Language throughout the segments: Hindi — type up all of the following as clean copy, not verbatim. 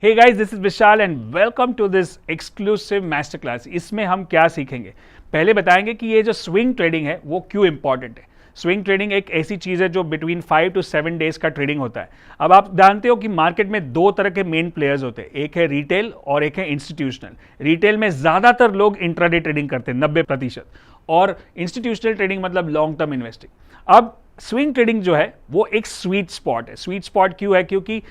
Hey guys, this is Vishal and welcome to this exclusive master class. इसमें हम क्या सीखेंगे, पहले बताएंगे कि ये जो स्विंग ट्रेडिंग है वो क्यों इंपॉर्टेंट है। स्विंग ट्रेडिंग एक ऐसी चीज़ है जो बिटवीन 5 to 7 डेज का ट्रेडिंग होता है। अब आप जानते हो कि मार्केट में दो तरह के मेन प्लेयर्स होते हैं, एक है रिटेल और एक है इंस्टीट्यूशनल। रिटेल में ज़्यादातर लोग इंट्राडे ट्रेडिंग करते हैं 90%, और इंस्टीट्यूशनल ट्रेडिंग मतलब लॉन्ग टर्म इन्वेस्टिंग। अब स्विंग ट्रेडिंग जो है वो एक स्वीट स्पॉट है। स्वीट स्पॉट क्यों है? क्योंकि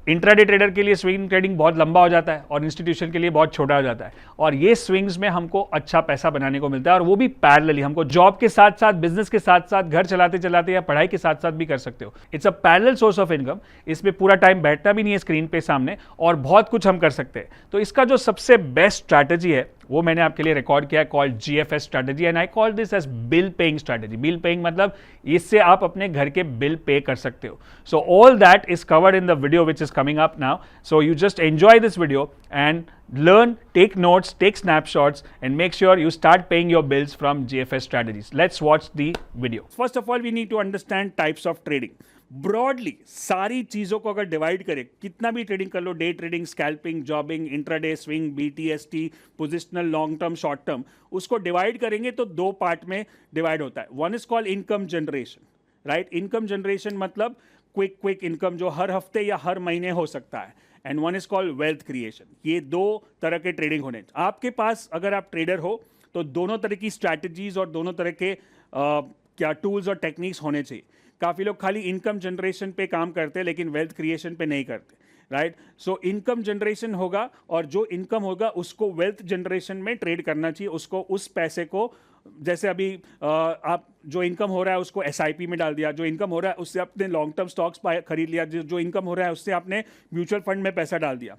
इंट्राडे ट्रेडर के लिए स्विंग ट्रेडिंग बहुत लंबा हो जाता है और इंस्टीट्यूशन के लिए बहुत छोटा हो जाता है, और ये स्विंग्स में हमको अच्छा पैसा बनाने को मिलता है, और वो भी पैरेलली। हमको जॉब के साथ साथ, बिजनेस के साथ साथ, घर चलाते चलाते या पढ़ाई के साथ साथ भी कर सकते हो। It's a parallel source of income. इसमें पूरा टाइम बैठना भी नहीं है स्क्रीन पे सामने, और बहुत कुछ हम कर सकते हैं। तो इसका जो सबसे बेस्ट स्ट्रैटेजी है वो मैंने आपके लिए रिकॉर्ड किया है, called GFS strategy, and I call this as bill paying strategy. Bill paying मतलब इससे आप अपने घर के बिल पे कर सकते हो। सो all that is covered in the video which is coming up now. So you just enjoy this video and learn, take notes, take snapshots, and make sure you start paying your bills from GFS strategies. Let's watch the video. First of all, we need to understand types of trading. Broadly सारी चीज़ों को अगर डिवाइड करें, कितना भी ट्रेडिंग कर लो, day trading, scalping, jobbing, intraday, swing, BTST, positional, long term, short term, उसको डिवाइड करेंगे तो दो पार्ट में डिवाइड होता है। One is called income generation, right. Income generation मतलब क्विक इनकम जो हर हफ्ते या हर महीने हो सकता है, and one is called wealth creation. ये दो तरह के ट्रेडिंग होने आपके पास। अगर आप ट्रेडर हो तो दोनों तरह की स्ट्रैटेजीज और दोनों तरह के क्या टूल्स और टेक्निक्स होने चाहिए। काफ़ी लोग खाली इनकम जनरेशन पे काम करते हैं लेकिन वेल्थ क्रिएशन पे नहीं करते, राइट। सो इनकम जनरेशन होगा, और जो इनकम होगा उसको वेल्थ जनरेशन में ट्रेड करना चाहिए। उसको, उस पैसे को, जैसे अभी आप जो इनकम हो रहा है उसको SIP में डाल दिया, जो इनकम हो रहा है उससे आपने लॉन्ग टर्म स्टॉक्स खरीद लिया, जो इनकम हो रहा है उससे आपने म्यूचुअल फंड में पैसा डाल दिया।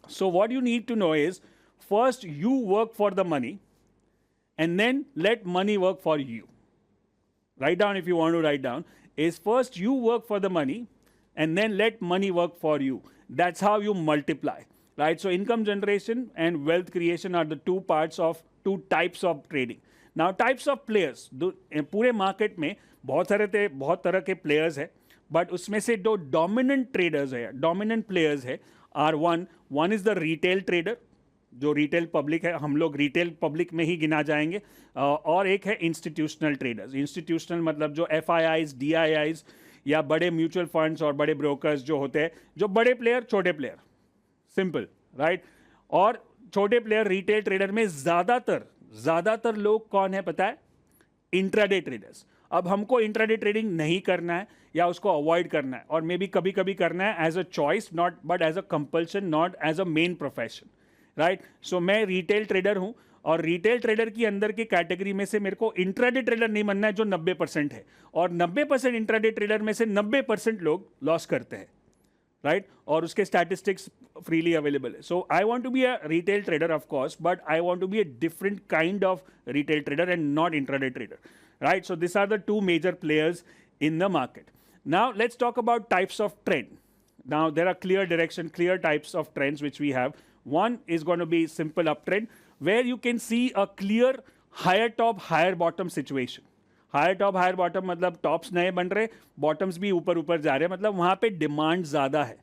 So what you need to know is, first you work for the money and then let money work for you. Write down, if you want to write down, is first you work for the money and then let money work for you. That's how you multiply, right? So income generation and wealth creation are the two parts of two types of trading. Now types of players, पूरे मार्केट में बहुत तरह के प्लेयर्स है, बट उसमें से दो डोमिनेंट ट्रेडर्स है, डोमिनेंट प्लेयर्स है, are one is the retail trader, जो रिटेल पब्लिक है, हम लोग रिटेल पब्लिक में ही गिना जाएंगे, और एक है इंस्टीट्यूशनल ट्रेडर्स। इंस्टीट्यूशनल मतलब जो FIIs, DIIs या बड़े म्यूचुअल फंड्स और बड़े ब्रोकर्स जो होते हैं, जो बड़े प्लेयर, छोटे प्लेयर, सिंपल, राइट। और छोटे प्लेयर रिटेल ट्रेडर में ज़्यादातर लोग कौन है पता है? Intraday traders. अब हमको इंट्राडे ट्रेडिंग नहीं करना है या उसको अवॉइड करना है, और मे बी कभी कभी करना है as a choice, not but as a compulsion, not as a main profession, right. So मैं रिटेल ट्रेडर हूं, और रिटेल ट्रेडर की अंदर की कैटेगरी में से मेरे को इंट्राडे ट्रेडर नहीं बनना है जो 90% है, और 90% इंट्राडे ट्रेडर में से 90% लोग लॉस करते हैं, राइट। और उसके स्टैटिस्टिक्स फ्रीली अवेलेबल है। So I want to be a retail trader of course, but I want to be a different kind of retail trader and not intraday trader, right. So this are the two major players in the market. Now let's talk about types of trend. Now there are clear types of trends which we have. One is going to be simple uptrend, where you can see a clear higher top, higher bottom situation. Higher top, higher bottom मतलब टॉप्स नए बन रहे, बॉटम्स भी ऊपर ऊपर जा रहे हैं, मतलब वहाँ पे डिमांड ज़्यादा है,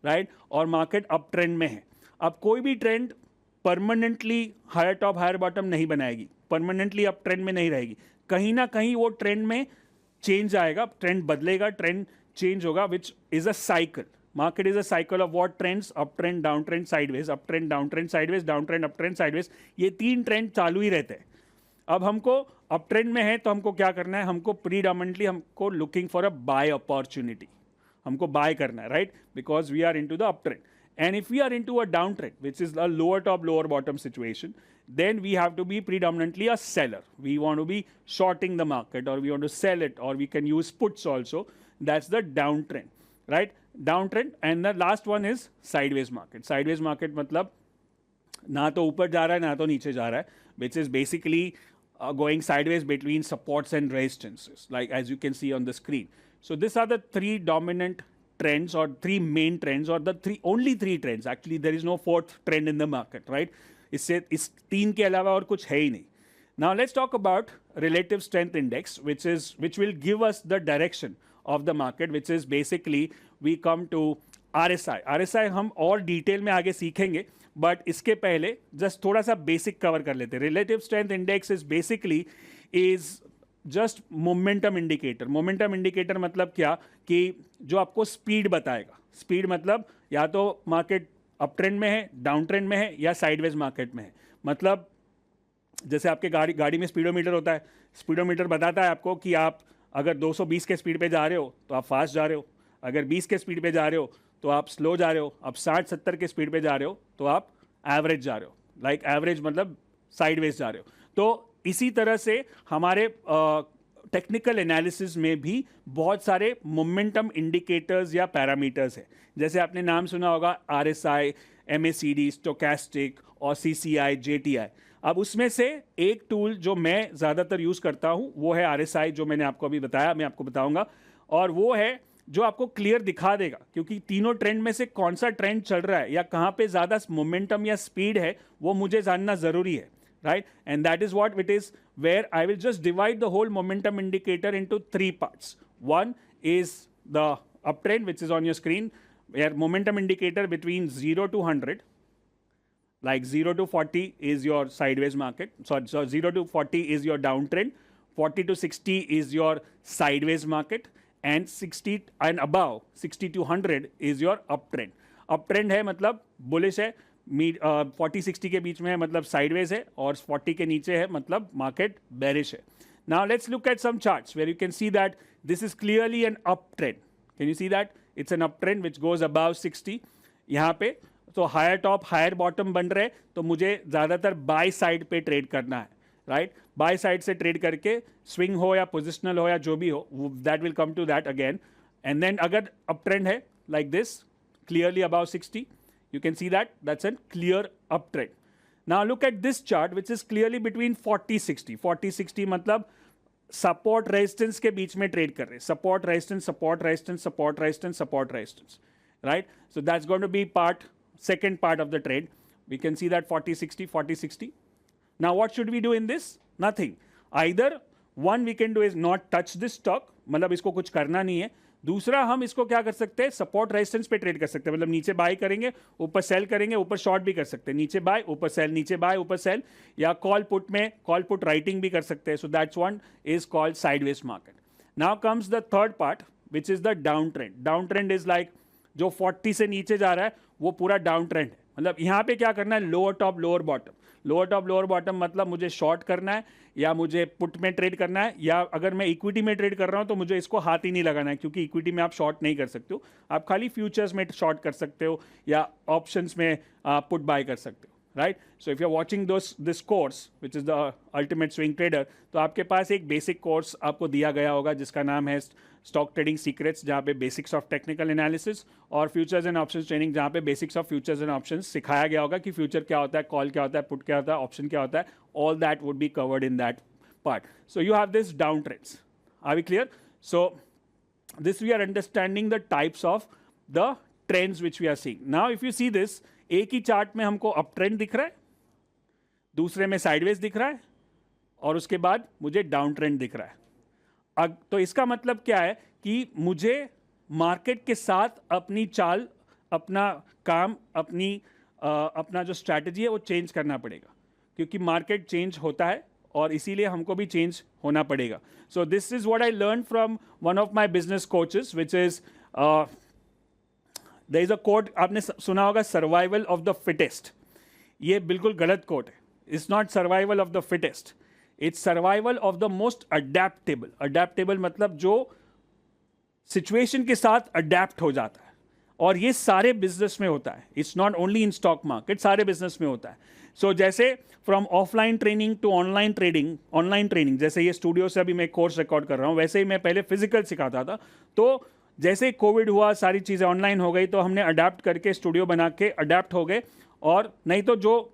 राइट, और मार्केट अप ट्रेंड में है। अब कोई भी trend permanently higher top, higher bottom नहीं बनाएगी, परमानेंटली अप ट्रेंड में नहीं रहेगी। कहीं ना कहीं वो ट्रेंड में चेंज आएगा, ट्रेंड बदलेगा, ट्रेंड चेंज होगा, which is a cycle. Market is a cycle of what trends? Uptrend, downtrend, sideways, uptrend, downtrend, sideways, downtrend, uptrend, sideways. ये तीन ट्रेंड चालू ही रहते हैं। अब हमको अपट्रेंड में है तो हमको क्या करना है? हमको प्रीडोमिनेंटली हमको looking for a buy opportunity, हमको बाय करना है, right, because we are into the uptrend. And if we are into a downtrend which is a lower top, lower bottom situation, then we have to be predominantly a seller. We want to be shorting the market, or we want to sell it, or we can use puts also. That's the downtrend, right? Downtrend. And the last one is sideways market. Sideways market मतलब ना तो ऊपर जा रहा है ना तो नीचे जा रहा है, which is basically going sideways between supports and resistances, like as you can see on the screen. So these are the three dominant trends, or three main trends, or the only three trends. Actually, there is no fourth trend in the market, right? इससे इस तीन के अलावा और कुछ है ही नहीं। Now let's talk about relative strength index, which will give us the direction of the market, which is basically we come to RSI हम और डिटेल में आगे सीखेंगे, बट इसके पहले जस्ट थोड़ा सा बेसिक कवर कर लेते हैं. Relative strength index is basically is just momentum indicator. Momentum indicator मतलब क्या, कि जो आपको स्पीड बताएगा. स्पीड मतलब या तो मार्केट अप ट्रेंड में है, डाउन ट्रेंड में है, या साइडवेज मार्केट में है. मतलब जैसे आपके गाड़ी में स्पीडोमीटर होता है. स्पीडोमीटर बताता है आपको कि आप अगर 220 के स्पीड पे जा रहे हो तो आप फास्ट जा रहे हो, अगर 20 के स्पीड पे जा रहे हो तो आप स्लो जा रहे हो, आप 60-70 के स्पीड पे जा रहे हो तो आप एवरेज जा रहे हो. लाइक एवरेज मतलब साइडवेज जा रहे हो. तो इसी तरह से हमारे टेक्निकल एनालिसिस में भी बहुत सारे मोमेंटम इंडिकेटर्स या पैरामीटर्स हैं. जैसे आपने नाम सुना होगा आरएसआई, एमएसीडी, स्टोकेस्टिक और सीसीआई, जेटीआई. अब उसमें से एक टूल जो मैं ज़्यादातर यूज़ करता हूँ वो है आरएसआई, जो मैंने आपको अभी बताया, मैं आपको बताऊँगा. और वो है जो आपको क्लियर दिखा देगा, क्योंकि तीनों ट्रेंड में से कौन सा ट्रेंड चल रहा है या कहाँ पे ज़्यादा मोमेंटम या स्पीड है वो मुझे जानना ज़रूरी है. Right, and that is what it is, where I will just divide the whole momentum indicator into 3 parts. One is the uptrend, which is on your screen, where momentum indicator between 0 to 100, like 0 to 40 is your sideways market. So 0 to 40 is your downtrend, 40 to 60 is your sideways market, and 60 and above, 60 to 100 is your uptrend. Uptrend है मतलब bullish है, 40-60 के बीच में है मतलब साइडवेज है, और 40 के नीचे है मतलब मार्केट बेरिश है. Now let's look at some charts where you can see that this is clearly an up trend. Can you see that it's an up trend which goes above 60 यहाँ पे. तो हायर टॉप हायर बॉटम बन रहे, तो मुझे ज़्यादातर बाय साइड पे ट्रेड करना है. राइट, बाय साइड से ट्रेड करके स्विंग हो या पोजिशनल हो या जो भी हो, that will come to that again. And then अगर अप ट्रेंड है like this clearly above 60, you can see that that's a clear uptrend. Now look at this chart which is clearly between 40-60. 40-60 मतलब support resistance के बीच में trade कर रहे हैं. Support resistance, support resistance, support resistance, support resistance. Right? So that's going to be second part of the trade. We can see that 40-60, 40-60. Now what should we do in this? Nothing. Either one we can do is not touch this stock, मतलब इसको कुछ करना नहीं है. दूसरा हम इसको क्या कर सकते हैं, सपोर्ट रेजिस्टेंस पे ट्रेड कर सकते हैं. मतलब नीचे बाय करेंगे, ऊपर सेल करेंगे, ऊपर शॉर्ट भी कर सकते हैं. नीचे बाय, ऊपर सेल, नीचे बाय, ऊपर सेल, या कॉल पुट में कॉल पुट राइटिंग भी कर सकते हैं. So that's one is called sideways market. Now comes the third part which is the down trend. Down trend is like जो 40 से नीचे जा रहा है वो पूरा डाउन ट्रेंड है. मतलब यहाँ पे क्या करना है, lower top lower bottom. Lower top lower bottom मतलब मुझे शॉर्ट करना है या मुझे पुट में ट्रेड करना है, या अगर मैं इक्विटी में ट्रेड कर रहा हूँ तो मुझे इसको हाथ ही नहीं लगाना है, क्योंकि इक्विटी में आप शॉर्ट नहीं कर सकते हो. आप खाली फ्यूचर्स में शॉर्ट कर सकते हो या ऑप्शंस में पुट बाय कर सकते हो. Right, so if you are watching this course which is the ultimate swing trader, तो आपके पास एक बेसिक कोर्स आपको दिया गया होगा जिसका नाम है स्टॉक ट्रेडिंग सीक्रेट्स, जहाँ पे बेसिक्स ऑफ टेक्निकल एनालिसिस, और फ्यूचर्स एंड ऑप्शंस ट्रेनिंग, जहाँ पे basics of futures and options सिखाया गया होगा कि फ्यूचर क्या होता है, कॉल क्या होता है, पुट क्या होता है, ऑप्शन क्या होता है. All that would be covered in that part. So you have this downtrends. Are we clear? So this we are understanding the types of the trends which we are seeing. Now if you see this, एक ही चार्ट में हमको अप ट्रेंड दिख रहा है, दूसरे में साइडवेज दिख रहा है, और उसके बाद मुझे डाउन ट्रेंड दिख रहा है. तो इसका मतलब क्या है कि मुझे मार्केट के साथ अपनी चाल, अपना काम, अपना जो स्ट्रैटेजी है वो चेंज करना पड़ेगा, क्योंकि मार्केट चेंज होता है और इसीलिए हमको भी चेंज होना पड़ेगा. So this is what I learn from one of my business coaches, which is there is a quote, आपने सुना होगा, सर्वाइवल ऑफ द फिटेस्ट. ये बिल्कुल गलत कोट है. It's not survival of the fittest, it's survival of the most adaptable. Adaptable मतलब जो सिचुएशन के साथ अडेप्ट हो जाता है, और ये सारे बिजनेस में होता है. It's not only in stock market, सारे बिजनेस में होता है. सो जैसे from offline training to online training, जैसे ये स्टूडियो से अभी मैं कोर्स रिकॉर्ड कर रहा हूँ, वैसे ही मैं पहले फिजिकल सिखाता था. तो जैसे कोविड हुआ, सारी चीज़ें ऑनलाइन हो गई, तो हमने अडेप्ट करके स्टूडियो बना के अडेप्ट हो गए. और नहीं तो जो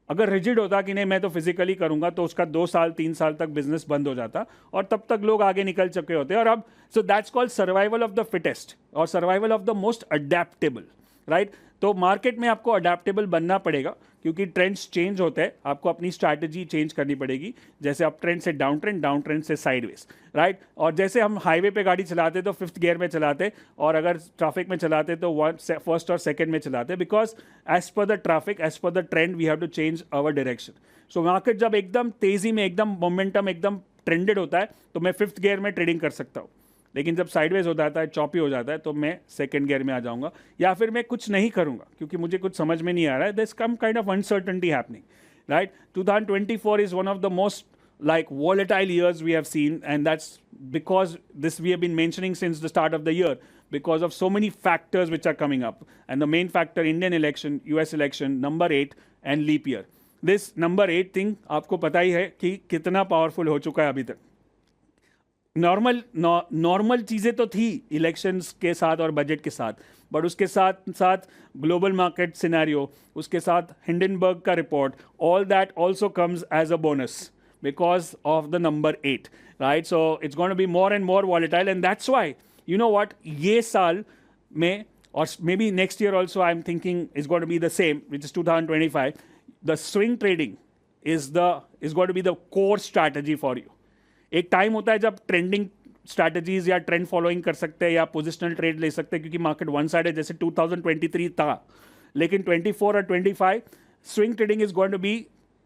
अगर रिजिड होता कि नहीं मैं तो फिजिकली करूंगा, तो उसका 2 साल 3 साल तक बिजनेस बंद हो जाता, और तब तक लोग आगे निकल चुके होते. और अब so that's called survival of the fittest और survival of the most adaptable. Right? तो मार्केट में आपको अडेप्टेबल बनना पड़ेगा क्योंकि ट्रेंड्स चेंज होते हैं, आपको अपनी स्ट्रैटेजी चेंज करनी पड़ेगी, जैसे अप ट्रेंड से डाउन ट्रेंड से साइडवेज, राइट? और जैसे हम हाईवे पे गाड़ी चलाते तो फिफ्थ गियर में चलाते, और अगर ट्रैफिक में चलाते तो फर्स्ट और सेकंड में चलाते, because as per the traffic, as per the trend we have to change our direction. So market जब एकदम तेजी में, एकदम मोमेंटम एकदम ट्रेंडेड होता है तो मैं फिफ्थ गियर में ट्रेडिंग कर सकता हूँ, लेकिन जब साइडवेज हो जाता है, चॉपी हो जाता है, तो मैं सेकंड गियर में आ जाऊंगा, या फिर मैं कुछ नहीं करूंगा क्योंकि मुझे कुछ समझ में नहीं आ रहा है. This come kind of uncertainty happening, right? 2024 is one of the most like volatile years we have seen, and that's because this we have been mentioning since the start of the year, because of so many factors which are coming up, and the main factor, Indian election, US election, number 8 and leap year. This number 8 thing आपको पता ही है कि कितना पावरफुल हो चुका है अभी तक. नॉर्मल चीज़ें तो थी इलेक्शंस के साथ और बजट के साथ, बट उसके साथ साथ ग्लोबल मार्केट सिनेरियो, उसके साथ हिंडनबर्ग का report, all that also comes as a bonus because of the number 8, right? So it's going to be more and more volatile, and that's why, you know what, ये साल में, or maybe next year also, I'm thinking is going to be the same, which is 2025. The swing trading is going to be the core strategy for you. एक टाइम होता है जब ट्रेंडिंग स्ट्रैटेजीज या ट्रेंड फॉलोइंग कर सकते हैं या पोजिशनल ट्रेड ले सकते हैं क्योंकि मार्केट वन साइड है, जैसे 2023 था, लेकिन 24 और 25 swing trading is going to be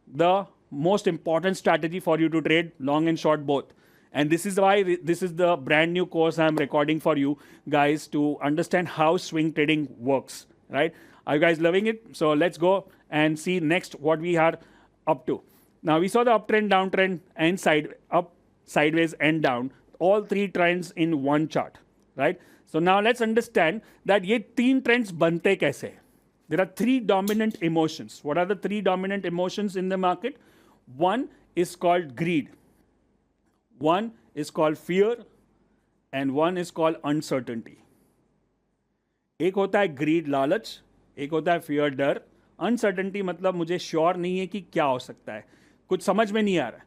the most important strategy for you to trade long and short both. And this is why this is the brand new course I'm recording for you guys to understand how swing trading works, right? Are you guys loving it? So let's go and see next what we are up to. Now we saw the uptrend, downtrend, and up, sideways, and down, all three trends in one chart, right? So now let's understand that ये तीन trends बनते कैसे हैं. There are three dominant emotions. What are the three dominant emotions in the market? One is called greed, one is called fear, and one is called uncertainty. एक होता है greed, लालच, एक होता है fear, डर. Uncertainty मतलब मुझे श्योर नहीं है कि क्या हो सकता है, कुछ समझ में नहीं आ रहा है,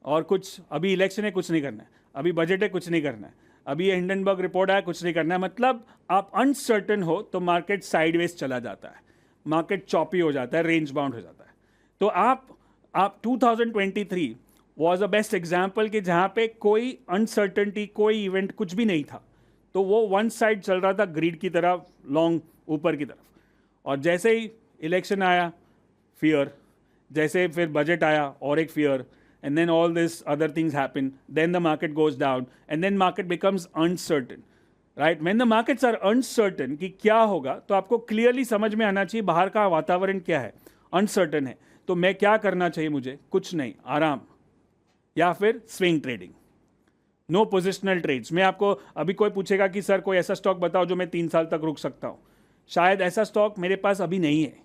और कुछ अभी इलेक्शन है, कुछ नहीं करना है, अभी बजट है, कुछ नहीं करना है, अभी ये हिंडनबर्ग रिपोर्ट आया, कुछ नहीं करना है. मतलब आप अनसर्टन हो तो मार्केट साइडवेज चला जाता है, मार्केट चॉपी हो जाता है, रेंज बाउंड हो जाता है. तो आप 2023 वॉज अ बेस्ट एग्जाम्पल कि जहाँ पे कोई अनसर्टनिटी, कोई इवेंट, कुछ भी नहीं था, तो वो वन साइड चल रहा था ग्रीड की तरफ, लॉन्ग ऊपर की तरफ. और जैसे ही इलेक्शन आया, फियर, जैसे फिर बजट आया और एक fear, and then all this other things happen, then the market goes down, and then market becomes uncertain, right? When the markets are uncertain कि क्या होगा, तो आपको clearly समझ में आना चाहिए बाहर का वातावरण क्या है, uncertain है, तो मैं क्या करना चाहिए, मुझे कुछ नहीं, आराम, या फिर swing trading, no positional trades. मैं आपको अभी कोई पूछेगा कि सर कोई ऐसा स्टॉक बताओ जो मैं 3 साल तक रुक सकता हूँ, शायद ऐसा स्टॉक मेरे पास अभी नहीं है,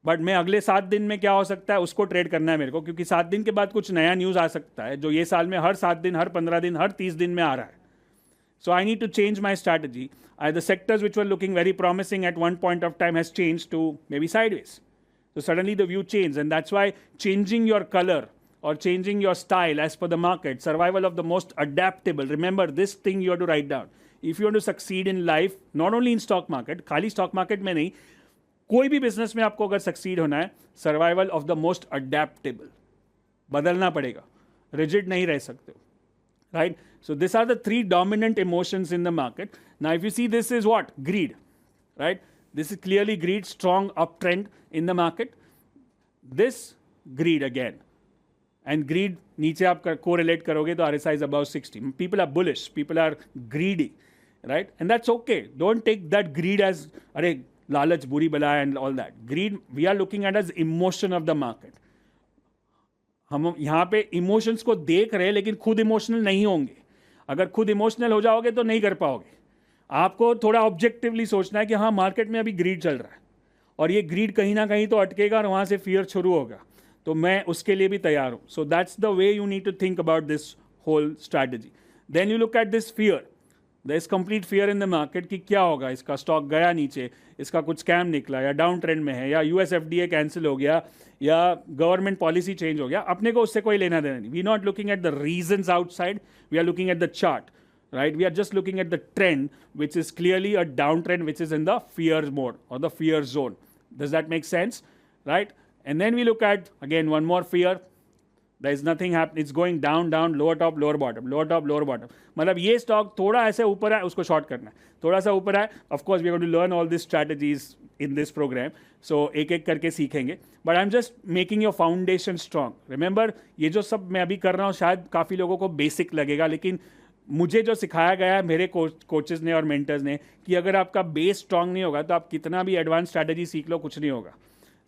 बट मैं अगले 7 दिन में क्या हो सकता है उसको ट्रेड करना है मेरे को, क्योंकि 7 दिन के बाद कुछ नया न्यूज़ आ सकता है जो ये साल में हर 7 दिन, हर 15 दिन, हर 30 दिन में आ रहा है. So I need to change my strategy. The sectors which were looking very promising at one point of time has changed to maybe sideways. So suddenly the view changed, and that's why changing your color or changing your style as per the market, survival of the most adaptable. Remember this thing you have to write down. If you want to succeed in life, not only in stock market, खाली stock market में नहीं, कोई भी बिजनेस में आपको अगर सक्सीड होना है, survival of the most adaptable, बदलना पड़ेगा, रिजिड नहीं रह सकते, right? So this are the 3 dominant emotions in the market. Now if you see, this is what, greed, right? This is clearly greed, strong up trend in the market. This greed again, and greed नीचे आप कोरिलेट करोगे तो RSI is about 60. People are bullish, people are greedy, right? And that's okay. Don't take that greed as अरे लालच बुरी बला and all that. Greed we are looking at as emotion of the market. हम यहाँ पे इमोशंस को देख रहे हैं लेकिन खुद इमोशनल नहीं होंगे. अगर खुद इमोशनल हो जाओगे तो नहीं कर पाओगे. आपको थोड़ा ऑब्जेक्टिवली सोचना है कि हाँ मार्केट में अभी ग्रीड चल रहा है और ये ग्रीड कहीं ना कहीं तो अटकेगा और वहाँ से फियर शुरू होगा, तो मैं उसके लिए भी तैयार हूँ. So that's the way you need to think about this whole strategy. Then you look at this fear. There is complete fear in the market कि क्या होगा, इसका स्टॉक गया नीचे, इसका कुछ स्कैम निकला, या डाउन ट्रेंड में है, या US FDA कैंसिल हो गया, या गवर्नमेंट पॉलिसी चेंज हो गया. अपने को उससे कोई लेना देना नहीं. We not looking at the reasons outside, we are looking at the chart. right? We are just looking at the trend, which is clearly a downtrend, which is in the fear mode or the fear zone. Does that make sense, right? And then we look at, again, one more fear. There is nothing happening. It's going down, down, lower top, lower bottom, lower top, lower bottom. मतलब ये स्टॉक थोड़ा ऐसे ऊपर है, उसको शॉर्ट करना है. थोड़ा सा ऊपर है. Of course, we are going to learn all these strategies in this program. So एक एक करके सीखेंगे. But I'm just making your foundation strong. Remember, ये जो सब मैं अभी कर रहा हूँ शायद काफ़ी लोगों को बेसिक लगेगा, लेकिन मुझे जो सिखाया गया है मेरे कोचेस ने और मेंटर्स ने कि अगर आपका बेस स्ट्रांग नहीं होगा तो आप कितना भी एडवांस स्ट्रैटेजी सीख लो, कुछ नहीं होगा.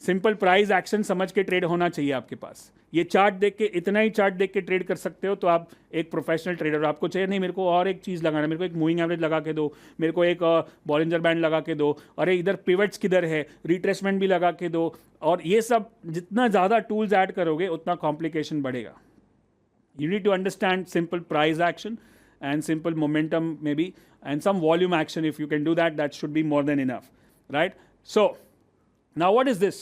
सिंपल प्राइस एक्शन समझ के ट्रेड होना चाहिए आपके पास. ये चार्ट देख के, इतना ही चार्ट देख के ट्रेड कर सकते हो तो आप एक प्रोफेशनल ट्रेडर. आपको चाहिए नहीं मेरे को और एक चीज़ लगाना, मेरे को एक मूविंग एवरेज लगा के दो, मेरे को एक बॉलिंजर बैंड लगा के दो, अरे इधर पिवट्स किधर है, रिट्रेसमेंट भी लगा के दो. और ये सब जितना ज़्यादा टूल्स ऐड करोगे उतना कॉम्प्लिकेशन बढ़ेगा. You need to understand simple price action and simple momentum maybe and some volume action. If you can do that, that should be more than enough, right? So now what is this?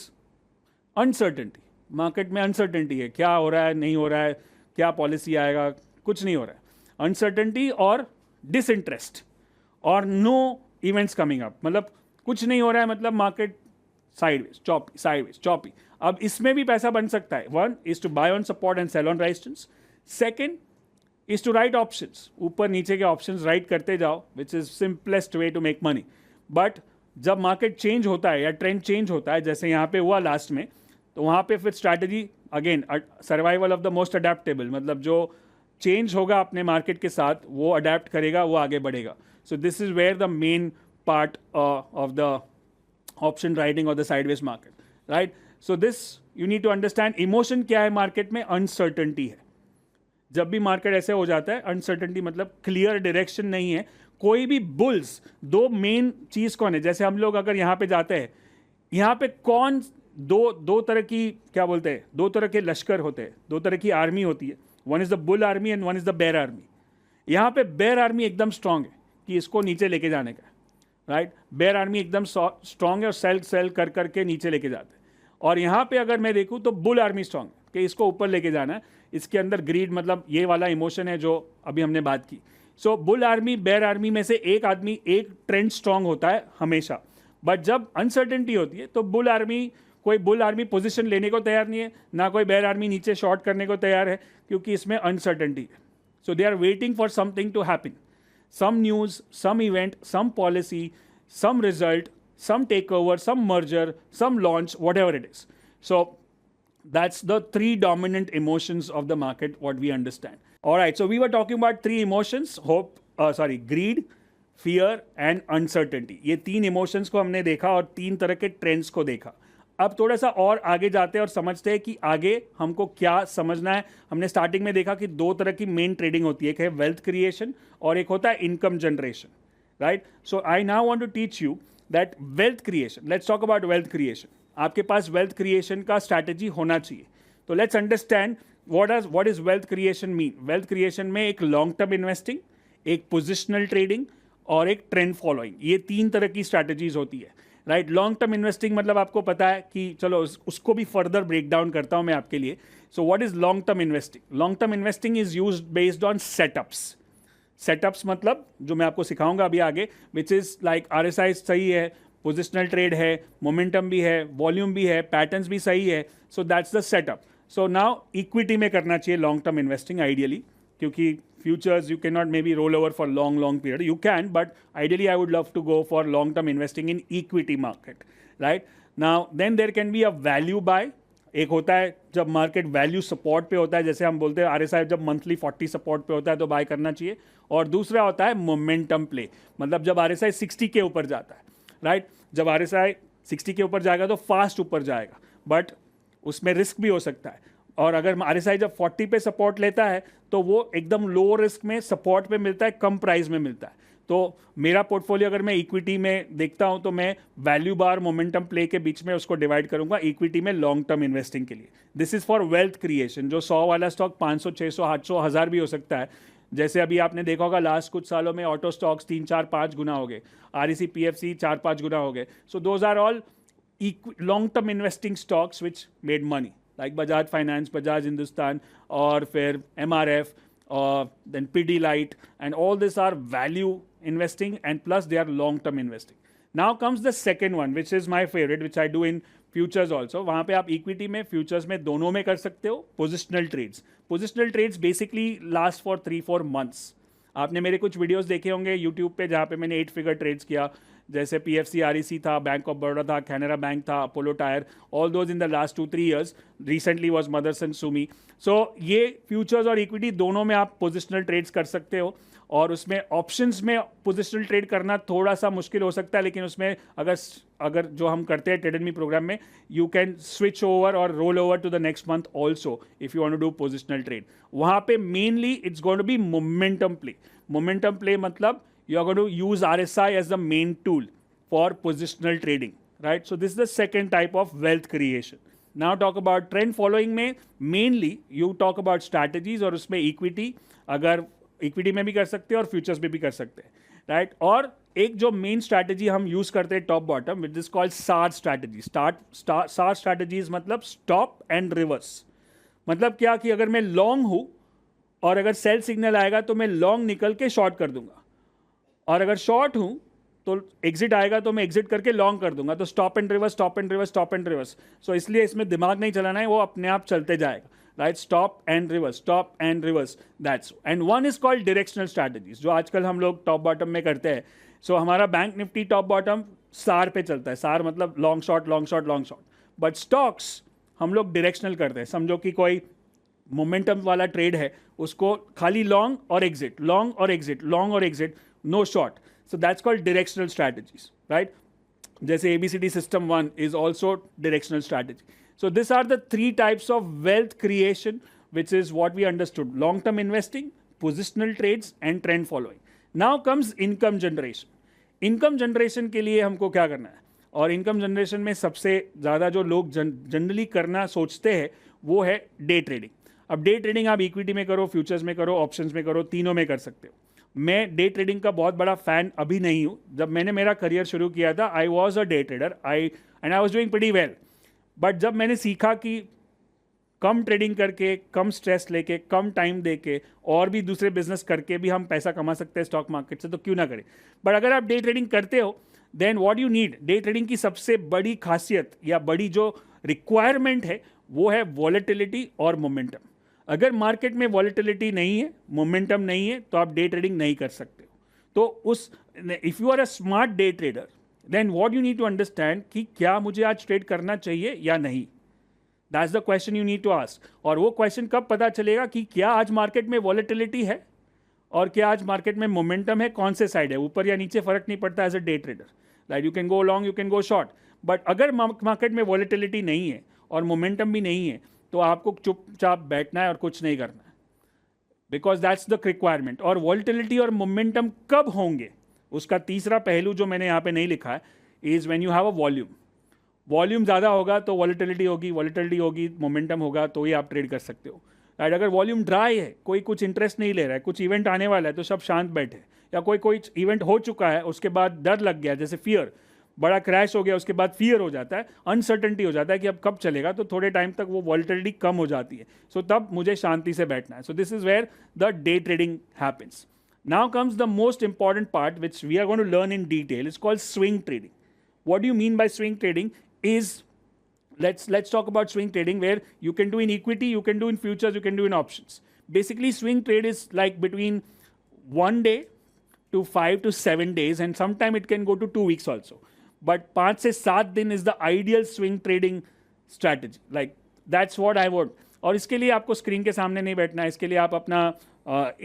Uncertainty. Market में अनसर्टेनिटी है, क्या हो रहा है, नहीं हो रहा है, क्या पॉलिसी आएगा, कुछ नहीं हो रहा है. अनसर्टेनिटी और डिसइंटरेस्ट और नो इवेंट्स कमिंग अप. मतलब कुछ नहीं हो रहा है, मतलब market sideways choppy, sideways choppy. अब इसमें भी पैसा बन सकता है. One is to buy on support and sell on resistance. Second is to write options. ऊपर नीचे के options write करते जाओ, which is simplest way to make money. But जब मार्केट चेंज होता है या ट्रेंड चेंज होता है, जैसे यहाँ पे हुआ लास्ट में, तो वहाँ पे फिर strategy again survival of the most adaptable. मतलब जो चेंज होगा अपने मार्केट के साथ वो अडेप्ट करेगा, वो आगे बढ़ेगा. So this is where the main part of the option writing of the sideways market, right? So this you need to understand. Emotion क्या है मार्केट में? अनसर्टनिटी है. जब भी मार्केट ऐसे हो जाता है, अनसर्टेनिटी मतलब क्लियर डायरेक्शन नहीं है. कोई भी बुल्स, दो मेन चीज़ कौन है? जैसे हम लोग अगर यहाँ पे जाते हैं, यहाँ पे कौन दो तरह की, क्या बोलते हैं, दो तरह के लश्कर होते हैं, दो तरह की आर्मी होती है. One is the bull army and one is the bear army. यहाँ पे बेयर आर्मी एकदम स्ट्रांग है कि इसको नीचे लेके जाने का, राइट? बेयर आर्मी एकदम स्ट्रांग है और सेल कर करके नीचे लेके जाते हैं. और यहाँ पे अगर मैं देखूँ तो बुल आर्मी स्ट्रांग है कि इसको ऊपर लेके जाना है. इसके अंदर ग्रीड मतलब ये वाला इमोशन है जो अभी हमने बात की. सो बुल आर्मी, बेयर आर्मी में से एक आदमी, एक ट्रेंड स्ट्रांग होता है हमेशा. बट जब अनसर्टेनिटी होती है तो कोई बुल आर्मी पोजीशन लेने को तैयार नहीं है, ना कोई बेयर आर्मी नीचे शॉर्ट करने को तैयार है, क्योंकि इसमें अनसर्टेनिटी है. So they are waiting for something to happen, some news, some event, some policy, some result, some takeover, some merger, some launch, whatever it is. So that's the three dominant emotions of the market, what we understand. All right, so we were talking about three emotions, greed, fear and uncertainty. ये तीन emotions को हमने देखा और तीन तरह के trends को देखा. अब थोड़ा सा और आगे जाते हैं और समझते हैं कि आगे हमको क्या समझना है. हमने स्टार्टिंग में देखा कि दो तरह की मेन ट्रेडिंग होती है, एक है वेल्थ क्रिएशन और एक होता है income generation, right? So I now want to teach you that wealth creation. Let's talk about wealth creation. आपके पास wealth creation का strategy होना चाहिए. तो let's understand what is wealth creation mean. Wealth creation में एक long term investing, एक positional trading और एक trend following. ये तीन तरह की strategies होती है, right? Long term investing मतलब आपको पता है कि चलो उसको भी further break down करता हूँ मैं आपके लिए. So what is long term investing? Long term investing is used based on setups. Setups मतलब जो मैं आपको सिखाऊंगा अभी आगे, विच इज़ लाइक RSI सही है, पोजिशनल ट्रेड है, मोमेंटम भी है, वॉल्यूम भी है, पैटर्न्स भी सही है. So that's the setup. So now equity में करना चाहिए लॉन्ग टर्म इन्वेस्टिंग आइडियली, क्योंकि futures you can not maybe roll over for long period. You can, but ideally I would love to go for long term investing in equity market, right? Now then there can be a value buy. एक होता है जब मार्केट वैल्यू सपोर्ट पे होता है, जैसे हम बोलते हैं RSI जब मंथली 40 सपोर्ट पे होता है तो बाय करना चाहिए. और दूसरा होता है मोमेंटम प्ले, मतलब जब RSI 60 के ऊपर जाता है, राइट? जब RSI 60 के ऊपर जाएगा तो फास्ट ऊपर जाएगा, बट उसमें रिस्क भी हो सकता है. और अगर RSI जब 40 पे सपोर्ट लेता है तो वो एकदम लो रिस्क में सपोर्ट पे मिलता है, कम प्राइस में मिलता है. तो मेरा पोर्टफोलियो अगर मैं इक्विटी में देखता हूं तो मैं वैल्यू बार मोमेंटम प्ले के बीच में उसको डिवाइड करूंगा इक्विटी में लॉन्ग टर्म इन्वेस्टिंग के लिए. This is for wealth creation. जो 100 वाला स्टॉक 500, 600, 800, 1000 भी हो सकता है. जैसे अभी आपने देखा होगा लास्ट कुछ सालों में ऑटो स्टॉक्स 3, 4, 5 गुना हो गए, REC PFC 4, 5 गुना हो गए. So those are all long term investing stocks which made money, like Bajaj Finance, Bajaj Hindustan और फिर MRF then Pidilite, and all these are value investing, and plus they are long-term investing. Now comes the second one, which is my favorite, which I do in futures also. वहाँ पे आप इक्विटी में, फ्यूचर्स में, दोनों में कर सकते हो. Positional trades. Positional trades basically last for 3-4 months. आपने मेरे कुछ वीडियोस देखे होंगे यूट्यूब पे जहाँ पे मैंने 8 फिगर ट्रेड्स किया, जैसे PFC REC था, बैंक ऑफ बड़ौदा था, कैनरा बैंक था, Apollo tyre, all those in the last 2-3 years. Recently was Motherson Sumi. So ये फ्यूचर्स और इक्विटी दोनों में आप पोजिशनल ट्रेड्स कर सकते हो. और उसमें ऑप्शंस में पोजिशनल ट्रेड करना थोड़ा सा मुश्किल हो सकता है, लेकिन उसमें अगर जो हम करते हैं ट्रेड एंड मी प्रोग्राम में, यू कैन स्विच ओवर और roll over to the next month also if you want to do positional trade. वहाँ पे mainly it's going to be momentum play. Momentum play मतलब you are going to use RSI as the main tool for positional trading, right? So this is the second type of wealth creation. Now talk about trend following में mainly you talk about strategies, और उसमें equity, अगर equity में भी कर सकते हैं और futures में भी कर सकते हैं, right? और एक जो main strategy हम use करते हैं top bottom, which is called SAR strategy. SAR strategies मतलब stop and reverse. मतलब क्या कि अगर मैं long हूँ और अगर sell signal आएगा तो मैं long निकल के short कर दूंगा, और अगर शॉर्ट हूं तो एग्जिट आएगा तो मैं एग्जिट करके लॉन्ग कर दूंगा. तो stop and reverse, stop and reverse, stop and reverse. So इसलिए इसमें दिमाग नहीं चलाना है, वो अपने आप चलते जाएगा, right? Stop and reverse, stop and reverse, that's. And one is called directional strategies, जो आजकल हम लोग टॉप बॉटम में करते हैं. सो हमारा बैंक निफ्टी टॉप बॉटम सार पे चलता है. सार मतलब long short, long short, long short. But stocks हम लोग डायरेक्शनल करते हैं. समझो कि कोई मोमेंटम वाला ट्रेड है, उसको खाली लॉन्ग और एग्जिट, लॉन्ग और एग्जिट, लॉन्ग और exit, no short. So that's called directional strategies, right? जैसे ABCD system 1 is also directional strategy. So these are the 3 types of wealth creation, which is what we understood: long-term investing, positional trades, and trend following. Now comes income generation. Income generation के लिए हमको क्या करना है? और income generation में सबसे ज़्यादा जो लोग जनरली करना सोचते हैं वो है डे ट्रेडिंग. अब डे ट्रेडिंग आप इक्विटी में करो, फ्यूचर्स में करो, ऑप्शंस में करो, तीनों में कर सकते हो. मैं डे ट्रेडिंग का बहुत बड़ा फैन अभी नहीं हूँ. जब मैंने मेरा करियर शुरू किया था, I was a day trader, I was doing pretty well. But जब मैंने सीखा कि कम ट्रेडिंग करके, कम स्ट्रेस लेके, कम टाइम देके और भी दूसरे बिजनेस करके भी हम पैसा कमा सकते हैं स्टॉक मार्केट से, तो क्यों ना करें. बट अगर आप डे ट्रेडिंग करते हो, then what you need, day trading की सबसे बड़ी खासियत या बड़ी जो रिक्वायरमेंट है वो है वॉलेटिलिटी और मोमेंटम. अगर मार्केट में वॉलेटिलिटी नहीं है, मोमेंटम नहीं है, तो आप डे ट्रेडिंग नहीं कर सकते हो. तो उस if you are a smart day trader, then what you need to understand कि क्या मुझे आज ट्रेड करना चाहिए या नहीं. That's the question you need to ask. और वो क्वेश्चन कब पता चलेगा कि क्या आज मार्केट में वॉलेटिलिटी है और क्या आज मार्केट में मोमेंटम है, कौन से साइड है, ऊपर या नीचे फर्क नहीं पड़ता as a day trader. Like you can go long, you can go short. But अगर मार्केट में वॉलेटिलिटी नहीं है और मोमेंटम भी नहीं है, तो आपको चुपचाप बैठना है और कुछ नहीं करना है, बिकॉज दैट्स द रिक्वायरमेंट. और वॉलेटिलिटी और मोमेंटम कब होंगे, उसका तीसरा पहलू जो मैंने यहाँ पे नहीं लिखा है, is when you have a volume. Volume ज़्यादा होगा तो वॉलेटिलिटी होगी, वॉलेटिलिटी होगी, मोमेंटम होगा, तो ही आप ट्रेड कर सकते हो, राइट? अगर वॉल्यूम ड्राई है, कोई कुछ इंटरेस्ट नहीं ले रहा है, कुछ इवेंट आने वाला है तो सब शांत बैठे, या कोई इवेंट हो चुका है उसके बाद डर लग गया, जैसे फियर, बड़ा क्रैश हो गया उसके बाद फियर हो जाता है, अनसर्टेनिटी हो जाता है कि अब कब चलेगा, तो थोड़े टाइम तक वो वॉलेटिलिटी कम हो जाती है. सो तब मुझे शांति से बैठना है. So this is where the day trading happens. Now comes the most important part which we are going to learn in detail, is called swing trading. What do you mean by swing trading is, let's talk about swing trading, where you can do in equity, you can do in futures, you can do in options. Basically swing trade is like between 1 day to 5 to 7 days, and sometime it can go to 2 weeks also. But 5 से 7 दिन is the ideal swing trading strategy. Like that's what I want. और इसके लिए आपको स्क्रीन के सामने नहीं बैठना है. इसके लिए आप अपना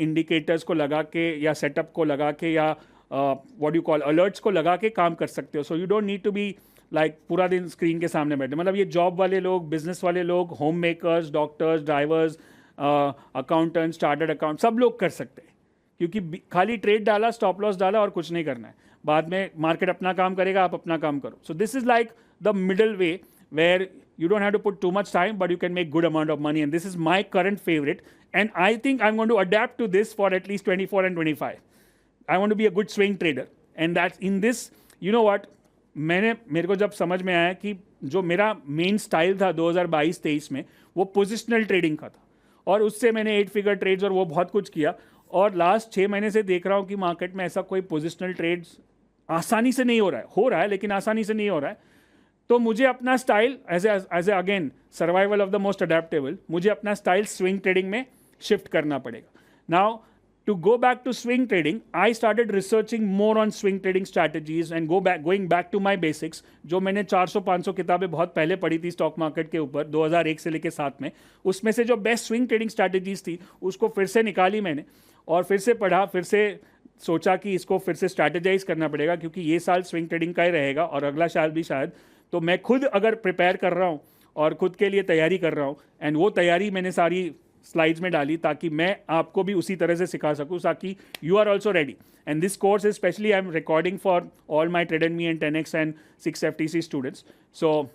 इंडिकेटर्स को लगा के या सेटअप को लगा के या व्हाट यू कॉल अलर्ट्स को लगा के काम कर सकते हो. So you don't need to be like पूरा दिन स्क्रीन के सामने बैठे. मतलब ये जॉब वाले लोग, बिजनेस वाले लोग, home makers, doctors, drivers, accountants, chartered account, सब लोग कर सकते हैं, क्योंकि खाली ट्रेड डाला, स्टॉप लॉस डाला और कुछ नहीं करना है. बाद में मार्केट अपना काम करेगा, आप अपना काम करो. So this is like the middle way where you don't have to put too much time, but you can make good amount of money, and this is my current favorite, and I think I'm going to adapt to this for at least 24 and 25. I want to be a good swing trader, and that's in this, you know what, मेरे को जब समझ में आया कि जो मेरा मेन स्टाइल था 2022-23 में, वो पोजिशनल ट्रेडिंग का था. और उससे मैंने 8 फिगर ट्रेड्स और वो बहुत कुछ किया, और लास्ट 6 महीने से देख रहा हूँ कि मार्केट में ऐसा कोई पोजिशनल ट्रेड्स आसानी से नहीं हो रहा है लेकिन आसानी से नहीं हो रहा है। तो मुझे अपना style as a again survival of the most adaptable, मुझे अपना स्टाइल स्विंग ट्रेडिंग में शिफ्ट करना पड़ेगा। Now to go back to swing trading, I started researching more on swing trading strategies and going back to my basics, जो मैंने 400-500 किताबें बहुत पहले पढ़ी थी स्टॉक मार्केट के ऊपर 2001 से लेके 7 में, उसमें से जो बेस्ट स्विंग ट्रेडिंग स्ट्रैटेजीज थी उसको फिर से निकाली मैंने और फिर से पढ़ा, फिर से सोचा कि इसको फिर से स्ट्रैटेजाइज करना पड़ेगा क्योंकि ये साल स्विंग ट्रेडिंग का ही रहेगा और अगला साल भी शायद। तो मैं खुद अगर प्रिपेयर कर रहा हूँ और खुद के लिए तैयारी कर रहा हूँ, एंड वो तैयारी मैंने सारी स्लाइड्स में डाली ताकि मैं आपको भी उसी तरह से सिखा सकूं ताकि you are also ready. And this course is specially I am recording for all my trade and me and 10x and 6 FTC students. So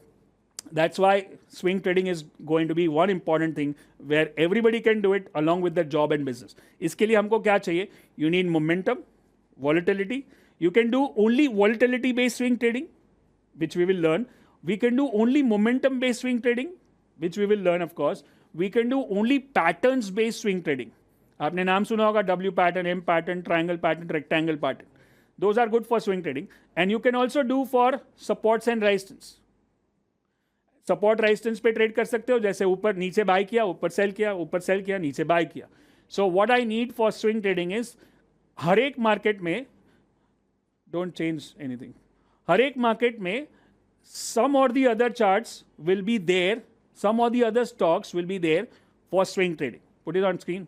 that's why swing trading is going to be one important thing where everybody can do it along with their job and business. इसके लिए हमको क्या चाहिए? You need momentum, volatility. You can do only volatility based swing trading, which we will learn. We can do only momentum based swing trading, which we will learn of course. We can do only patterns based swing trading. आपने नाम सुना होगा W pattern, M pattern, triangle pattern, rectangle pattern. Those are good for swing trading. And you can also do for supports and resistance. Support resistance पे ट्रेड कर सकते हो, जैसे ऊपर नीचे बाय किया, ऊपर सेल किया, ऊपर सेल किया, नीचे बाय किया। So what I need for swing trading is हर एक मार्केट में, डोंट चेंज एनीथिंग, हर एक मार्केट में some or the other charts will be there, some or the other stocks will be there for swing trading. Put it on screen.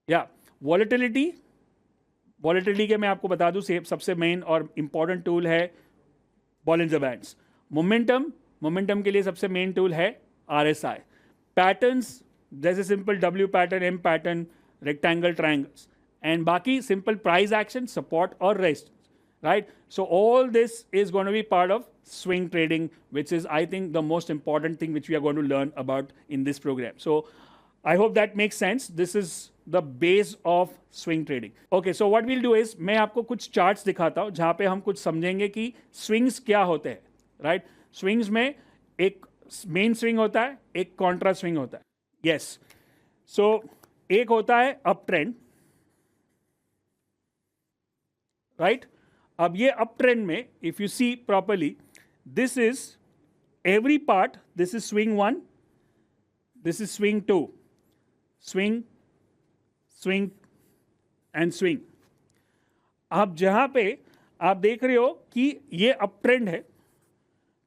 Yeah, volatility के मैं आपको बता दूं सबसे मेन और इंपॉर्टेंट टूल है बॉलिंजर बैंड्स। मोमेंटम के लिए सबसे मेन टूल है RSI। पैटर्न्स जैसे simple W pattern, M pattern, rectangle, triangles, and बाकी सिंपल प्राइस एक्शन, सपोर्ट और resistance, right? So all this is going to be part of swing trading, which is I think the most important thing which we are going to learn about in this program. So I hope that makes sense. This is the base of swing trading. Okay, so what we'll do is मैं आपको कुछ charts दिखाता हूँ जहाँ पे हम कुछ समझेंगे कि swings क्या होते हैं, right? Swings में एक main swing होता है, एक contra swing होता है. Yes. So एक होता है uptrend, right? अब ये अप ट्रेंड में if you see properly, this is every part, this is swing 1, this is swing 2, swing swing and swing. अब जहां पे आप देख रहे हो कि ये अप ट्रेंड है,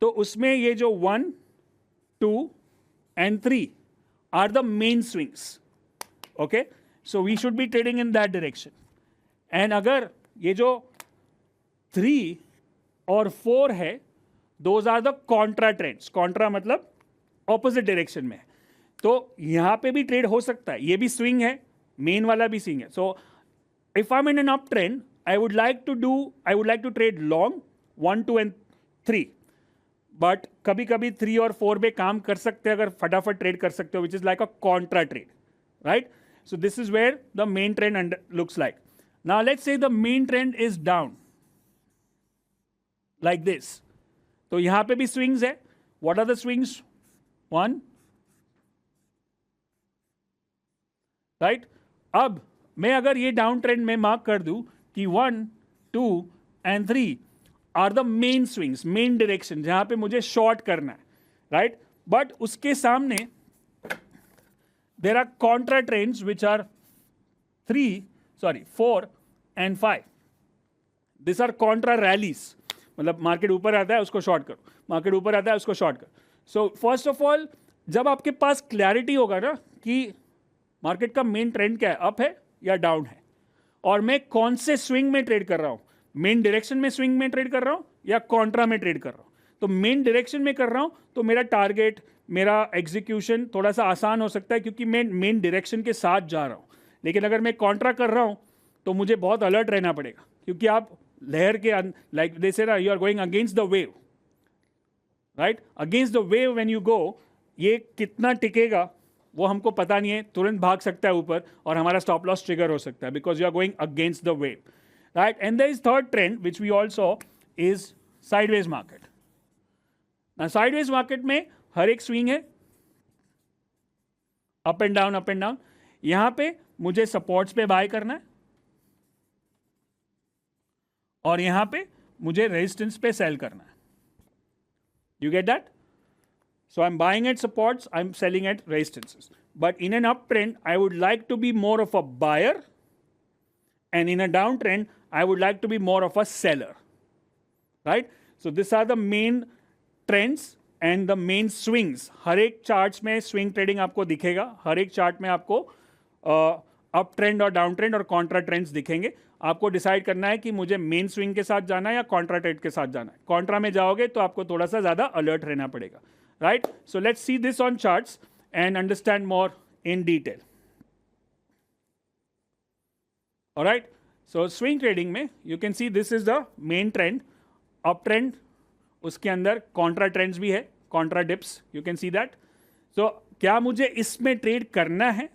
तो उसमें ये जो 1, 2 and 3 are the main swings. Okay, so we should be trading in that direction. And अगर ये जो 3 और 4 है, those are the contra trends. Contra मतलब ऑपोजिट डायरेक्शन में है, तो यहां पे भी ट्रेड हो सकता है। ये भी स्विंग है, मेन वाला भी स्विंग है। So if I am in an up trend, I would like to trade long 1, 2 and 3, but कभी कभी 3 और 4 पे काम कर सकते हैं अगर फटाफट ट्रेड कर सकते हो, which is like a contra trade, right? So this is where the main trend looks like. Now let's say the main trend is down like this, तो यहां पे भी swings है। what are the swings? 1, right? अब मैं अगर ये डाउन ट्रेंड में मार्क कर दूं कि 1, 2 and 3 are the main swings, main direction जहां पे मुझे शॉर्ट करना है, राइट? बट उसके सामने there are contra trends which are 4 and 5. This are contra rallies, मतलब मार्केट ऊपर आता है उसको शॉर्ट करो, मार्केट ऊपर आता है उसको शॉर्ट करो। सो फर्स्ट ऑफ ऑल, जब आपके पास क्लैरिटी होगा ना कि मार्केट का मेन ट्रेंड क्या है, अप है या डाउन है, और मैं कौन से स्विंग में ट्रेड कर रहा हूं, मेन डायरेक्शन में स्विंग में ट्रेड कर रहा हूं या कॉन्ट्रा में ट्रेड कर रहा हूं, तो मेन डायरेक्शन में कर रहा हूं तो मेरा टारगेट, मेरा एग्जीक्यूशन थोड़ा सा आसान हो सकता है क्योंकि मैं मेन डायरेक्शन के साथ जा रहा हूं। लेकिन अगर मैं कॉन्ट्रा कर रहा हूं तो मुझे बहुत अलर्ट रहना पड़ेगा, क्योंकि आप लहर के, लाइक दे से ना, you are going against the wave, right? Against the wave when you go, ये कितना टिकेगा वो हमको पता नहीं है, तुरंत भाग सकता है ऊपर और हमारा स्टॉप लॉस ट्रिगर हो सकता है, because you are going against the wave, right? And there is third trend which we all saw is sideways market. Sideways market में हर एक स्विंग है, up and down up and down. यहां पे मुझे सपोर्ट्स पे बाय करना है और यहां पे मुझे रेजिस्टेंस पे सेल करना है। You get that? So I'm buying at supports, I'm selling at resistances. But in an uptrend, I would like to be more of a buyer, and in a downtrend, I would like to be more of a seller. Right? So these are the main trends and the main swings. हर एक charts में swing trading आपको दिखेगा, हर एक chart में आपको अप ट्रेंड और डाउन ट्रेंड और कॉन्ट्रा ट्रेंड्स दिखेंगे। आपको डिसाइड करना है कि मुझे मेन स्विंग के साथ जाना है या कॉन्ट्रा ट्रेड के साथ जाना है। कॉन्ट्रा में जाओगे तो आपको थोड़ा सा ज्यादा अलर्ट रहना पड़ेगा। Right, so let's see this on charts and understand more in detail. Alright, so swing trading में you can see this is the main trend, up trend, उसके अंदर कॉन्ट्रा ट्रेंड्स भी है, contra dips, you can see that. So क्या मुझे इसमें ट्रेड करना है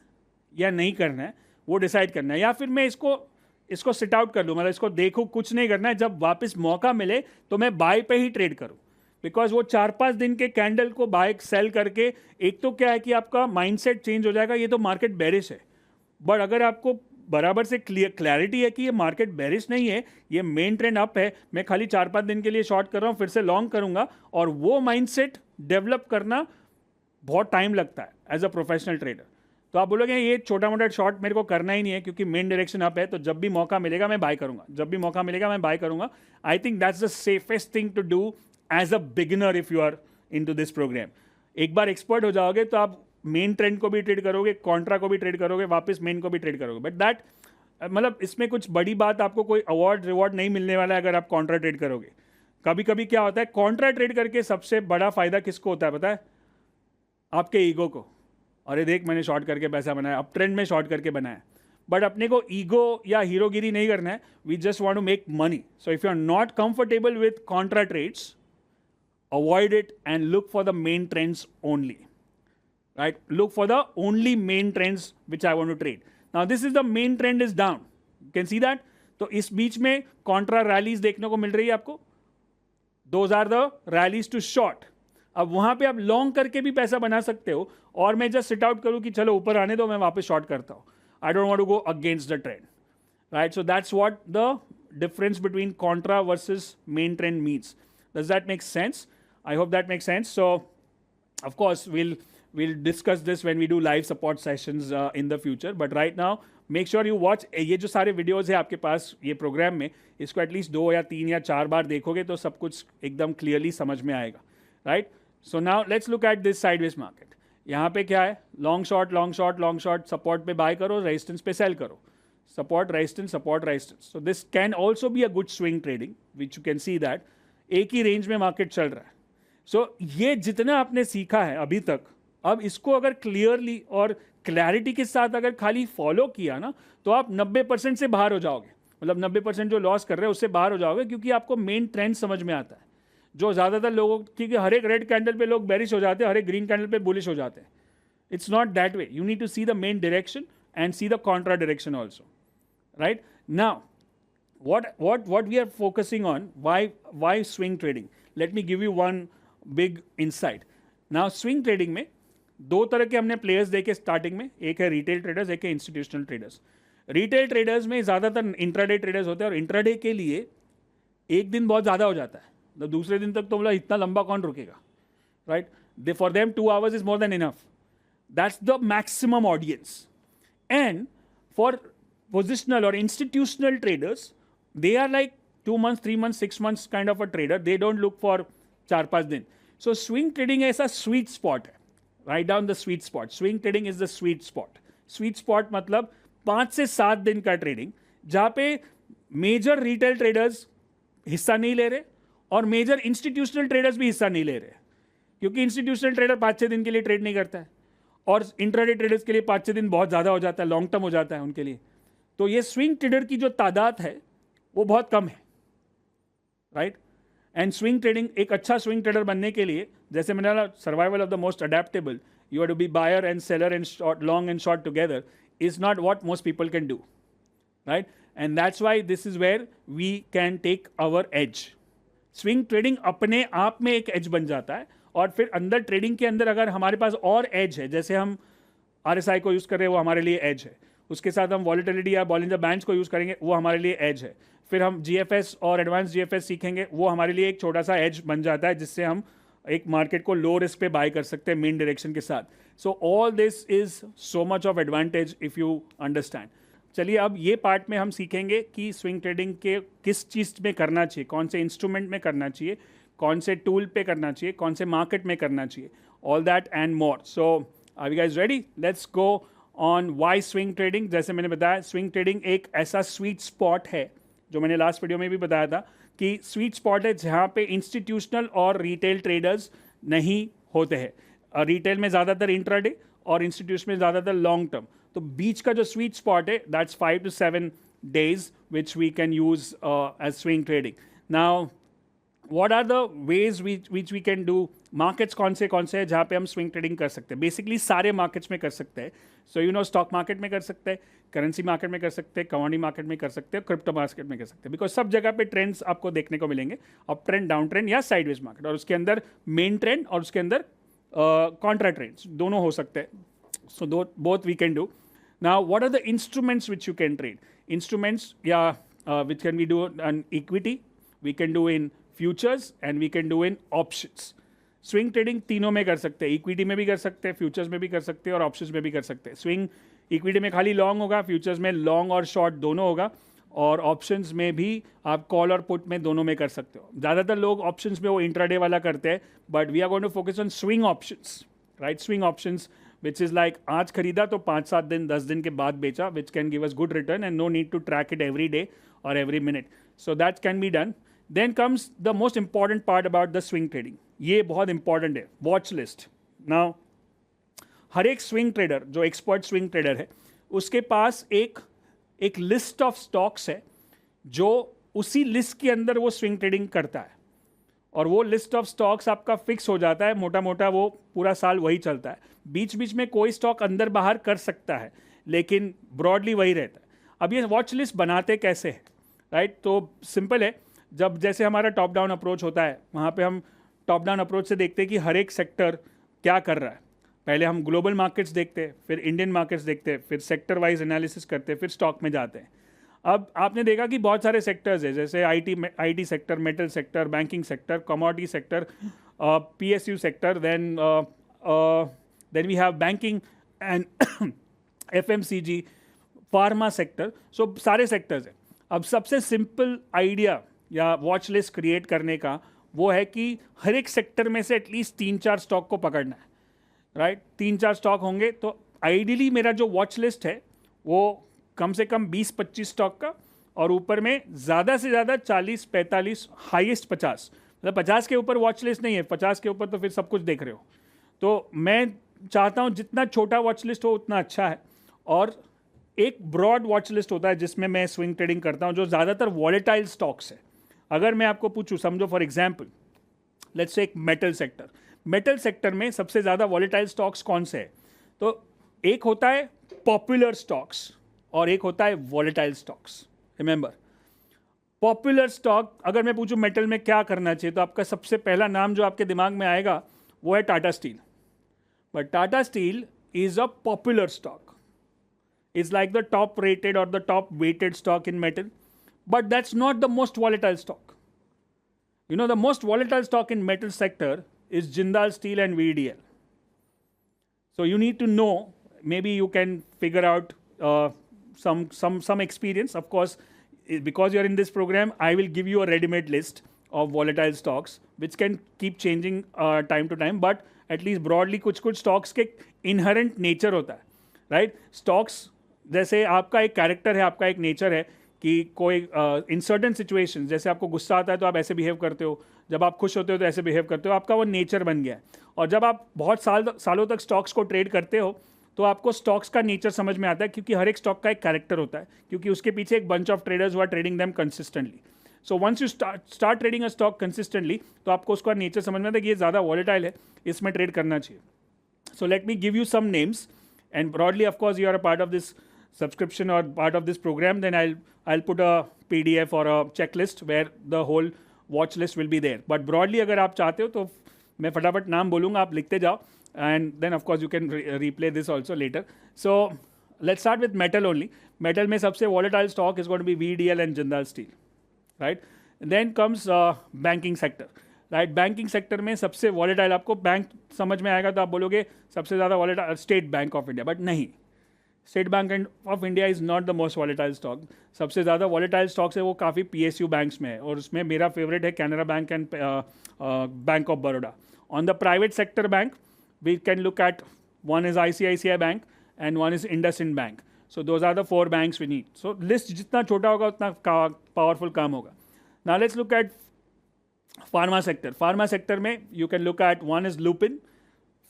या नहीं करना है वो डिसाइड करना है, या फिर मैं इसको सिट आउट कर लूँ, मतलब इसको देखूँ, कुछ नहीं करना है, जब वापस मौका मिले तो मैं बाय पे ही ट्रेड करूँ। बिकॉज वो 4-5 दिन के कैंडल को बाय सेल करके एक तो क्या है कि आपका माइंडसेट चेंज हो जाएगा, ये तो मार्केट बेरिश है। बट अगर आपको बराबर से क्लैरिटी है कि ये मार्केट बेरिश नहीं है, ये मेन ट्रेंड अप है, मैं खाली 4-5 दिन के लिए शॉर्ट कर रहा हूँ, फिर से लॉन्ग करूंगा, और वो माइंडसेट डेवलप करना बहुत टाइम लगता है एज अ प्रोफेशनल ट्रेडर। तो आप बोलोगे ये छोटा मोटा शॉर्ट मेरे को करना ही नहीं है क्योंकि मेन डायरेक्शन अप है, तो जब भी मौका मिलेगा मैं बाय करूंगा, जब भी मौका मिलेगा मैं बाय करूंगा। I think that's the safest thing to do as a beginner if you are into this program. एक बार एक्सपर्ट हो जाओगे तो आप मेन ट्रेंड को भी ट्रेड करोगे, कॉन्ट्रा को भी ट्रेड करोगे, वापस मेन को भी ट्रेड करोगे। बट दैट मतलब इसमें कुछ बड़ी बात, आपको कोई अवार्ड रिवॉर्ड नहीं मिलने वाला है अगर आप कॉन्ट्रा ट्रेड करोगे। कभी कभी क्या होता है, कॉन्ट्रा ट्रेड करके सबसे बड़ा फायदा किसको होता है पता है? आपके ईगो को। अरे देख मैंने शॉर्ट करके पैसा बनाया, अप ट्रेंड में शॉर्ट करके बनाया। बट अपने को ईगो या हीरोगिरी नहीं करना है, we just want to make money. So if you are not comfortable with contra trades, avoid it and look for the main trends only, right? Look for the only main trends which I want to trade. Now this is the main trend is down, you can see that. तो इस बीच में कॉन्ट्रा रैलीज देखने को मिल रही है आपको, those are the rallies to short. अब वहां पे आप लॉन्ग करके भी पैसा बना सकते हो, और मैं जस्ट सिट आउट करूं कि चलो ऊपर आने दो, मैं वापस शॉर्ट करता हूं। I don't want to go against the trend, right? So that's what the difference between contra versus main trend means. Does that make sense? I hope that makes sense. So, of course, we'll discuss this when we do live support sessions in the future. But right now, make sure you watch. ये जो सारे videos है आपके पास ये प्रोग्राम में, इसको एटलीस्ट 2 या 3 या 4 बार देखोगे तो सब कुछ एकदम क्लियरली समझ में आएगा, right? So now let's look at this sideways market. यहाँ पे क्या है? Long short long short long short, support पे बाय करो, रेजिस्टेंस पे सेल करो, support resistance support resistance. So this can also be a good swing trading which you can see that एक ही रेंज में मार्केट चल रहा है। सो ये जितना आपने सीखा है अभी तक, अब इसको अगर क्लियरली और क्लैरिटी के साथ अगर खाली फॉलो किया ना, तो आप 90% से बाहर हो जाओगे। मतलब 90% जो लॉस कर रहे हैं उससे बाहर हो जाओगे, क्योंकि आपको मेन ट्रेंड समझ में आता है। जो ज़्यादातर लोगों की हर एक रेड कैंडल पे लोग बेरिश हो जाते हैं, हर एक ग्रीन कैंडल पे बुलिश हो जाते हैं। It's not that way. You need to see the main direction and see the contra direction also, right? Now what we are focusing on, why swing trading? Let me give you one big insight. Now swing trading में 2 तरह के हमने प्लेयर्स देखे स्टार्टिंग में, एक है रिटेल ट्रेडर्स, एक है इंस्टीट्यूशनल ट्रेडर्स। रिटेल ट्रेडर्स में ज़्यादातर इंट्राडे ट्रेडर्स होते हैं, और इंट्राडे के लिए एक दिन बहुत ज़्यादा हो जाता है, तो दूसरे दिन तक तो बोला इतना लंबा कौन रुकेगा, right? For them 2 hours is more than enough. That's the maximum audience. And for positional और institutional traders, they are like 2 months, 3 months, 6 months kind of a trader. They don't look for 4-5 दिन। So swing trading ऐसा sweet spot है। Write down the sweet spot. Swing trading is the sweet spot. Sweet spot मतलब 5 से 7 दिन का ट्रेडिंग, जहाँ पे मेजर रिटेल ट्रेडर्स हिस्सा नहीं ले रहे और मेजर इंस्टीट्यूशनल ट्रेडर्स भी हिस्सा नहीं ले रहे, क्योंकि इंस्टीट्यूशनल ट्रेडर 5-6 दिन के लिए ट्रेड नहीं करता है, और इंट्राडे ट्रेडर्स के लिए 5-6 दिन बहुत ज़्यादा हो जाता है, लॉन्ग टर्म हो जाता है उनके लिए। तो ये स्विंग ट्रेडर की जो तादाद है वो बहुत कम है, राइट? एंड स्विंग ट्रेडिंग, एक अच्छा स्विंग ट्रेडर बनने के लिए, जैसे मैंने बोला, survival of the most adaptable, you have to be buyer and seller and short, long and short together, is not what most people can do, right? And that's why this is where we can take our edge. Swing trading अपने आप में एक एज बन जाता है, और फिर अंदर ट्रेडिंग के अंदर अगर हमारे पास और एज है, जैसे हम RSI को यूज़ कर रहे हैं वो हमारे लिए एज है, उसके साथ हम वॉलेटिलिटी या बॉलिंजर बैंड्स को यूज़ करेंगे वो हमारे लिए एज है, फिर हम GFS और एडवांस GFS सीखेंगे वो हमारे लिए एक छोटा सा एज बन जाता है जिससे हम एक मार्केट को लो रिस्क पे बाय कर सकते हैं मेन डायरेक्शन के साथ. So all this is so much of advantage if you understand. चलिए अब ये पार्ट में हम सीखेंगे कि स्विंग ट्रेडिंग के किस चीज़ में करना चाहिए, कौन से इंस्ट्रूमेंट में करना चाहिए, कौन से टूल पे करना चाहिए, कौन से मार्केट में करना चाहिए, all that and more. So are you guys ready? Let's go on why swing trading. जैसे मैंने बताया स्विंग ट्रेडिंग एक ऐसा स्वीट स्पॉट है जो मैंने लास्ट वीडियो में भी बताया था कि स्वीट स्पॉट है जहाँ पे इंस्टीट्यूशनल और रिटेल ट्रेडर्स नहीं होते हैं. रिटेल में ज़्यादातर इंट्राडे और इंस्टीट्यूशन में ज़्यादातर लॉन्ग टर्म. तो बीच का जो स्वीट स्पॉट है that's 5 to 7 days which we can use as swing trading. Now what are the ways which we can do? Markets कौन से हैं जहाँ पे हम स्विंग ट्रेडिंग कर सकते हैं? बेसिकली सारे मार्केट्स में कर सकते हैं. So you know stock market में कर सकते हैं, करेंसी मार्केट में कर सकते हैं, कमोडिटी मार्केट में कर सकते हैं, क्रिप्टो मार्केट में कर सकते हैं. बिकॉज सब जगह पे ट्रेंड्स आपको देखने को मिलेंगे, अप ट्रेंड, डाउन ट्रेंड या साइडवेज मार्केट, और उसके अंदर मेन ट्रेंड और उसके अंदर कॉन्ट्रा ट्रेंड्स दोनों हो सकते हैं. So both we can do. Now what are the instruments which you can trade? Instruments या which can we do on equity, we can do in futures and we can do in options. Swing trading तीनों में कर सकते हैं, इक्विटी में भी कर सकते हैं, फ्यूचर्स में भी कर सकते हैं और ऑप्शंस में भी कर सकते हैं. स्विंग इक्विटी में खाली लॉन्ग होगा, फ्यूचर्स में लॉन्ग और शॉर्ट दोनों होगा, और ऑप्शंस में भी आप कॉल और पुट में दोनों में कर सकते हो. ज़्यादातर लोग ऑप्शंस में वो इंट्राडे वाला करते हैं, but we are going to focus on swing options, right? Swing options which is like आज खरीदा तो 5-7 दिन 10 दिन के बाद बेचा, which can give us good return and no need to track it every day और every minute. So that can be done. Then comes the most important part about the swing trading. ये बहुत इंपॉर्टेंट है, वॉच लिस्ट. नाउ हर एक स्विंग ट्रेडर जो एक्सपर्ट स्विंग ट्रेडर है उसके पास एक लिस्ट ऑफ स्टॉक्स है जो उसी लिस्ट के अंदर वो स्विंग ट्रेडिंग करता है, और वो लिस्ट ऑफ स्टॉक्स आपका फिक्स हो जाता है, मोटा मोटा वो पूरा साल वही चलता है. बीच बीच में कोई स्टॉक अंदर बाहर कर सकता है लेकिन ब्रॉडली वही रहता है. अब ये वॉच लिस्ट बनाते कैसे है, राइट? तो सिंपल है. जब जैसे हमारा टॉप डाउन अप्रोच होता है वहाँ पे हम टॉप डाउन अप्रोच से देखते हैं कि हर एक सेक्टर क्या कर रहा है. पहले हम ग्लोबल मार्केट्स देखते हैं, फिर इंडियन मार्केट्स देखते हैं, फिर सेक्टर वाइज एनालिसिस करते हैं, फिर स्टॉक में जाते हैं. अब आपने देखा कि बहुत सारे सेक्टर्स हैं, जैसे IT sector, metal sector, banking sector, commodity sector, PSU sector, then we have banking and FMCG, pharma sector. So सारे सेक्टर्स हैं. अब सबसे सिंपल आइडिया या वॉच लिस्ट क्रिएट करने का वो है कि हर एक सेक्टर में से एटलीस्ट 3-4 स्टॉक को पकड़ना है, राइट? 3-4 स्टॉक होंगे तो आइडियली मेरा जो वॉच लिस्ट है वो कम से कम 20-25 स्टॉक का, और ऊपर में ज़्यादा से ज़्यादा 40-45, हाईएस्ट 50. मतलब 50 के ऊपर वॉच लिस्ट नहीं है, 50 के ऊपर तो फिर सब कुछ देख रहे हो. तो मैं चाहता हूँ जितना छोटा वॉच लिस्ट हो उतना अच्छा है. और एक ब्रॉड वॉच लिस्ट होता है जिसमें मैं स्विंग ट्रेडिंग करता हूँ, जो ज़्यादातर वॉलेटाइल स्टॉक्स है. अगर मैं आपको पूछूं, समझो फॉर एग्जांपल लेट्स से एक मेटल सेक्टर में सबसे ज़्यादा वॉलेटाइल स्टॉक्स कौन से हैं? तो एक होता है पॉपुलर स्टॉक्स और एक होता है volatile stocks. Remember, popular stock, अगर मैं पूछूं मेटल में क्या करना चाहिए, तो आपका सबसे पहला नाम जो आपके दिमाग में आएगा वो है Tata steel. But Tata steel is a popular stock, is like the top rated और the top weighted stock in metal. But that's not the most volatile stock. You know, the most volatile stock in metal sector is Jindal Steel and VDL. So you need to know, maybe you can figure out some experience. Of course, because you're in this program, I will give you a ready-made list of volatile stocks, which can keep changing time to time. But at least broadly, कुछ stocks के inherent nature होता है, right? Stocks जैसे आपका एक character है, आपका एक nature है कि कोई इन सर्टन सिचुएशन, जैसे आपको गुस्सा आता है तो आप ऐसे बिहेव करते हो, जब आप खुश होते हो तो ऐसे बिहेव करते हो, आपका वो नेचर बन गया है. और जब आप बहुत सालों तक स्टॉक्स को ट्रेड करते हो तो आपको स्टॉक्स का नेचर समझ में आता है, क्योंकि हर एक स्टॉक का एक कैरेक्टर होता है, क्योंकि उसके पीछे एक बंच ऑफ ट्रेडर्स हुआ trading them consistently. So once you start trading a stock consistently तो आपको उसका नेचर समझ में आता है कि ये ज़्यादा वॉलेटाइल है, इसमें ट्रेड करना चाहिए. So let me give you some names and broadly of course you are a part of this subscription or part of this program, then I'll put a PDF or a checklist where the whole watch list will be there. But broadly अगर आप चाहते हो तो मैं फटाफट नाम बोलूँगा, आप लिखते जाओ, and then of course you can replay this also later. So let's start with metal only. Metal में सबसे volatile stock is going to be VDL and Jindal Steel, right? Then comes banking sector, right? Banking sector में सबसे volatile, आपको बैंक समझ में आएगा तो आप बोलोगे सबसे ज़्यादा volatile State Bank of India, but नहीं, State Bank of India is not the most volatile stock. सबसे ज़्यादा वॉलेटाइल स्टॉक्स है वो काफ़ी PSU बैंक्स में है, और उसमें मेरा फेवरेट है Canara bank and bank of Baroda. On the private sector bank we can look at, one is ICICI bank and one is IndusInd bank. So those are the 4 banks we need. So list जितना छोटा होगा उतना पावरफुल काम होगा. Now let's look at pharma sector. Pharma sector में you can look at, one is Lupin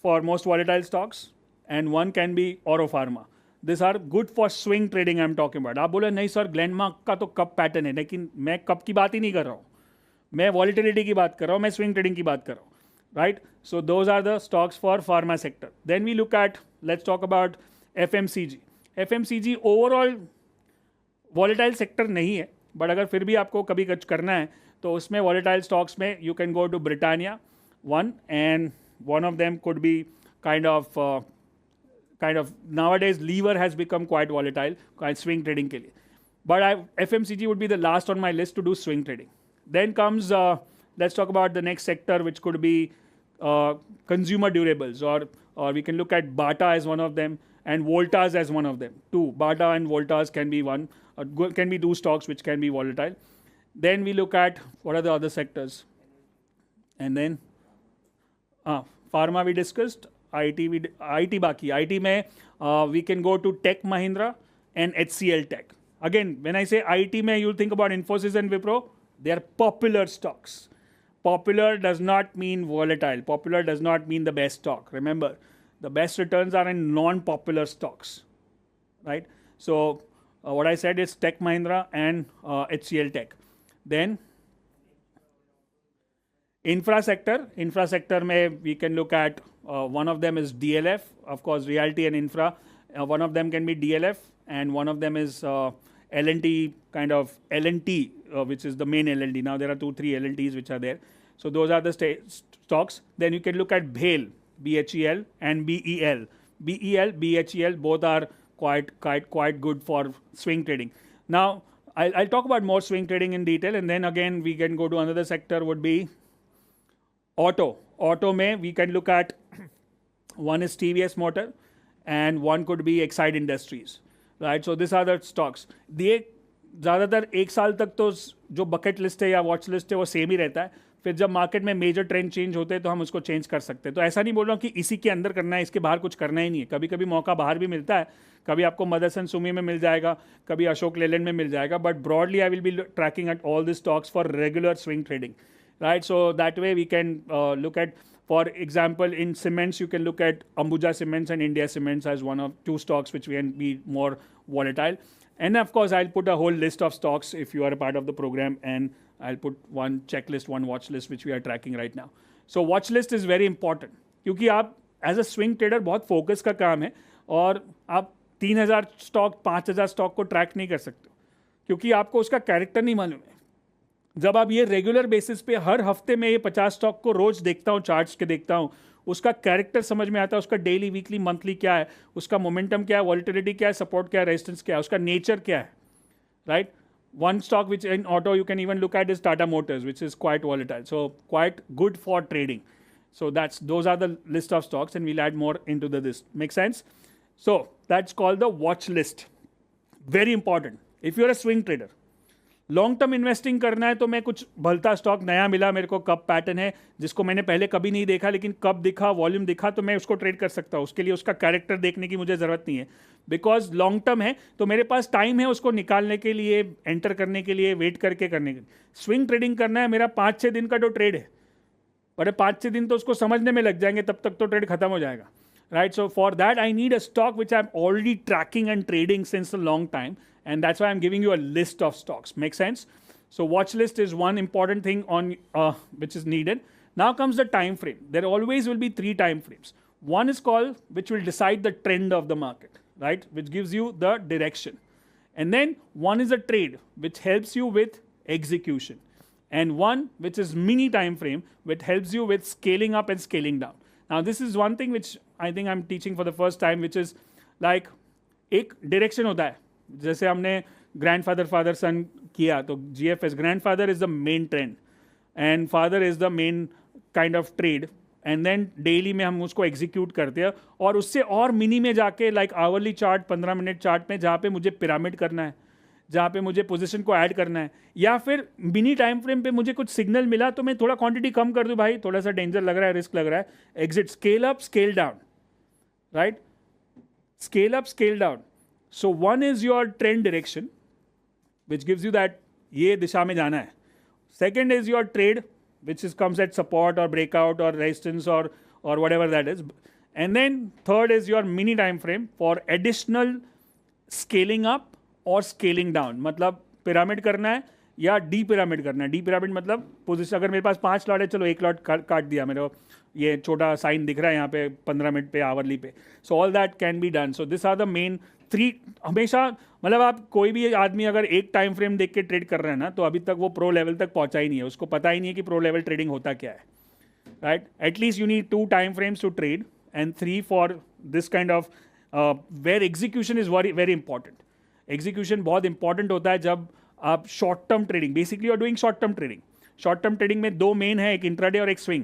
for most volatile stocks and one can be Auro pharma. This are good for swing trading I am talking about. आप बोले नहीं सर ग्लेनमार्क का तो कप पैटर्न है, लेकिन मैं कप की बात ही नहीं कर रहा हूँ, मैं वॉलिटिलिटी की बात कर रहा हूँ, मैं स्विंग ट्रेडिंग की बात कर रहा हूँ, right? So those are the stocks for pharma sector. Then we look at, let's talk about FMCG. FMCG overall volatile sector नहीं है, बट अगर फिर भी आपको कभी कुछ करना है तो उसमें वॉलेटाइल स्टॉक्स में you can go to Britannia one, and one of them could be kind of nowadays lever has become quite volatile, quite swing trading के लिए. But FMCG would be the last on my list to do swing trading. Then comes, let's talk about the next sector, which could be consumer durables, or we can look at Bata as one of them and Voltas as one of them. Two, Bata and Voltas can be one, can be two stocks which can be volatile. Then we look at what are the other sectors, and then pharma we discussed. IT बाकी. IT में we can go to Tech Mahindra and HCL Tech. Again, when I say IT में, you'll think about Infosys and Wipro. They are popular stocks. Popular does not mean volatile. Popular does not mean the best stock. Remember, the best returns are in non-popular stocks, right? So what I said is Tech Mahindra and HCL Tech. Then infra sector में we can look at, one of them is DLF, of course Realty and Infra. One of them can be DLF and one of them is L&T, kind of L&T, which is the main L&T. Now there are 2-3 L&Ts which are there. So those are the stocks. Then you can look at BHEL, BHEL and BEL. BEL, BHEL, both are quite good for swing trading. Now I'll talk about more swing trading in detail, and then again we can go to another sector, would be auto. Auto में we can look at, one is TVS Motor and one could be Exide Industries, right? So these are the stocks. ये ज़्यादातर एक साल तक तो जो बकेट लिस्ट है या वॉच लिस्ट है वो सेम ही रहता है. फिर जब मार्केट में मेजर ट्रेंड चेंज होते हैं तो हम उसको चेंज कर सकते हैं. तो ऐसा नहीं बोल रहा हूँ कि इसी के अंदर करना है, इसके बाहर कुछ करना ही नहीं है. कभी कभी मौका बाहर भी मिलता है, कभी आपको मदरसन सुमी में मिल जाएगा, कभी अशोक लेलैंड में मिल जाएगा, but broadly I will be tracking at all the stocks for regular swing trading, right? So that way we can look at, for example, in cements you can look at Ambuja Cements and India Cements as one of 2 stocks which can be more volatile. And of course I'll put a whole list of stocks if you are a part of the program, and I'll put one checklist, one watch list which we are tracking right now. So watch list is very important, क्योंकि आप as a swing trader बहुत फोकस का काम है, और आप 3000 स्टॉक 5000 स्टॉक को ट्रैक नहीं कर सकते क्योंकि आपको उसका कैरेक्टर नहीं मालूम है. जब आप ये रेगुलर बेसिस पे हर हफ्ते में ये 50 स्टॉक को रोज देखता हूँ, चार्ट्स के देखता हूँ, उसका कैरेक्टर समझ में आता है, उसका डेली, वीकली, मंथली क्या है, उसका मोमेंटम क्या है, वॉलिटिलिटी क्या है, सपोर्ट क्या है, रेजिस्टेंस क्या है, उसका नेचर क्या है, right? One stock which in auto you can even look at is Tata Motors, which is quite volatile, so quite good for trading. So those are the list of stocks, and we'll add more into the list. Make sense? So that's called the watch list. Very important. If you're a swing trader, long term investing करना है तो मैं कुछ भलता स्टॉक नया मिला मेरे को, कब पैटर्न है जिसको मैंने पहले कभी नहीं देखा, लेकिन कब दिखा, वॉल्यूम दिखा, तो मैं उसको ट्रेड कर सकता हूँ. उसके लिए उसका कैरेक्टर देखने की मुझे ज़रूरत नहीं है, बिकॉज लॉन्ग टर्म है तो मेरे पास टाइम है उसको निकालने के लिए, एंटर करने के लिए, वेट करके करने के लिए. स्विंग ट्रेडिंग करना है, मेरा 5-6 दिन का जो ट्रेड है, बड़े 5-6 दिन तो उसको समझने में लग जाएंगे, तब तक तो ट्रेड खत्म हो जाएगा, right? So for that I need a stock which I'm already tracking and trading since a long time, and that's why I'm giving you a list of stocks. Make sense? So watch list is one important thing on which is needed. Now comes the time frame. There always will be 3 time frames. One is called, which will decide the trend of the market, right? Which gives you the direction. And then one is a trade which helps you with execution. and one which is mini time frame, which helps you with scaling up and scaling down. Now this is one thing which I think I'm teaching for the first time, which is like एक direction होता है, जैसे हमने grandfather father son किया तो GFS, grandfather is the main trend and father is the main kind of trade, and then daily में हम उसको एग्जीक्यूट करते हैं, और उससे और मिनी में जाके like hourly chart 15 minute chart में जहाँ पे मुझे पिरामिड करना है, जहाँ पे मुझे पोजीशन को ऐड करना है, या फिर मिनी टाइम फ्रेम पे मुझे कुछ सिग्नल मिला तो मैं थोड़ा क्वांटिटी कम कर दूँ, भाई थोड़ा सा डेंजर लग रहा है, रिस्क लग रहा है, exit, scale up scale down, right, scale up scale down. So one is your trend direction which gives you that ये दिशा में जाना है. Second is your trade which is comes at support or breakout or resistance or whatever that is, and then third is your mini time frame for additional scaling up or scaling down. मतलब पिरामिड करना है या डी पिरामिड करना है. डी पिरामिड मतलब पोजिशन, अगर मेरे पास 5 लॉट है, चलो एक लॉट काट दिया, मेरे को ये छोटा साइन दिख रहा है यहाँ पे 15 मिनट पे आवरली पे. So all that can be done. So this are the main 3. हमेशा मतलब आप कोई भी आदमी अगर एक टाइम फ्रेम देख के ट्रेड कर रहे हैं ना, तो अभी तक वो प्रो लेवल तक पहुंचा ही नहीं है, उसको पता ही नहीं है कि प्रो लेवल ट्रेडिंग होता क्या है, right. At least you need 2 time frames to trade and 3 for this kind of where execution is very very important. Execution बहुत इंपॉर्टेंट होता है जब आप short term trading, basically you are doing short term trading. Short term trading में 2 मेन है, एक इंट्राडे और एक स्विंग.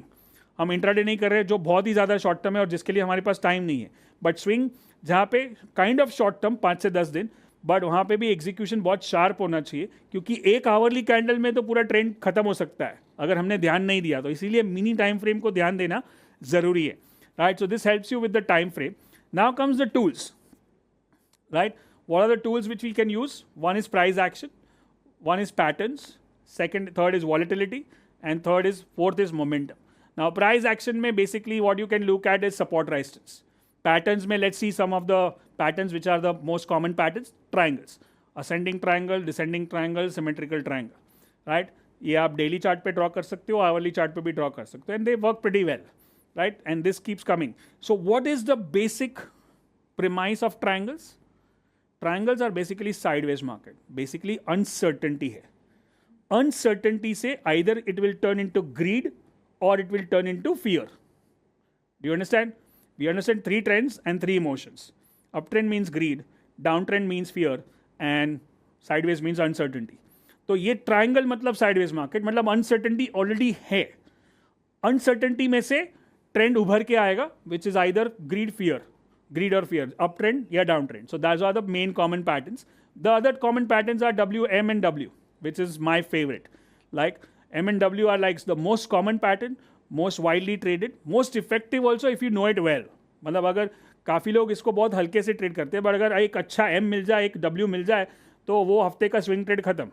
हम इंट्राडे नहीं कर रहे जो बहुत ही ज़्यादा शॉर्ट टर्म है और जिसके लिए हमारे पास टाइम नहीं है, बट स्विंग जहाँ पे काइंड ऑफ शॉर्ट टर्म 5 से 10 दिन, बट वहाँ पे भी एग्जीक्यूशन बहुत शार्प होना चाहिए, क्योंकि एक आवरली कैंडल में तो पूरा ट्रेंड खत्म हो सकता है अगर हमने ध्यान नहीं दिया तो. इसीलिए मिनी टाइम फ्रेम को ध्यान देना ज़रूरी है, right. So this helps you with the time frame. Now comes the tools, right. What are the tools which we can use? One is price action, one is patterns, third is volatility, and fourth is momentum. Now price action mein basically what you can look at is support resistance. Patterns mein let's see some of the patterns which are the most common patterns. Triangles, ascending triangle, descending triangle, symmetrical triangle, right. ये आप daily chart पे draw कर सकते हो, hourly chart पे भी draw कर सकते हो, and they work pretty well, right. And this keeps coming. So what is the basic premise of triangles? Triangles are basically sideways market. Basically uncertainty है. अनसर्टेनिटी से either it will turn into greed और it will turn into fear. Do you understand? We understand 3 trends and 3 emotions. Up trend means greed, down trend means fear, and sideways means uncertainty. तो ये ट्राइंगल मतलब साइडवेज मार्केट, मतलब अनसर्टेनिटी ऑलरेडी है. अनसर्टेनिटी में से ट्रेंड उभर के आएगा which is either greed or fear, uptrend या downtrend. So those are the main common patterns. The other common patterns are W, M and W, which is my favorite. Like M and W are like the most common pattern, most widely traded, most effective also if you know it well. मतलब अगर काफ़ी लोग इसको बहुत हल्के से ट्रेड करते हैं, बट अगर एक अच्छा M मिल जाए, एक W मिल जाए, तो वो हफ्ते का स्विंग ट्रेड खत्म,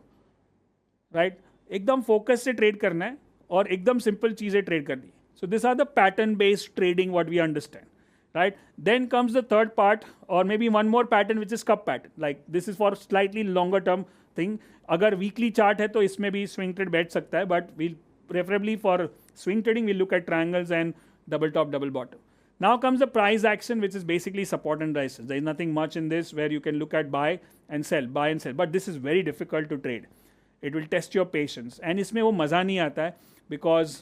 राइट. एकदम फोकस से ट्रेड करना है और एकदम सिंपल चीज़ें ट्रेड करनी है. So this are the pattern based trading what we understand. Right, then comes the third part, or maybe one more pattern, which is cup pattern. Like this is for slightly longer term thing. अगर weekly chart है तो इसमें भी swing trade बैठ सकता है, but we'll preferably for swing trading we'll look at triangles and double top, double bottom. Now comes the price action, which is basically support and resistance. There is nothing much in this where you can look at buy and sell, but this is very difficult to trade. It will test your patience, and इसमें वो मज़ा नहीं आता है because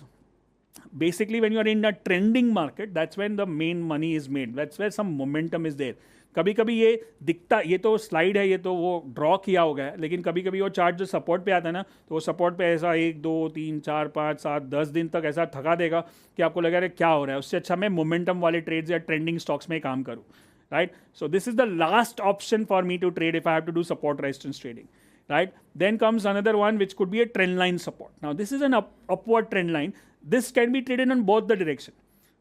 basically when you are in a trending market, that's when the main money is made, that's where some momentum is there. कभी कभी ये दिखता, ये तो स्लाइड है, ये तो वो ड्रॉ किया होगा है, लेकिन कभी कभी वो चार्ट जो सपोर्ट पे आता है ना, तो वो सपोर्ट पे ऐसा 1 2 3 4 5 7 10 दिन तक ऐसा थका देगा कि आपको लगेगा क्या हो रहा है. उससे अच्छा मैं मोमेंटम वाले ट्रेड्स या ट्रेंडिंग स्टॉक्स में काम करूँ, right. So this is the last option for me to trade if I have to do support resistance trading, right. Then comes another one which could be a trend line support. Now this is an upward trend line. This can be traded on both the direction.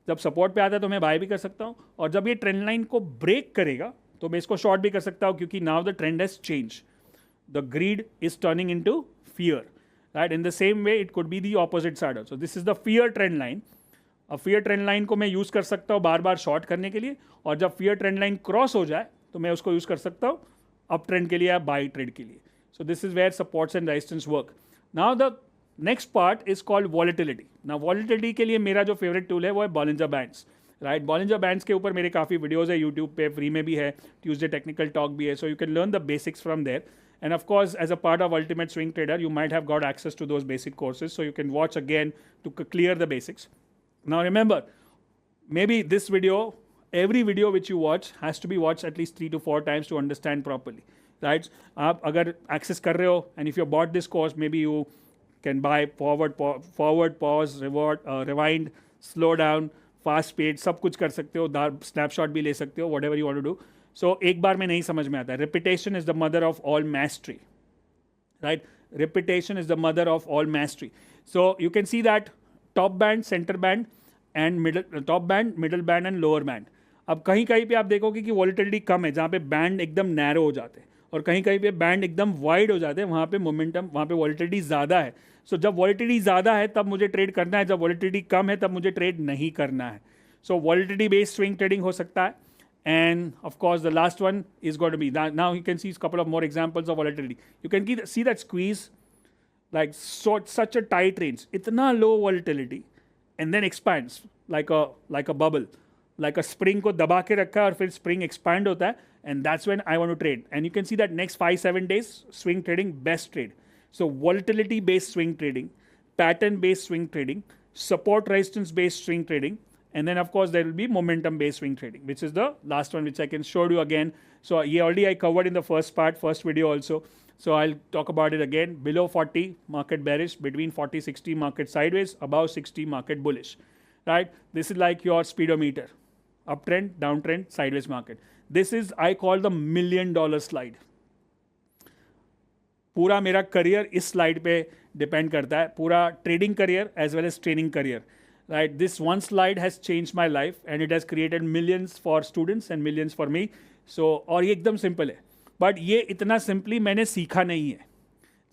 जब सपोर्ट पे आता है तो मैं बाय भी कर सकता हूँ, और जब ये ट्रेंड लाइन को ब्रेक करेगा तो मैं इसको शॉर्ट भी कर सकता हूँ, क्योंकि now the trend has change. The grid is turning into fear, right. In the same way it could be the opposite side also. This is the fear trend line. अब फियर ट्रेंड लाइन को मैं यूज़ कर सकता हूँ बार बार शॉर्ट करने के लिए, और जब फियर ट्रेंड लाइन क्रॉस हो जाए तो मैं उसको यूज़ कर सकता हूँ अप ट्रेंड के लिए या बाई ट्रेड के लिए. So this is where supports and resistance work. Now the next part is called volatility. Now volatility के लिए मेरा जो favorite tool है वो है Bollinger Bands, right? Bollinger Bands के ऊपर मेरे काफ़ी videos है YouTube पे, free में भी है, Tuesday Technical Talk भी है, so you can learn the basics from there. And of course, as a part of Ultimate Swing Trader, you might have got access to those basic courses, so you can watch again to clear the basics. Now remember, maybe this video, every video which you watch has to be watched at least 3 to 4 times to understand properly, right? आप अगर access कर रहे हो, and if you bought this course, maybe you can buy forward, pause, rewind, slow down, fast speed, सब कुछ कर सकते हो, snapshot भी ले सकते हो, whatever you want to do. So एक बार में नहीं समझ में आता है. Repetition is the mother of all mastery, right? Repetition is the mother of all mastery. So you can see that top band, center band, and top band, middle band and lower band. अब कहीं कहीं पे आप देखोगे कि वॉलिटिलिटी कम है, जहाँ पे बैंड एकदम नैरो हो जाते हैं, और कहीं कहीं पे बैंड एकदम वाइड हो जाते हैं, वहाँ पे मोमेंटम, वहाँ पे वॉलिटिलिटी ज़्यादा है. सो जब वॉलिटिलिटी ज़्यादा है तब मुझे ट्रेड करना है, जब वॉलिटिलिटी कम है तब मुझे ट्रेड नहीं करना है. सो वॉलिटिलिटी बेस्ड स्विंग ट्रेडिंग हो सकता है. And of course, the last one is going to be that. Now you can see a couple of more examples of volatility. You can see that squeeze, like such a tight range. Itna low volatility, and then expands like a bubble, like a spring को दबा के रखा है और फिर spring expand होता है, and that's when I want to trade. And you can see that next 5-7 days, swing trading best trade. So volatility based swing trading, pattern based swing trading, support resistance based swing trading. And then of course there will be momentum based swing trading, which is the last one, which I can show you again. So yeah, already I covered in the first video also. So I'll talk about it again. Below 40 market bearish, between 40-60 market sideways, above 60 market bullish, right? This is like your speedometer, uptrend, downtrend, sideways market. This is, I call the $1 million slide. पूरा मेरा करियर इस स्लाइड पे डिपेंड करता है, पूरा trading career as well as training career. Right, this one slide has changed my life and it has created millions for students and millions for me. So, और ये एकदम सिंपल है, बट ये इतना सिंपली मैंने सीखा नहीं है.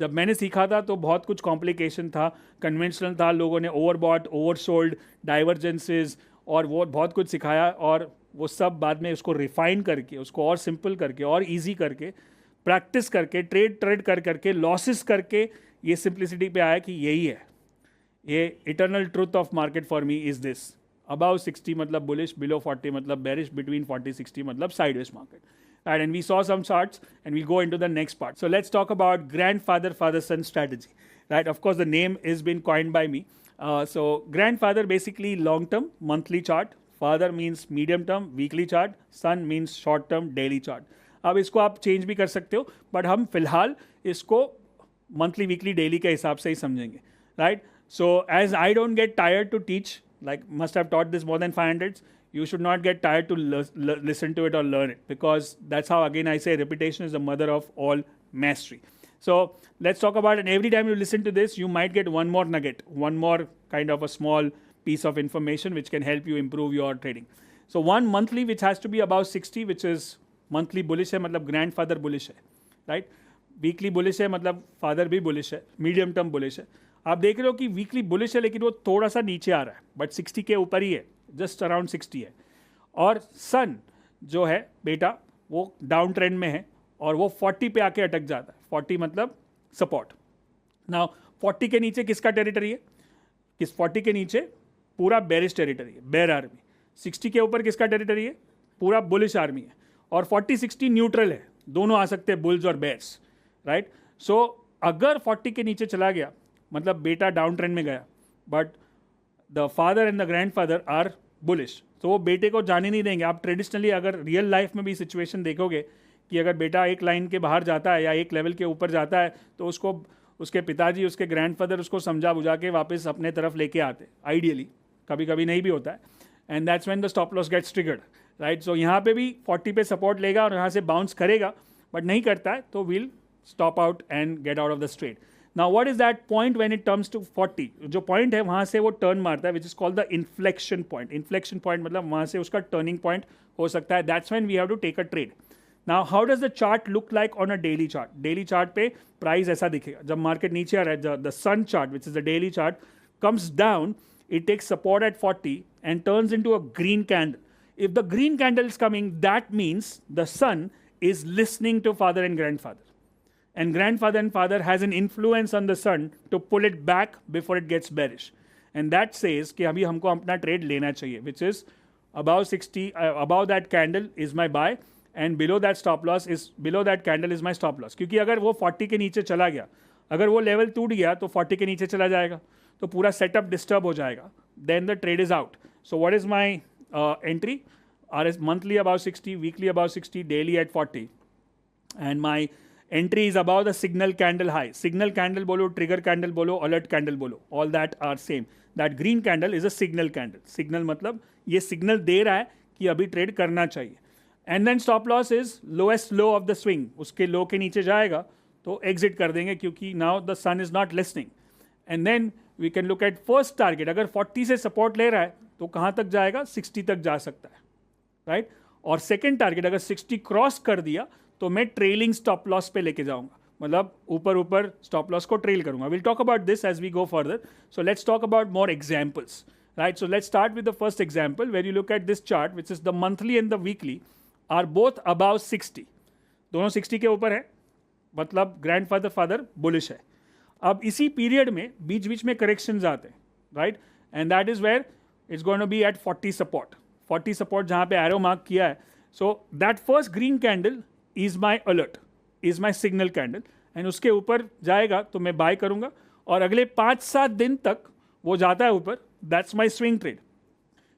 जब मैंने सीखा था तो बहुत कुछ कॉम्प्लिकेशन था, कन्वेंशनल था, लोगों ने ओवरबॉट, ओवरसोल्ड, डाइवर्जेंसेस और वो बहुत कुछ सिखाया, और वो सब बाद में उसको रिफाइन करके, उसको और सिंपल करके और ईजी करके, प्रैक्टिस करके, ट्रेड कर करके, लॉसेस करके, ये सिंप्लिसिटी पे आया कि यही है. ये eternal truth of market for me is this. Above 60 मतलब बुलिश, बिलो 40 मतलब बेरिश, बिटवीन 40-60 मतलब sideways market. Right, and we saw some charts and we'll go into the next part. So let's talk about grandfather father son strategy. Right, of course the name is been coined by me. So grandfather basically long term monthly chart, father means medium term weekly chart, son means short term daily chart. अब इसको आप चेंज भी कर सकते हो, बट हम फिलहाल इसको मंथली वीकली डेली के हिसाब से ही समझेंगे. Right, so as I don't get tired to teach, like must have taught this more than 500s, you should not get tired to listen to it or learn it, because that's how, again I say, repetition is the mother of all mastery. So let's talk about it. And every time you listen to this, you might get one more nugget, one more kind of a small piece of information which can help you improve your trading. So one monthly which has to be above 60, which is monthly bullish है, मतलब grandfather bullish है. Right, weekly bullish है, मतलब father भी bullish है, medium term bullish है. आप देख रहे हो कि वीकली बुलिश है लेकिन वो थोड़ा सा नीचे आ रहा है, बट 60 के ऊपर ही है, जस्ट अराउंड 60 है. और सन जो है बेटा वो डाउन ट्रेंड में है और वो 40 पे आके अटक जाता है. 40 मतलब सपोर्ट. नाउ 40 के नीचे किसका टेरिटरी है? 40 के नीचे पूरा बेरिश टेरिटरी है, बेर आर्मी. 60 के ऊपर किसका टेरिटरी है? पूरा बुलिश आर्मी है. और 40-60 न्यूट्रल है, दोनों आ सकते हैं, बुल्स और बेयर्स. राइट, सो अगर 40 के नीचे चला गया मतलब बेटा डाउन ट्रेंड में गया, but the father and the grandfather are bullish, तो वो बेटे को जाने नहीं देंगे. आप ट्रेडिशनली अगर रियल लाइफ में भी सिचुएशन देखोगे कि अगर बेटा एक लाइन के बाहर जाता है या एक लेवल के ऊपर जाता है तो उसको उसके पिताजी, उसके ग्रैंडफादर उसको समझा बुझा के वापस अपने तरफ लेके आते, आइडियली. कभी कभी नहीं भी होता है, and that's when the stop loss gets triggered. Right, so यहाँ पे भी 40 पे सपोर्ट लेगा और यहाँ से बाउंस करेगा, बट नहीं करता है तो will stop out and get out of the straight. Now what is that point when it comes to 40? जो point है वहाँ से वो turn मारता है, which is called the inflection point. Inflection point मतलब वहाँ से उसका turning point हो सकता है. That's when we have to take a trade. Now how does the chart look like on a daily chart? Daily chart पे price ऐसा दिखेगा. जब market नीचे आ रहा है, the sun chart, which is the daily chart, comes down, it takes support at 40 and turns into a green candle. If the green candle is coming, that means the sun is listening to father and grandfather. And grandfather and father has an influence on the sun to pull it back before it gets bearish. And that says कि अभी हमको अपना trade लेना चाहिए, which is above 60, above that candle is my buy, and below that stop loss is below that candle is my stop loss, क्योंकि अगर वो 40 के नीचे चला गया, अगर वो लेवल टूट गया तो 40 के नीचे चला जाएगा, तो पूरा सेटअप डिस्टर्ब हो जाएगा, then the trade is out. So what is my entry? R S monthly about 60, weekly about 60, daily at 40, and my entry is above the signal candle high. Signal candle bolo, trigger candle bolo, alert candle bolo, all that are same. That green candle is a signal candle. Signal मतलब ये signal दे रहा है कि अभी trade करना चाहिए. And then stop loss is lowest low of the swing. उसके low के नीचे जाएगा तो exit कर देंगे, क्योंकि now the sun is not listening. And then we can look at first target. अगर 40 से support ले रहा है तो कहाँ तक जाएगा? 60 तक जा सकता है, right? और second target अगर 60 क्रॉस कर दिया तो मैं ट्रेलिंग स्टॉप लॉस पे लेके जाऊंगा, मतलब ऊपर ऊपर स्टॉप लॉस को ट्रेल करूंगा. Will talk about this as we go further. So let's talk about more examples, right? So let's start with the first example. Where you look at this chart which is the monthly and the weekly are both about 60. दोनों 60 के ऊपर है, मतलब ग्रैंडफादर फादर बुलिश है. अब इसी पीरियड में बीच बीच में करेक्शंस आते हैं, right? And that is where it's going to be at 40 support. 40 support जहां पे एरो मार्क किया है. So that first green candle is my alert, is my signal candle, and उसके ऊपर जाएगा तो मैं बाय करूंगा, और अगले 5-7 दिन तक वो जाता है ऊपर. That's my swing trade.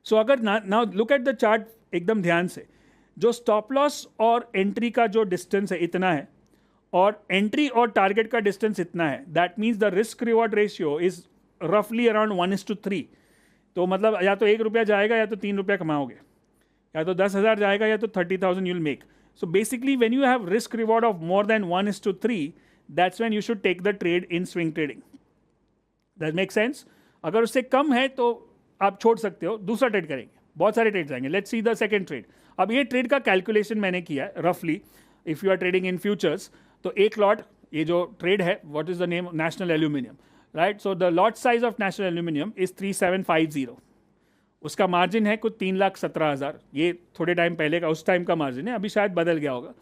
So अगर now look at the chart एकदम ध्यान से, जो स्टॉप लॉस और एंट्री का जो डिस्टेंस है इतना है, और एंट्री और टारगेट का डिस्टेंस इतना है, that means the risk reward ratio is रफली अराउंड 1:3. तो मतलब या तो 1 रुपया जाएगा या तो 3 रुपया कमाओगे, या तो 10,000 जाएगा या तो 30,000 you'll make. So basically, when you have risk reward of more than 1:3, that's when you should take the trade in swing trading. That makes sense? अगर उससे कम है तो आप छोड़ सकते हो, दूसरा ट्रेड करेंगे. बहुत सारे ट्रेड्स आएंगे. Let's see the second trade. अब ये ट्रेड का कैलकुलेशन मैंने किया है रफली. If you are trading in futures, तो एक लॉट, ये जो ट्रेड है, what is the name? National aluminium, right? So the lot size of national aluminium is 3750. उसका मार्जिन है कुछ 3,17,000. ये थोड़े टाइम पहले का, उस टाइम का मार्जिन है, अभी शायद बदल गया होगा.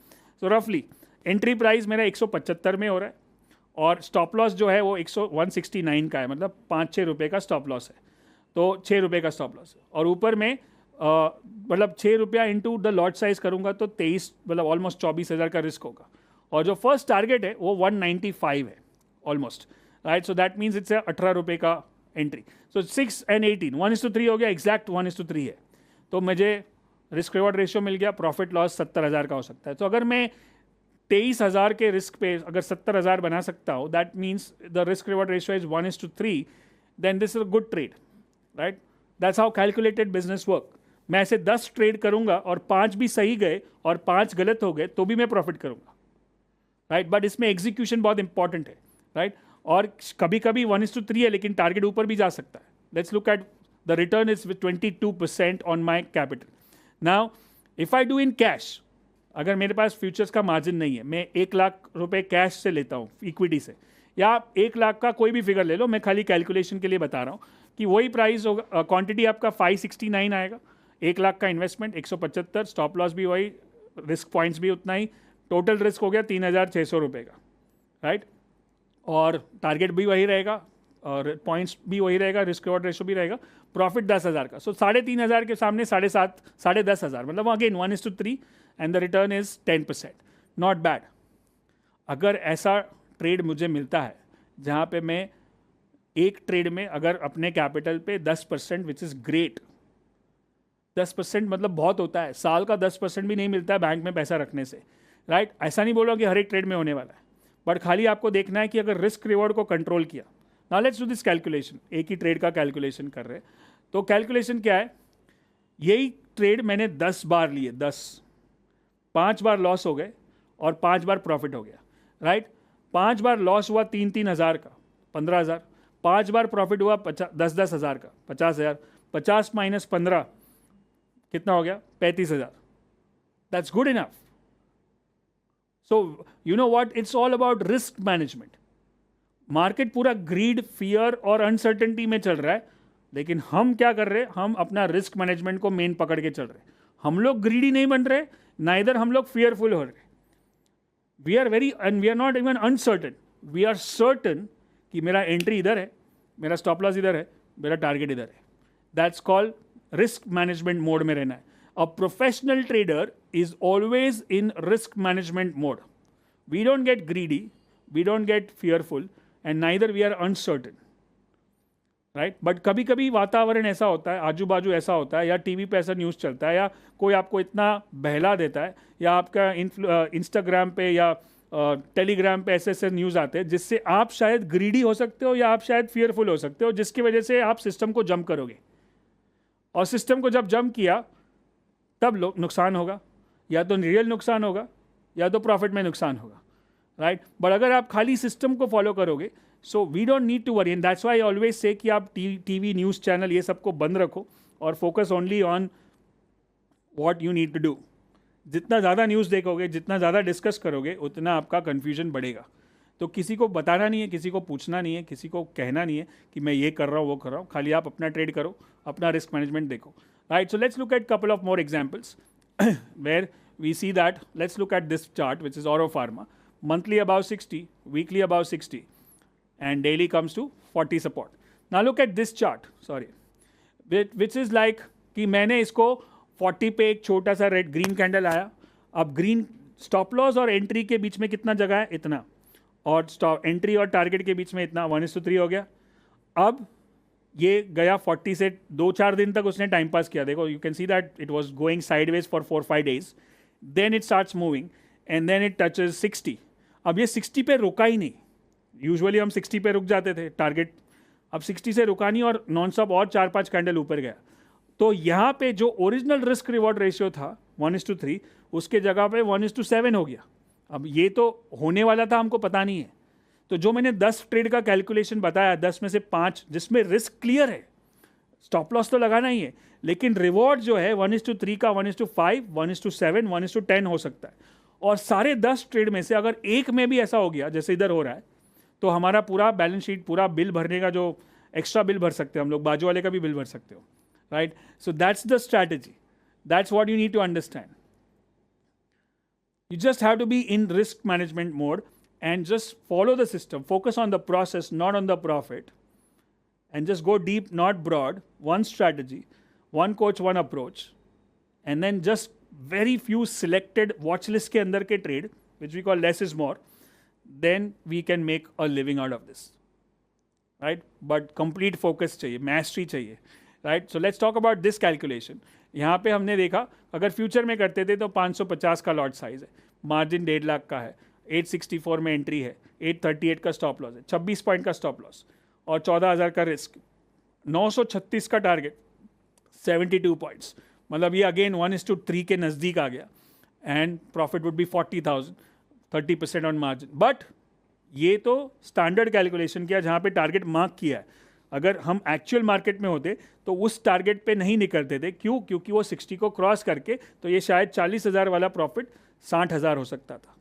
सो रफली एंट्री प्राइस मेरा 175 में हो रहा है, और स्टॉप लॉस जो है वो 169 का है, मतलब 5-6 रुपये का स्टॉप लॉस है. तो 6 रुपये का स्टॉप लॉस है, और ऊपर में मतलब 6 रुपया इंटू द लॉट साइज करूँगा तो 23, मतलब ऑलमोस्ट 24,000 का रिस्क होगा. और जो फर्स्ट टारगेट है वो 195 है almost, right? So that means it's 18 रुपये का एंट्री. सो 6 and 18, 1:3 हो गया, एग्जैक्ट 1:3 है. तो मुझे रिस्क रिवॉर्ड रेशियो मिल गया. प्रॉफिट लॉस 70,000 का हो सकता है. तो अगर मैं 23,000 के रिस्क पे अगर 70,000 बना सकता हूँ, that means the risk reward ratio is 1:3, then this is a good trade, right? That's how calculated business work. मैं ऐसे 10 ट्रेड करूंगा और 5 भी सही गए और 5 गलत हो गए तो भी मैं प्रॉफिट करूंगा, राइट? बट इसमें एग्जीक्यूशन बहुत इंपॉर्टेंट है, राइट? और कभी कभी 1:3 है लेकिन टारगेट ऊपर भी जा सकता है. Let's look at the return is 22% on my capital. Now if I do in cash, अगर मेरे पास फ्यूचर्स का मार्जिन नहीं है, मैं 1 लाख रुपए कैश से लेता हूँ इक्विटी से, या आप 1 लाख का कोई भी फिगर ले लो, मैं खाली कैलकुलेशन के लिए बता रहा हूँ कि वही प्राइस होगा. क्वांटिटी आपका 569 आएगा, 1 लाख का इन्वेस्टमेंट 175, स्टॉप लॉस भी वही, रिस्क पॉइंट्स भी उतना ही, टोटल रिस्क हो गया 3,600 रुपये का, राइट? और टारगेट भी वही रहेगा, और पॉइंट्स भी वही रहेगा, रिस्क रिवॉर्ड रेशियो भी रहेगा. प्रॉफिट 10,000 का. सो 3,500 के सामने 7,500, 10,500, मतलब again 1:3, and the return is 10%. Not bad. अगर ऐसा ट्रेड मुझे मिलता है जहाँ पे मैं एक ट्रेड में अगर अपने कैपिटल पे 10%, विच इज़ ग्रेट. 10% मतलब बहुत होता है. साल का 10% भी नहीं मिलता है बैंक में पैसा रखने से, राइट? ऐसा नहीं बोलो कि हर एक ट्रेड में होने वाला है, बट खाली आपको देखना है कि अगर रिस्क रिवॉर्ड को कंट्रोल किया. Now let's do this calculation. एक ही ट्रेड का कैलकुलेशन कर रहे हैं, तो कैलकुलेशन क्या है? यही ट्रेड मैंने 10 बार लिए, 10, 5 बार लॉस हो गए और 5 बार प्रॉफिट हो गया, राइट? 5 बार लॉस हुआ 3,000 का, 15,000. 5 बार प्रॉफिट हुआ 10,000 का, 50,000. 50 माइनस 15 कितना हो गया? 35,000. That's good enough. So you know what, it's all about risk management. Market पूरा ग्रीड, फियर और अनसर्टेनिटी में चल रहा है, लेकिन हम क्या कर रहे हैं? हम अपना रिस्क मैनेजमेंट को मेन पकड़ के चल रहे हैं. हम लोग ग्रीडी नहीं बन रहे, नाइदर हम लोग फियरफुल हो रहे. We are very, and we are not even uncertain, we are certain कि मेरा एंट्री इधर है, मेरा स्टॉप लॉस इधर है, मेरा टारगेट इधर है. That's called risk management mode में रहना है. A professional trader is always in risk management mode. We don't get greedy, we don't get fearful, and neither we are uncertain. Right but कभी कभी वातावरण ऐसा होता है, आजू बाजू ऐसा होता है, या टीवी पे ऐसा न्यूज़ चलता है, या कोई आपको इतना बहला देता है, या आपका इंस्टाग्राम पे या टेलीग्राम पे ऐसे ऐसे न्यूज़ आते हैं जिससे आप शायद ग्रीडी हो सकते हो या आप शायद फियरफुल हो सकते हो, जिसकी वजह से आप सिस्टम को जंप करोगे, और सिस्टम को जब जंप किया तब नुकसान होगा, या तो रियल नुकसान होगा या तो प्रॉफिट में नुकसान होगा, राइट बट अगर आप खाली सिस्टम को फॉलो करोगे, so we don't need to worry, and that's why I always say कि आप टीवी न्यूज़ चैनल ये सबको बंद रखो और focus only on what you need to do. जितना ज़्यादा न्यूज़ देखोगे, जितना ज़्यादा डिस्कस करोगे, उतना आपका कन्फ्यूजन बढ़ेगा. तो किसी को बताना नहीं है, किसी को पूछना नहीं है, किसी को कहना नहीं है कि मैं ये कर रहा हूँ वो कर रहा हूँ. खाली आप अपना ट्रेड करो, अपना रिस्क मैनेजमेंट देखो, right. So let's look at couple of more examples where we see that. Let's look at this chart, which is Oro Pharma. Monthly above 60, weekly above 60, and daily comes to 40 support. Now look at this chart, sorry, which is like कि मैंने इसको 40 पे एक छोटा सा रेड ग्रीन कैंडल आया. अब ग्रीन स्टॉप लॉस और एंट्री के बीच में कितना जगह है, इतना, और स्टॉप एंट्री और टारगेट के बीच में इतना, 1:3 हो गया. अब ये गया 40 से 2-4 दिन तक उसने टाइम पास किया. देखो, you can see that it was going sideways for 4-5 days. Then it starts moving and then it touches 60. अब ये 60 पे रुका ही नहीं. यूजुअली हम 60 पे रुक जाते थे टारगेट, अब 60 से रुका नहीं और नॉन स्टॉप और 4-5 कैंडल ऊपर गया. तो यहाँ पे जो ओरिजिनल रिस्क रिवॉर्ड रेशियो था 1:3, उसके जगह पे 1:7 हो गया. अब ये तो होने वाला था, हमको पता नहीं है. तो जो मैंने 10 ट्रेड का कैलकुलेशन बताया, 10 में से 5 जिसमें रिस्क क्लियर है, स्टॉप लॉस तो लगाना ही है, लेकिन रिवॉर्ड जो है 1:3 का 1:5, 1:7, 1:10 हो सकता है. और सारे 10 ट्रेड में से अगर एक में भी ऐसा हो गया जैसे इधर हो रहा है, तो हमारा पूरा बैलेंस शीट, पूरा बिल भरने का जो एक्स्ट्रा बिल भर सकते हो हम लोग, बाजू वाले का भी बिल भर सकते हो, right. So that's the strategy, that's what you need to understand. You just have to be in risk management mode and just follow the system. Focus on the process, not on the profit. And just go deep, not broad. One strategy, one coach, one approach. And then just very few selected watch list के अंदर के trade, which we call less is more. Then we can make a living out of this. Right? But complete focus चाहिए, mastery चाहिए. Right? So let's talk about this calculation. यहाँ पे हमने देखा, अगर फ्यूचर में करते थे तो 550 का लॉट साइज है, मार्जिन 1.5 लाख का है, 864 में एंट्री है, 838 का स्टॉप लॉस है, 26 पॉइंट का स्टॉप लॉस और 14,000 का रिस्क, 936 का टारगेट, 72 पॉइंट्स. मतलब ये अगेन 1:3 के नज़दीक आ गया. And profit would be 40,000, 30% on margin. But ये तो स्टैंडर्ड कैलकुलेशन किया जहाँ पे टारगेट मार्क किया है. अगर हम एक्चुअल मार्केट में होते तो उस टारगेट पे नहीं निकलते थे. क्यों? क्योंकि वो 60 को क्रॉस करके तो ये शायद 40,000 वाला प्रॉफिट 60,000 हो सकता था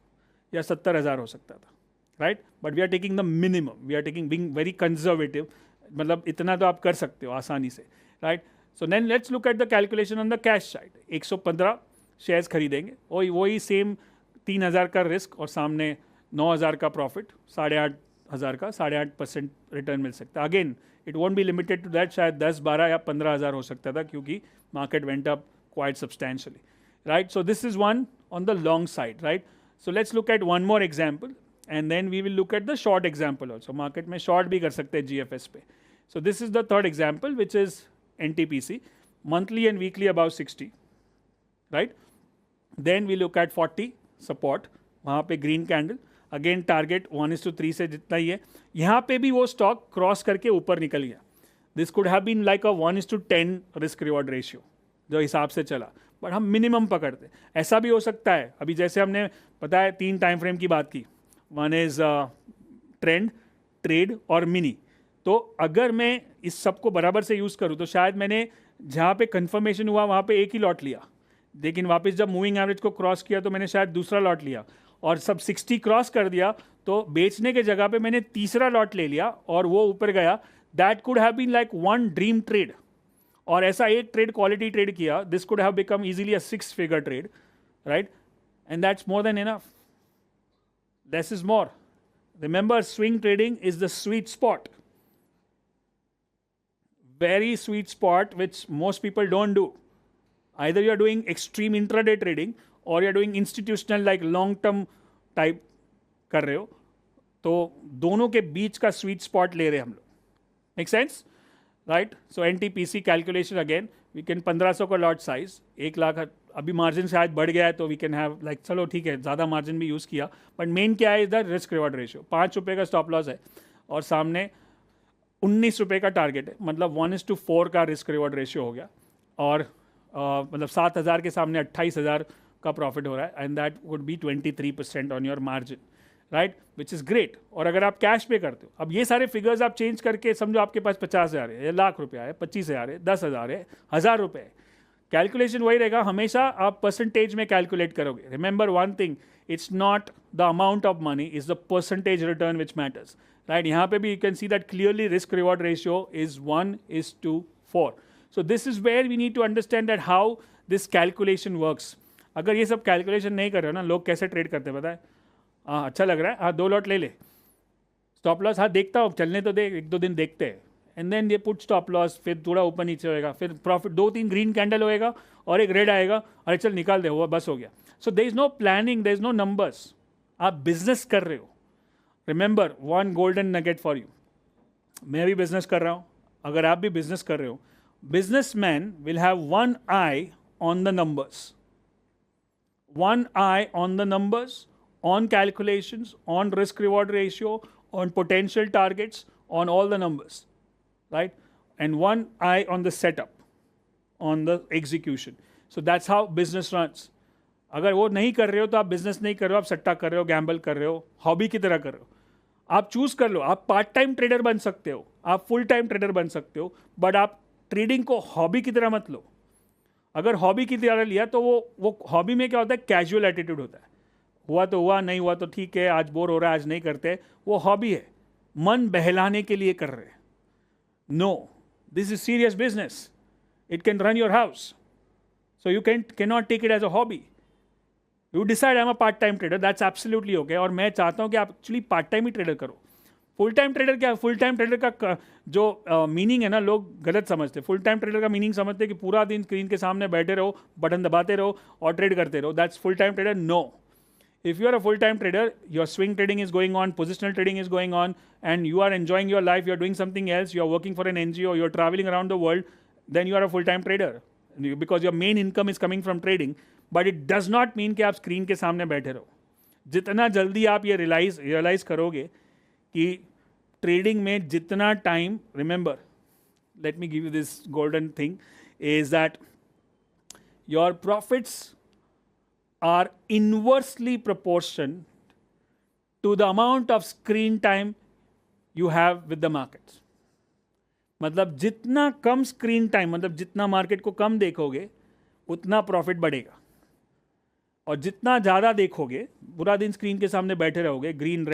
या 70,000 हो सकता था, right. But we are taking the minimum, we are taking being very conservative. मतलब इतना तो आप कर सकते हो आसानी से, right. So then let's look at the calculation on the cash side. 115 shares खरीदेंगे, वही सेम 3,000 का रिस्क और सामने 9,000 का प्रॉफिट, 8,500 का 8.5% रिटर्न मिल सकता है. Again it won't be limited to that, शायद 10, 12 या 15,000 हो सकता था क्योंकि market went up quite substantially, right. So this is one on the long side, right. So let's look at one more example and then we will look at the short example also. Market में शॉर्ट भी कर सकते हैं GFS पे. So this is the third example which is NTPC, monthly and weekly above 60, right. Then we look at 40 support, वहाँ पे ग्रीन कैंडल, अगेन टारगेट 1:3 से जितना ही है. यहाँ पे भी वो स्टॉक क्रॉस करके ऊपर निकल गया. This could have been like a 1:10 risk reward ratio जो हिसाब से चला, बट हम मिनिमम पकड़ते. ऐसा भी हो सकता है, अभी जैसे हमने पता है 3 टाइम फ्रेम की बात की, वन इज ट्रेंड, ट्रेड और मिनी. तो अगर मैं इस सब को बराबर से यूज़ करूँ तो शायद मैंने जहाँ पे कंफर्मेशन हुआ वहाँ पे एक ही लॉट लिया, लेकिन वापस जब मूविंग एवरेज को क्रॉस किया तो मैंने शायद दूसरा लॉट लिया, और सब 60 क्रॉस कर दिया तो बेचने के जगह पे मैंने तीसरा लॉट ले लिया और वो ऊपर गया. That could have been like one dream trade. और ऐसा एक ट्रेड क्वालिटी ट्रेड किया, this could have become easily a 6-figure trade, right. And that's more than enough. Less is more. Remember, swing trading is the sweet spot. Very sweet spot which most people don't do. Either you are doing extreme intraday trading or you are doing institutional like long term type कर रहे हो, तो दोनों के बीच का स्वीट स्पॉट ले रहे हैं हम लोग. Make sense, right? So NTPC calculation again, we can 1500 का लॉट साइज, 1 लाख. अभी मार्जिन शायद बढ़ गया है तो वी कैन हैव लाइक, चलो ठीक है ज़्यादा मार्जिन भी यूज़ किया, बट मेन क्या है इधर रिस्क रिवॉर्ड रेशियो. 5 रुपये का स्टॉप लॉस है और सामने 19 रुपये का टारगेट है, मतलब 1:4 का रिस्क रिवॉर्ड रेशियो हो गया. और मतलब 7,000 के सामने 28,000 का प्रॉफिट हो रहा है, and that would be 23% on your margin, right, which is great. और अगर आप कैश पे करते हो, अब ये सारे फिगर्स आप चेंज करके समझो आपके पास 50,000 है, 1,00,000 रुपया है, 25,000 है, 10,000 है, 1,000 रुपये है, कैलकुलेशन वही रहेगा. हमेशा आप परसेंटेज में कैलकुलेट करोगे. Remember one thing, it's not the amount of money, is the percentage return which matters, right. यहाँ पे भी you can see that clearly risk reward ratio is 1:4. So this is where we need to understand that how this calculation works. अगर ये सब कैलकुलेशन नहीं कर रहे हो ना, लोग कैसे ट्रेड करते हैं पता है? हाँ अच्छा लग रहा है, हाँ 2 लॉट ले ले, स्टॉप लॉस हाँ देखता हूँ, चलने तो दे, 1-2 दिन देखते हैं, एंड देन ये पुट स्टॉप लॉस, फिर थोड़ा ऊपर नीचे होएगा, फिर प्रॉफिट 2-3 ग्रीन कैंडल होएगा और एक रेड आएगा, अरे चल निकाल दे, वो बस हो गया. So there is no planning, there is no numbers. आप बिजनेस कर रहे हो. Remember one golden nugget for you, मैं भी बिजनेस कर रहा हूँ, अगर आप भी बिजनेस कर रहे हो, businessmen will have one eye on the numbers. One eye on the numbers, on calculations, on risk reward ratio, on potential targets, on all the numbers, right? And one eye on the setup, on the execution. So that's how business runs. अगर वो नहीं कर रहे हो तो आप बिजनेस नहीं कर रहे हो, आप सट्टा कर रहे हो, गैम्बल कर रहे हो, हॉबी की तरह कर रहे हो. आप चूज कर लो, आप पार्ट टाइम ट्रेडर बन सकते हो, आप फुल टाइम ट्रेडर बन सकते हो, बट आप ट्रेडिंग को हॉबी की तरह मत लो. अगर हॉबी की तरह लिया तो वो हॉबी में क्या होता है, कैजुअल एटीट्यूड होता है, हुआ तो हुआ, नहीं हुआ तो ठीक है, आज बोर हो रहा है आज नहीं करते. वो हॉबी है, मन बहलाने के लिए कर रहे हैं. No, this is serious business, it can run your house, so you can not take it as a hobby. You decide I am a part time trader, that's absolutely okay. और मैं चाहता हूँ कि आप एक्चुअली पार्ट टाइम ही ट्रेडर करो. फुल टाइम ट्रेडर क्या, फुल टाइम ट्रेडर का जो मीनिंग है ना, लोग गलत समझते हैं. फुल टाइम ट्रेडर का मीनिंग समझते हैं कि पूरा दिन स्क्रीन के सामने बैठे रहो, बटन दबाते रहो और ट्रेड करते रहो. That's full time trader. No, if you are a full time trader, your swing trading is going on, positional trading is going on, and you are enjoying your life, you are doing something else, you are working for an NGO, you are travelling around the world, then you are a full time trader, because your main income is coming from trading. But it does not mean कि आप स्क्रीन के सामने बैठे रहो. जितना जल्दी आप ये रियलाइज करोगे कि ट्रेडिंग में जितना time, remember, let me give you this golden thing, is that your profits are inversely proportion to the amount of screen time you have with the markets. मतलब जितना कम स्क्रीन टाइम, मतलब जितना मार्केट को कम देखोगे उतना प्रॉफिट बढ़ेगा, और जितना ज़्यादा देखोगे, पूरा दिन स्क्रीन के सामने बैठे रहोगे, ग्रीन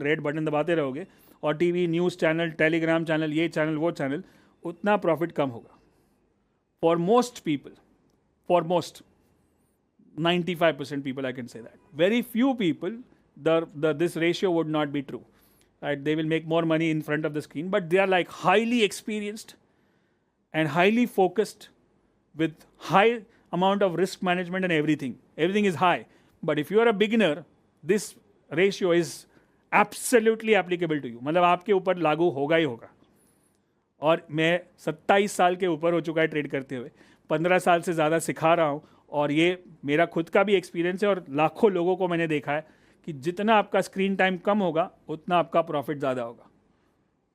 रेड बटन दबाते रहोगे, और TV, news channel, Telegram channel, ये चैनल वो चैनल, उतना प्रॉफिट कम होगा. For most people, for most 95% people I can say that. Very few people, this ratio would not be true. Right? They will make more money in front of the screen, but they are like highly experienced and highly focused with high amount of risk management and everything. Everything is high. But if you are a beginner, this ratio is absolutely applicable to you. मतलब आपके ऊपर लागू होगा ही होगा. और मैं 27 साल के ऊपर हो चुका है ट्रेड करते हुए, 15 साल से ज़्यादा सिखा रहा हूँ, और ये मेरा खुद का भी एक्सपीरियंस है, और लाखों लोगों को मैंने देखा है कि जितना आपका स्क्रीन टाइम कम होगा उतना आपका प्रॉफिट ज़्यादा होगा.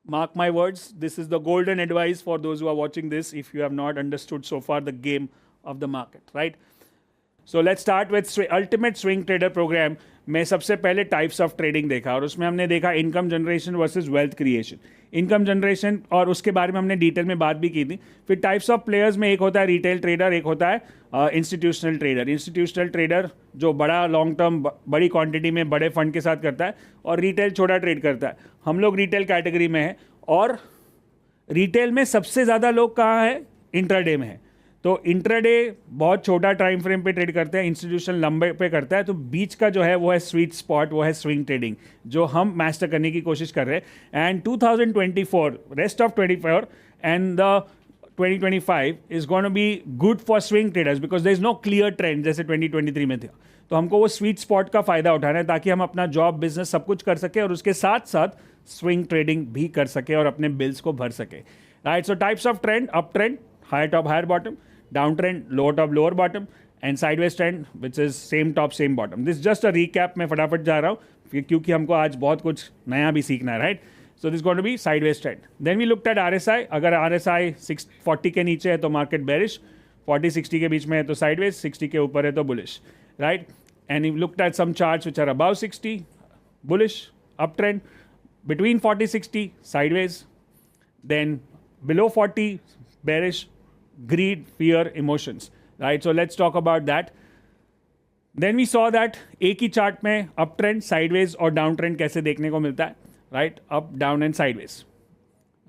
Mark my words, this is the golden advice for those who are watching this if you have not understood so far the game of the market, right? So let's start with Ultimate Swing Trader Program. में सबसे पहले टाइप्स ऑफ ट्रेडिंग देखा, और उसमें हमने देखा income generation versus wealth creation. Income generation, और उसके बारे में हमने डिटेल में बात भी की थी. फिर टाइप्स ऑफ प्लेयर्स में एक होता है रिटेल ट्रेडर, एक होता है इंस्टीट्यूशनल ट्रेडर. इंस्टीट्यूशनल ट्रेडर जो बड़ा लॉन्ग टर्म बड़ी क्वांटिटी में बड़े फंड के साथ करता है, और रिटेल छोटा ट्रेड करता है. हम लोग रिटेल कैटेगरी में हैं, और रिटेल में सबसे ज़्यादा लोग कहाँ हैं? इंट्राडे में है. तो इंट्राडे बहुत छोटा टाइम फ्रेम पे ट्रेड करते हैं, इंस्टीट्यूशन लंबे पे करता है. तो बीच का जो है वो है स्वीट स्पॉट, वो है स्विंग ट्रेडिंग, जो हम मास्टर करने की कोशिश कर रहे हैं. And 2024, rest of 24 and the 2025 is going to be good for swing traders because there is no clear trend जैसे 2023 में था. तो हमको वो स्वीट स्पॉट का फायदा उठाना है ताकि हम अपना जॉब बिजनेस सब कुछ कर सके और उसके साथ साथ स्विंग ट्रेडिंग भी कर सके और अपने बिल्स को भर सके. Right. So types of trend: up trend, higher top higher bottom; down trend, lower top lower bottom; and sideways trend which is same top same bottom. This just a recap. मैं फटाफट जा रहा हूँ क्योंकि हमको आज बहुत कुछ नया भी सीखना है. Right. So this is going to be sideways trend. Then we looked at RSI. अगर RSI 640 के नीचे है तो मार्केट बेरिश, 40-60 के बीच में है तो sideways, 60 के ऊपर है तो bullish, right? And we looked at some charts which are above 60, bullish, uptrend, between 40-60, sideways, then below 40, bearish, greed, fear, emotions, right? So let's talk about that. Then we saw that एक ही चार्ट में अप ट्रेंड, साइडवेज और डाउन ट्रेंड कैसे देखने को मिलता है. Right, up, down and sideways.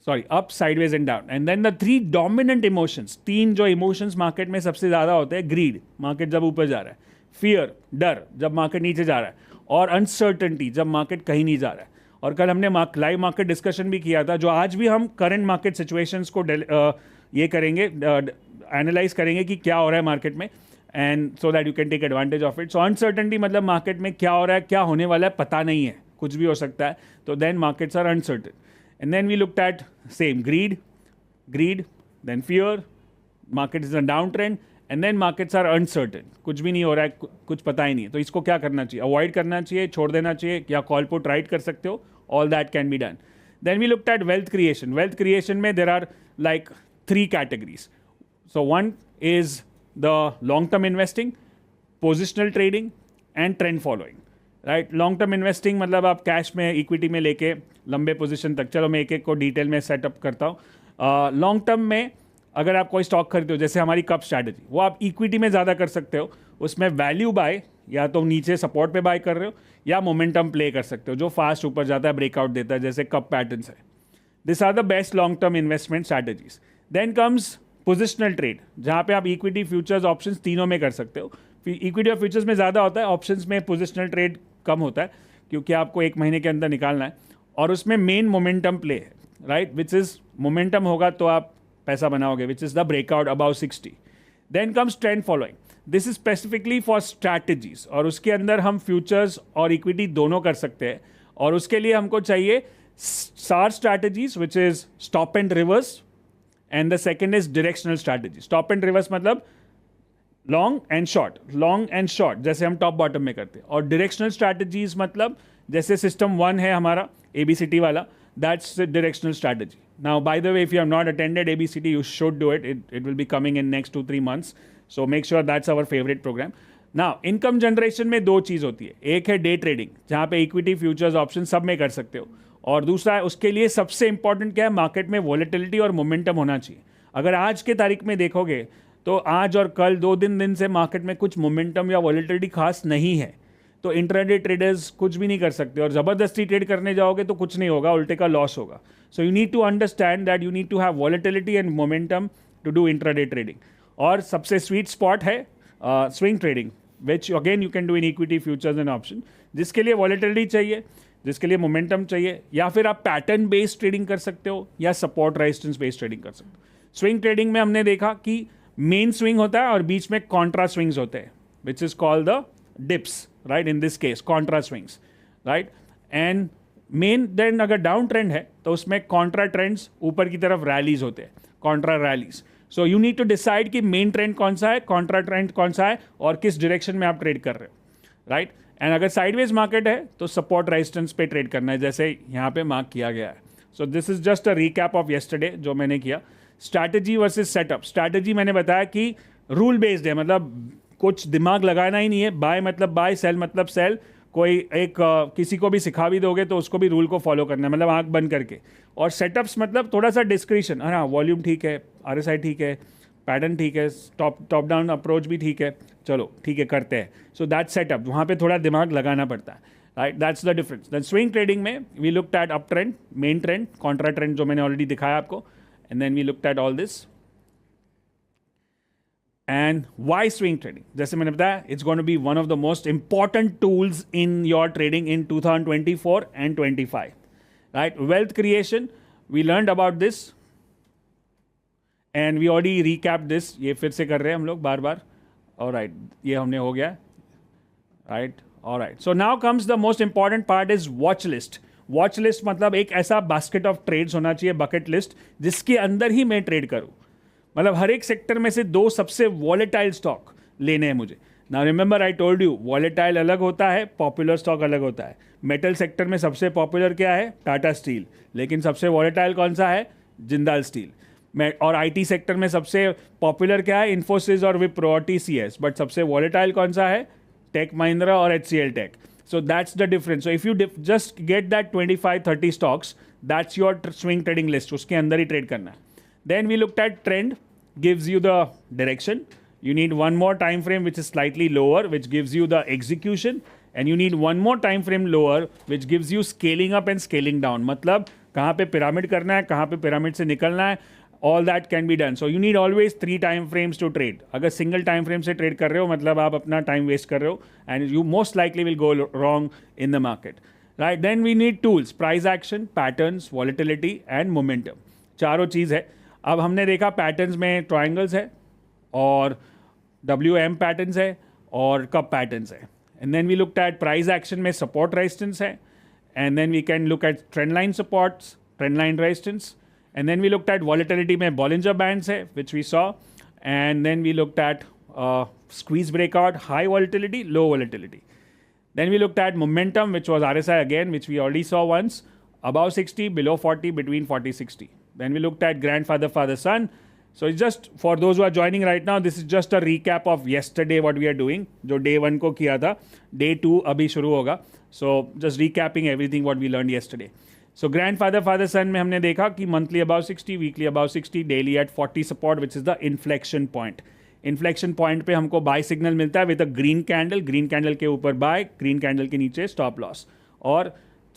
Sorry, up, sideways and down. And then the three dominant emotions. तीन जो emotions मार्केट में सबसे ज़्यादा होते हैं: greed, मार्केट जब ऊपर जा रहा है; fear, डर, जब मार्केट नीचे जा रहा है; और uncertainty, जब मार्केट कहीं नहीं जा रहा है. और कल हमने लाइव मार्केट डिस्कशन भी किया था, जो आज भी हम करंट मार्केट सिचुएशंस को ये करेंगे, एनालाइज करेंगे कि क्या हो रहा है मार्केट में, and so that you can take advantage of it. So uncertainty मतलब मार्केट में क्या हो रहा है, क्या होने वाला है, पता नहीं है, कुछ भी हो सकता है. तो then markets are uncertain. And then we looked at same greed, then fear, market is a down trend, and then markets are uncertain. कुछ भी नहीं हो रहा है, कुछ पता ही नहीं है. तो इसको क्या करना चाहिए? अवॉइड करना चाहिए, छोड़ देना चाहिए, या कॉल पुट राइट कर सकते हो. All that can be done. Then we looked at wealth creation. Wealth creation में there are like 3 categories. So one is the long term investing, positional trading and trend following. Right. Long term investing मतलब आप कैश में, इक्विटी में लेके लंबे पोजीशन तक. चलो मैं एक एक को डिटेल में सेटअप करता हूँ. लॉन्ग टर्म में अगर आप कोई स्टॉक खरीदते हो, जैसे हमारी कप स्ट्रैटेजी, वो आप इक्विटी में ज़्यादा कर सकते हो. उसमें वैल्यू बाय, या तो नीचे सपोर्ट पे बाय कर रहे हो, या मोमेंटम प्ले कर सकते हो जो फास्ट ऊपर जाता है, ब्रेकआउट देता है, जैसे कप पैटर्न्स है. This are the best long term investment strategies. Then comes positional trade, जहाँ पे आप इक्विटी, फ्यूचर्स, ऑप्शंस तीनों में कर सकते हो. इक्विटी और फ्यूचर्स में ज़्यादा होता है, ऑप्शंस में पोजिशनल ट्रेड कम होता है क्योंकि आपको एक महीने के अंदर निकालना है. और उसमें मेन मोमेंटम प्ले है. राइट. विच इज़ मोमेंटम होगा तो आप पैसा बनाओगे, which is the breakout above 60. Then comes trend following. This is specifically for strategies, और उसके अंदर हम फ्यूचर्स और इक्विटी दोनों कर सकते हैं. और उसके लिए हमको चाहिए SAR strategies, which is stop and reverse, and the second is directional strategy. Stop and reverse मतलब लॉन्ग एंड शॉर्ट, जैसे हम टॉप बॉटम में करते हैं. और डायरेक्शनल स्ट्रैटेजीज मतलब जैसे सिस्टम 1 है हमारा ABCD वाला, that's directional strategy. Now by the way, if you have not attended ABCD, you should do it. It will be coming in next 2-3 months. So make sure that's our favourite programme. Now income generation में 2 चीज़ होती है. एक है डे ट्रेडिंग, जहाँ पे इक्विटी, फ्यूचर्स, ऑप्शन सब में कर सकते हो. और दूसरा है, उसके लिए सबसे इंपॉर्टेंट क्या है, मार्केट में वॉलेटिलिटी और मोमेंटम होना चाहिए. अगर आज के तारीख में देखोगे तो आज और कल 2 दिन से मार्केट में कुछ मोमेंटम या वॉलेटिलिटी खास नहीं है. तो इंट्राडे ट्रेडर्स कुछ भी नहीं कर सकते, और ज़बरदस्ती ट्रेड करने जाओगे तो कुछ नहीं होगा, उल्टे का लॉस होगा. So you need to understand that you need to have volatility and momentum to do intraday trading. और सबसे स्वीट स्पॉट है swing trading, which again you can do in equity, futures and option. जिसके लिए वॉलेटिलिटी चाहिए, जिसके लिए मोमेंटम चाहिए, या फिर आप पैटर्न बेस्ड ट्रेडिंग कर सकते हो, या सपोर्ट रेजिस्टेंस बेस्ड ट्रेडिंग कर सकते हो. स्विंग ट्रेडिंग में हमने देखा कि मेन स्विंग होता है और बीच में कॉन्ट्रा स्विंग्स होते हैं, which is called the dips. Right. In this case contra swings. Right. And main then अगर डाउन ट्रेंड है तो उसमें कॉन्ट्रा ट्रेंड्स, ऊपर की तरफ रैलीज होते हैं, contra rallies. So you need to decide कि मेन ट्रेंड कौन सा है, कॉन्ट्रा ट्रेंड कौन सा है, और किस डायरेक्शन में आप ट्रेड कर रहे हो. राइट. एंड अगर साइडवेज मार्केट है तो सपोर्ट रेजिस्टेंस पे ट्रेड करना है, जैसे यहाँ पे मार्क किया गया है. So this is just a recap of yesterday जो मैंने किया. Strategy versus setup. स्ट्रैटेजी मैंने बताया कि रूल बेस्ड है, मतलब कुछ दिमाग लगाना ही नहीं है. बाय मतलब बाय, सेल मतलब सेल. कोई एक किसी को भी सिखा भी दोगे तो उसको भी रूल को फॉलो करना है, मतलब आंख बंद करके. और सेटअप्स मतलब थोड़ा सा डिस्क्रिशन. हाँ, वॉल्यूम ठीक है, RSI ठीक है, पैटर्न ठीक है, टॉप डाउन अप्रोच भी ठीक है, चलो ठीक है करते हैं. सो दैट सेटअप, वहाँ पे थोड़ा दिमाग लगाना पड़ता है. Right. That's the difference. Then swing trading में we looked at up trend, main trend, contra trend जो मैंने ऑलरेडी दिखाया आपको. And then we looked at all this. And why swing trading? जैसे मैंने बताया, it's going to be one of the most important tools in your trading in 2024 and 25. Right? Wealth creation, we learned about this. And we already recap this, ये फिर से कर रहे हैं हम लोग बार बार। ऑलराइट, ये हमने हो गया, right. Alright, so now comes the most important part is watch list. Watch list मतलब एक ऐसा बास्केट ऑफ ट्रेड्स होना चाहिए, बकेट लिस्ट, जिसके अंदर ही मैं ट्रेड करूं। मतलब हर एक सेक्टर में से 2 सबसे वॉलेटाइल स्टॉक लेने हैं मुझे। Now remember I told you, volatile अलग होता है, पॉपुलर स्टॉक अलग होता है। मेटल सेक्टर में सबसे पॉपुलर क्या है? टाटा स्टील। लेकिन सबसे वॉलेटाइल कौन सा है? जिंदाल स्टील। और आईटी सेक्टर में सबसे पॉपुलर क्या है? इन्फोसिस और विप्रो और टीसीएस। बट सबसे वॉलेटाइल कौन सा है? टेक महिंद्रा और HCL tech. So that's the difference. So if you just get that 25-30 stocks, that's your swing trading list. उसके अंदर ही trade करना है. Then we looked at trend, gives you the direction. You need one more time frame which is slightly lower, which gives you the execution, and you need one more time frame lower, which gives you scaling up and scaling down. मतलब कहाँ पे pyramid करना है, कहाँ पे pyramid से निकलना है. All that can be done. So you need always 3 time frames to trade. अगर single time frame से trade कर रहे हो मतलब आप अपना time waste कर रहे हो, and you most likely will go wrong in the market. Right? Then we need tools: price action, patterns, volatility, and momentum. चारों चीज़ है. अब हमने देखा patterns में triangles है और WM patterns है और cup patterns है. And then we looked at price action में support resistance है. And then we can look at trend line supports, trend line resistance. And then we looked at volatility में Bollinger Bands है, which we saw. And then we looked at squeeze breakout, high volatility, low volatility. Then we looked at momentum, which was RSI again, which we already saw once, above 60, below 40, between 40, 60. Then we looked at grandfather, father, son. So it's just, for those who are joining right now, this is just a recap of yesterday what we are doing. जो day 1 को किया था, day 2 अभी शुरू होगा. So just recapping everything what we learned yesterday. So grandfather, father, son में हमने देखा कि monthly above 60, weekly above 60, daily at 40 support, which is the inflection point. Inflection point पे हमको buy signal मिलता है with a green candle. Green candle के ऊपर buy, green candle के नीचे stop loss. और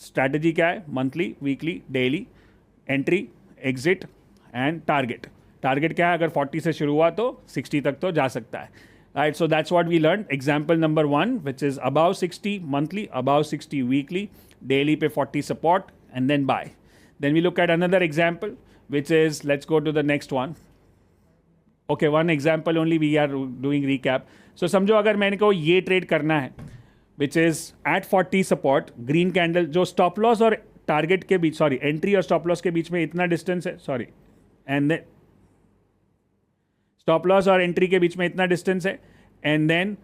strategy क्या है? Monthly, weekly, daily, entry, exit and target. Target क्या है? अगर 40 से शुरू हुआ तो 60 तक तो जा सकता है. Right, so that's what we learned. Example number 1, which is above 60 monthly, above 60 weekly, daily पे 40 support, and then buy. Then we look at another example, which is, let's go to the next one. Okay, one example only, we are doing recap. So समझो अगर मैंने को ये ट्रेड करना है, which is at 40 support, green candle, जो stop loss और target के बीच, sorry, entry और stop loss के बीच में इतना distance है, sorry, and then stop loss और entry के बीच में इतना distance है, and then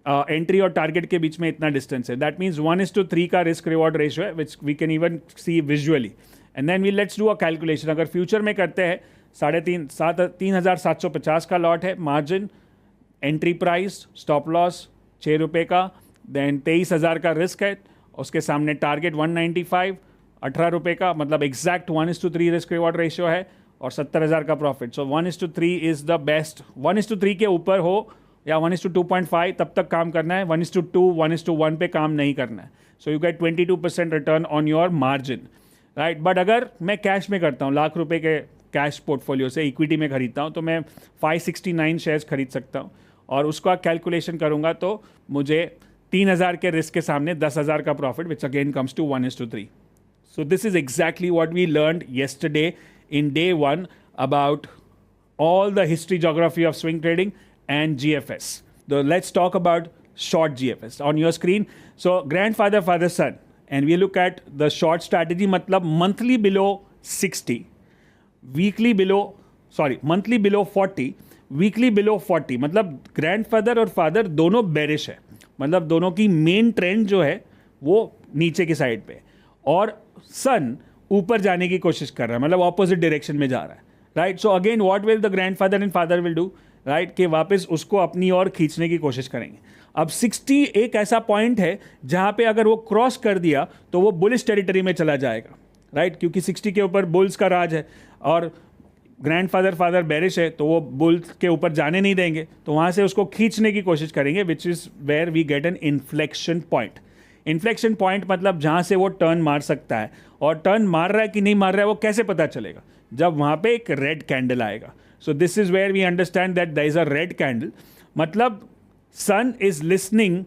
एंट्री और टारगेट के बीच में इतना डिस्टेंस है. दैट मीन्स 1:3 का रिस्क रिवॉर्ड रेशियो है, which we can even see visually. And then we let's do a calculation. अगर फ्यूचर में करते हैं 3,750 का लॉट है, margin, entry price, stop loss 6 रुपये का, देन 23,000 का रिस्क है, उसके सामने टारगेट 195, 18 रुपये का, मतलब एग्जैक्ट 1:3 रिस्क रिवॉर्ड रेशियो है और 70,000 का profit. So 1:3 is the best. 1:3 के ऊपर हो या 1:2.5 तब तक काम करना है. 1:2, 1:1 पे काम नहीं करना है. So you get 22% return on your margin, right. But अगर मैं कैश में करता हूँ, लाख रुपए के कैश पोर्टफोलियो से इक्विटी में खरीदता हूँ, तो मैं 569 शेयर्स खरीद सकता हूँ और उसका कैलकुलेशन करूँगा तो मुझे 3,000 के रिस्क के सामने 10,000 का profit, which again comes to 1:3. So this is exactly what we learned yesterday in day 1 about all the history geography of swing trading and GFS. So let's talk about short GFS on your screen. So grandfather, father, son, and we look at the short strategy. मतलब monthly below 60, weekly below, sorry, monthly below 40, weekly below 40. मतलब grandfather और father दोनों bearish है. मतलब दोनों की main trend जो है वो नीचे की साइड पे, और son ऊपर जाने की कोशिश कर रहा है, मतलब ऑपोजिट डायरेक्शन में जा रहा है, right. So again what will the grandfather and father will do, right, कि वापस उसको अपनी ओर खींचने की कोशिश करेंगे. अब 60 एक ऐसा पॉइंट है जहां पे अगर वो क्रॉस कर दिया तो वो बुलिश टेरिटरी में चला जाएगा, राइट, क्योंकि 60 के ऊपर बुल्स का राज है और ग्रैंडफादर फादर बेरिश है, तो वो बुल्स के ऊपर जाने नहीं देंगे, तो वहां से उसको खींचने की कोशिश करेंगे, which is where we get an inflection point. Inflection point मतलब जहां से वो टर्न मार सकता है, और टर्न मार रहा है कि नहीं मार रहा है वो कैसे पता चलेगा, जब वहां पे एक रेड कैंडल आएगा. So this is where we understand that there is a red candle, मतलब son is listening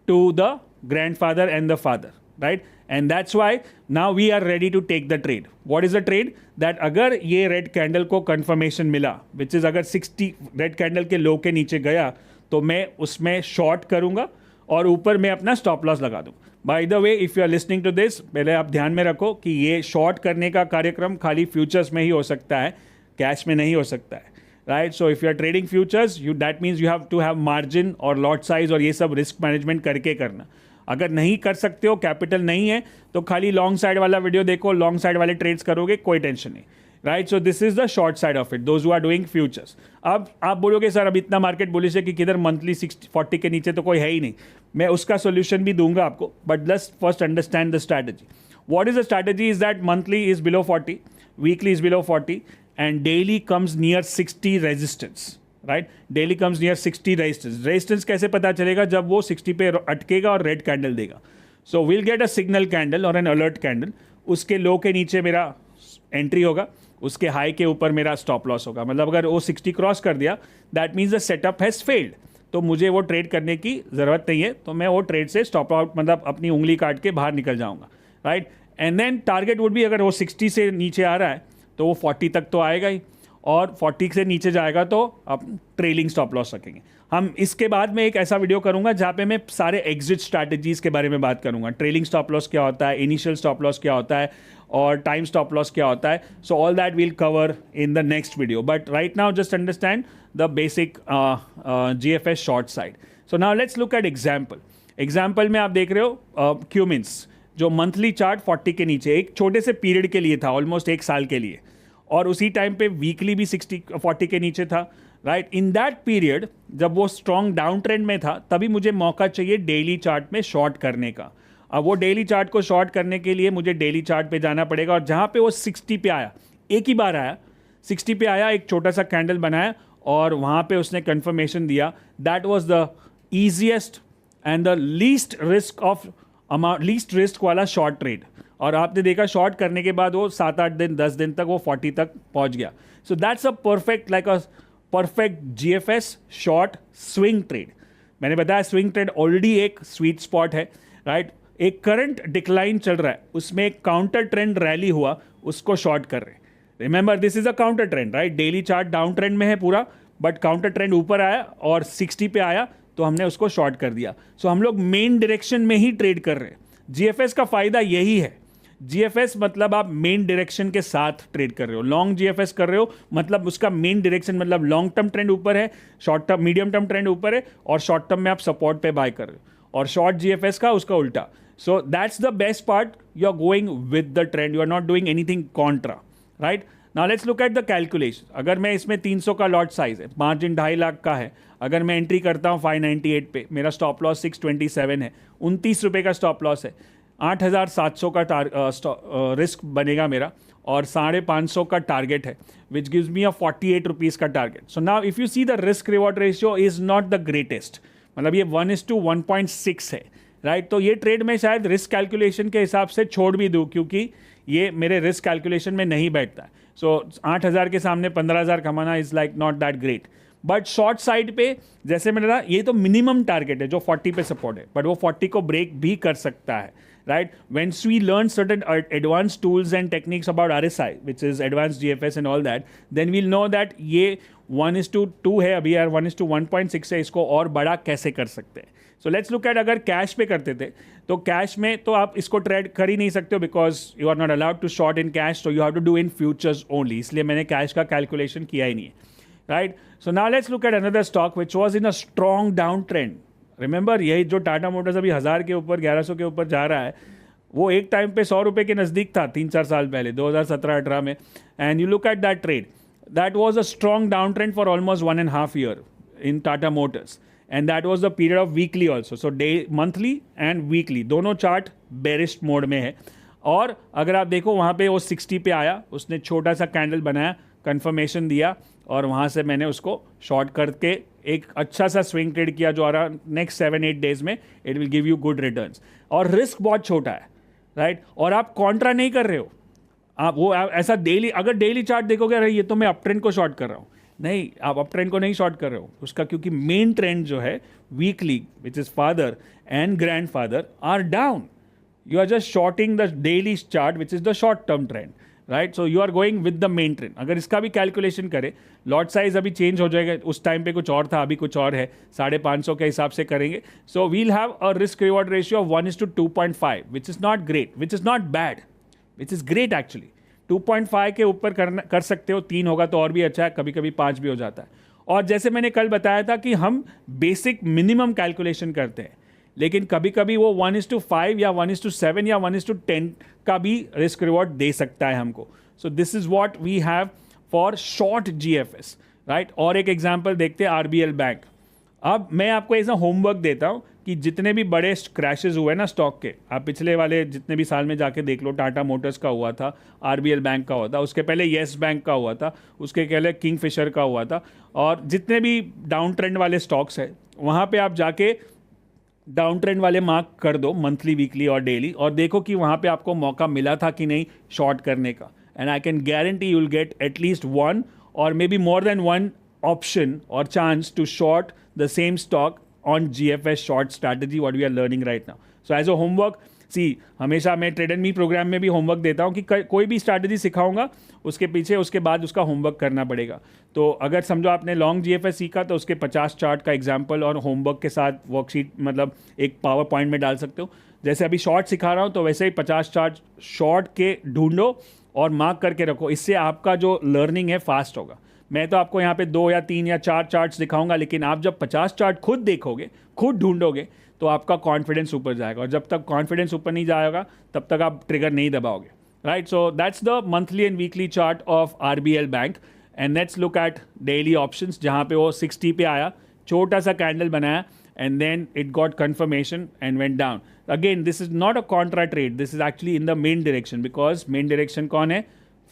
to the grandfather and the father, right, and that's why now we are ready to take the trade. What is the trade? That अगर ये रेड कैंडल को कंफर्मेशन मिला, विच इज अगर 60 रेड कैंडल के लो के नीचे गया, तो मैं उसमें शॉर्ट करूंगा और ऊपर मैं अपना स्टॉप लॉस लगा दूं. By the way, if you are listening to this, पहले आप ध्यान में रखो कि ये शॉर्ट करने का कार्यक्रम खाली फ्यूचर्स में ही हो सकता है, कैश में नहीं हो सकता है. Right, so if you are trading futures, you that means you have to have margin और लॉट साइज और ये सब रिस्क मैनेजमेंट करके करना. अगर नहीं कर सकते हो, कैपिटल नहीं है, तो खाली लॉन्ग साइड वाला वीडियो देखो, लॉन्ग साइड वाले ट्रेड्स करोगे, कोई टेंशन नहीं. Right, so this is the short side of it, those who are doing futures. अब आप बोलोगे सर अब इतना मार्केट बुलिश है कि किधर मंथली 40 के नीचे तो कोई है ही नहीं. मैं उसका सोल्यूशन भी दूंगा आपको, but let's first understand the strategy. What is the strategy? Is that monthly is below 40, weekly is below 40 and daily comes near 60 resistance. Right, daily comes near 60 resistance. Resistance कैसे पता चलेगा? जब वो 60 पे अटकेगा और रेड कैंडल देगा. So will get a signal candle और एन अलर्ट कैंडल. उसके लो के नीचे मेरा एंट्री होगा, उसके हाई के ऊपर मेरा स्टॉप लॉस होगा. मतलब अगर वो 60 क्रॉस कर दिया, that means the setup has failed. तो मुझे वो ट्रेड करने की ज़रूरत नहीं है, तो मैं वो ट्रेड से स्टॉप आउट, मतलब अपनी उंगली काट के बाहर निकल जाऊँगा. Right, and then target would भी, अगर वो 60 से नीचे आ रहा है तो वो 40 तक तो आएगा ही, और 40 से नीचे जाएगा तो आप ट्रेलिंग स्टॉप लॉस रखेंगे. हम इसके बाद में एक ऐसा वीडियो करूंगा जहाँ पे मैं सारे एग्जिट स्ट्रैटेजीज के बारे में बात करूंगा. ट्रेलिंग स्टॉप लॉस क्या होता है, इनिशियल स्टॉप लॉस क्या होता है, और टाइम स्टॉप लॉस क्या होता है. सो all that will cover in the next video, but right now just understand the basic GFS short side. So now let's look eight example. Example में आप देख रहे हो क्यूमिंस, जो मंथली चार्ट 40 के नीचे एक छोटे से पीरियड के लिए था, ऑलमोस्ट एक साल के लिए, और उसी टाइम पे वीकली भी 40 के नीचे था. राइट, इन दैट पीरियड जब वो स्ट्रॉन्ग डाउन ट्रेंड में था, तभी मुझे मौका चाहिए डेली चार्ट में शॉर्ट करने का. अब वो डेली चार्ट को शॉर्ट करने के लिए मुझे डेली चार्ट पे जाना पड़ेगा, और जहाँ पे वो 60 पे आया, एक ही बार आया, 60 पे आया, एक छोटा सा कैंडल बनाया और वहाँ पे उसने कंफर्मेशन दिया. That was the easiest and the least risk वाला शॉर्ट ट्रेड. और आपने देखा शॉर्ट करने के बाद वो 7-8 दिन 10 दिन तक वो 40 तक पहुंच गया. So that's a perfect, like a perfect GFS short swing trade. मैंने बताया स्विंग ट्रेड ऑलरेडी एक स्वीट स्पॉट है. राइट, एक करंट डिक्लाइन चल रहा है, उसमें एक काउंटर ट्रेंड रैली हुआ, उसको शॉर्ट कर रहे हैं. Remember, this is a counter trend. Right, daily chart down trend में है पूरा, बट काउंटर ट्रेंड ऊपर आया और 60 पे आया तो हमने उसको शॉर्ट कर दिया. सो हम लोग मेन डायरेक्शन में ही ट्रेड कर रहे हैं. GFS का फायदा यही है. GFS मतलब आप मेन डायरेक्शन के साथ ट्रेड कर रहे हो. लॉन्ग GFS कर रहे हो मतलब उसका मेन डायरेक्शन, मतलब लॉन्ग टर्म ट्रेंड ऊपर है, short term medium term trend ऊपर है, और शॉर्ट टर्म में आप सपोर्ट पे बाय कर रहे हो. और शॉर्ट GFS का उसका उल्टा. So that's the best part, you are going with the trend, you are not doing anything contra. Right, now let's look at the calculation. अगर मैं इसमें 300 का लॉट साइज है, मार्जिन 2.5 लाख का है, अगर मैं एंट्री करता हूँ 598 पे, मेरा स्टॉप लॉस 627 है, 29 रुपये का स्टॉप लॉस है, 8,700 का रिस्क बनेगा मेरा, और 550 का टारगेट है, which gives me a 48 rupees का target. So now if you see the risk reward ratio is not the greatest, मतलब ये 1:1.6 है. राइट, तो ये ट्रेड में शायद रिस्क कैलकुलेशन के हिसाब से छोड़ भी दूँ, क्योंकि ये मेरे रिस्क कैलकुलेशन में नहीं बैठता है. सो 8,000 के सामने 15,000 कमाना is like not that great. But short side पे जैसे मैंने कहा, ये तो मिनिमम टारगेट है जो 40 पे सपोर्ट है, बट वो 40 को ब्रेक भी कर सकता है. Right, once we learn certain advanced tools and techniques about RSI, which is advanced GFS and all that, then we'll know that ये 1:2 है, अभी यार 1:1.6 है, इसको और बड़ा कैसे कर सकते हैं. So let's look at, अगर कैश पे करते थे तो कैश में तो आप इसको ट्रेड कर ही नहीं सकते हो, because you are not allowed to short in cash, so you have to do in futures only. इसलिए मैंने कैश का कैलकुलेशन किया ही नहीं है. Right, so now let's look at another stock which was in a strong down trend. Remember, यही जो टाटा मोटर्स अभी 1000 के ऊपर 1100 के ऊपर जा रहा है, वो एक टाइम पे 100 रुपये के नज़दीक था 3-4 साल पहले, 2017-18 में. And you look at that trade, that was a strong down trend for almost 1.5 year in Tata Motors, and that was the period of weekly also. So monthly and weekly दोनों चार्ट बेरिश मोड में है. और अगर आप देखो वहाँ पे वो 60 पे आया, उसने छोटा सा कैंडल बनाया, कंफर्मेशन दिया, और वहाँ से मैंने उसको शॉर्ट करके एक अच्छा सा स्विंग ट्रेड किया, जो आ रहा नेक्स्ट 7-8 डेज में it will give you good returns. और रिस्क बहुत छोटा है. राइट, और आप कॉन्ट्रा नहीं कर रहे हो, आप वो ऐसा डेली, अगर डेली चार्ट देखोगे, अरे ये तो मैं अप ट्रेंड को शॉर्ट कर रहा हूँ, नहीं, आप अप ट्रेंड को नहीं शॉर्ट कर रहे हो उसका, क्योंकि मेन ट्रेंड जो है weekly, which is father and grandfather are down. you are just shorting the daily chart which is the short term trend, right. So you are going with the main trend. अगर इसका भी कैलकुलेशन करें, लॉट साइज अभी चेंज हो जाएगा, उस टाइम पे कुछ और था, अभी कुछ और है, 550 के हिसाब से करेंगे. So we'll have a risk reward ratio of 1:2.5 which is not great, which is not bad, which is great actually. 2.5 के ऊपर कर सकते हो, 3 होगा तो और भी अच्छा है, कभी कभी 5 भी हो जाता है. और जैसे मैंने कल बताया था कि हम बेसिक मिनिमम कैलकुलेशन करते हैं, लेकिन कभी कभी वो 1:5 या 1:7 या 1:10 का भी रिस्क रिवॉर्ड दे सकता है हमको. So this is what we have for short GFS, right. और एक एग्जांपल देखते हैं आरबीएल बैंक. अब मैं आपको ऐसा होमवर्क देता हूँ कि जितने भी बड़े क्रैशेस हुए ना स्टॉक के, आप पिछले वाले जितने भी साल में जाके देख लो, टाटा मोटर्स का हुआ था, आरबीएल बैंक का हुआ था, उसके पहले येस बैंक का हुआ था, उसके पहले किंगफिशर का हुआ था, और जितने भी डाउन ट्रेंड वाले स्टॉक्स हैं वहाँ पे आप जाके डाउन ट्रेंड वाले मार्क कर दो मंथली, वीकली और डेली, और देखो कि वहाँ पे आपको मौका मिला था कि नहीं शॉर्ट करने का. And I can guarantee you will get at least one और may be more than one option or chance to short the same stock on GFS short strategy what we are learning right now. So as a homework, see, हमेशा मैं ट्रेड एंड मी प्रोग्राम में भी होमवर्क देता हूँ कि कोई भी स्ट्रैटेजी सिखाऊंगा उसके पीछे उसके बाद उसका होमवर्क करना पड़ेगा. तो अगर समझो आपने लॉन्ग GFS सीखा तो उसके 50 चार्ट का एग्जाम्पल और होमवर्क के साथ वर्कशीट मतलब एक पावर पॉइंट में डाल सकते हो. जैसे अभी शॉर्ट सिखा रहा हूँ तो वैसे ही 50 चार्ट शॉर्ट के ढूंढो और मार्क करके रखो. इससे आपका जो लर्निंग है फास्ट होगा. मैं तो आपको यहाँ पे 2 या 3 या 4 चार्ट्स दिखाऊंगा, लेकिन आप जब 50 चार्ट खुद देखोगे, खुद ढूंढोगे, तो आपका कॉन्फिडेंस ऊपर जाएगा. और जब तक कॉन्फिडेंस ऊपर नहीं जाएगा तब तक आप ट्रिगर नहीं दबाओगे, right. So that's the monthly and weekly chart of RBL bank. And let's look at daily options, जहाँ पे वो 60 पे आया, छोटा सा कैंडल बनाया, and then it got confirmation and went down. Again, this is not a contra trade. This is actually in the main direction because main direction कौन है?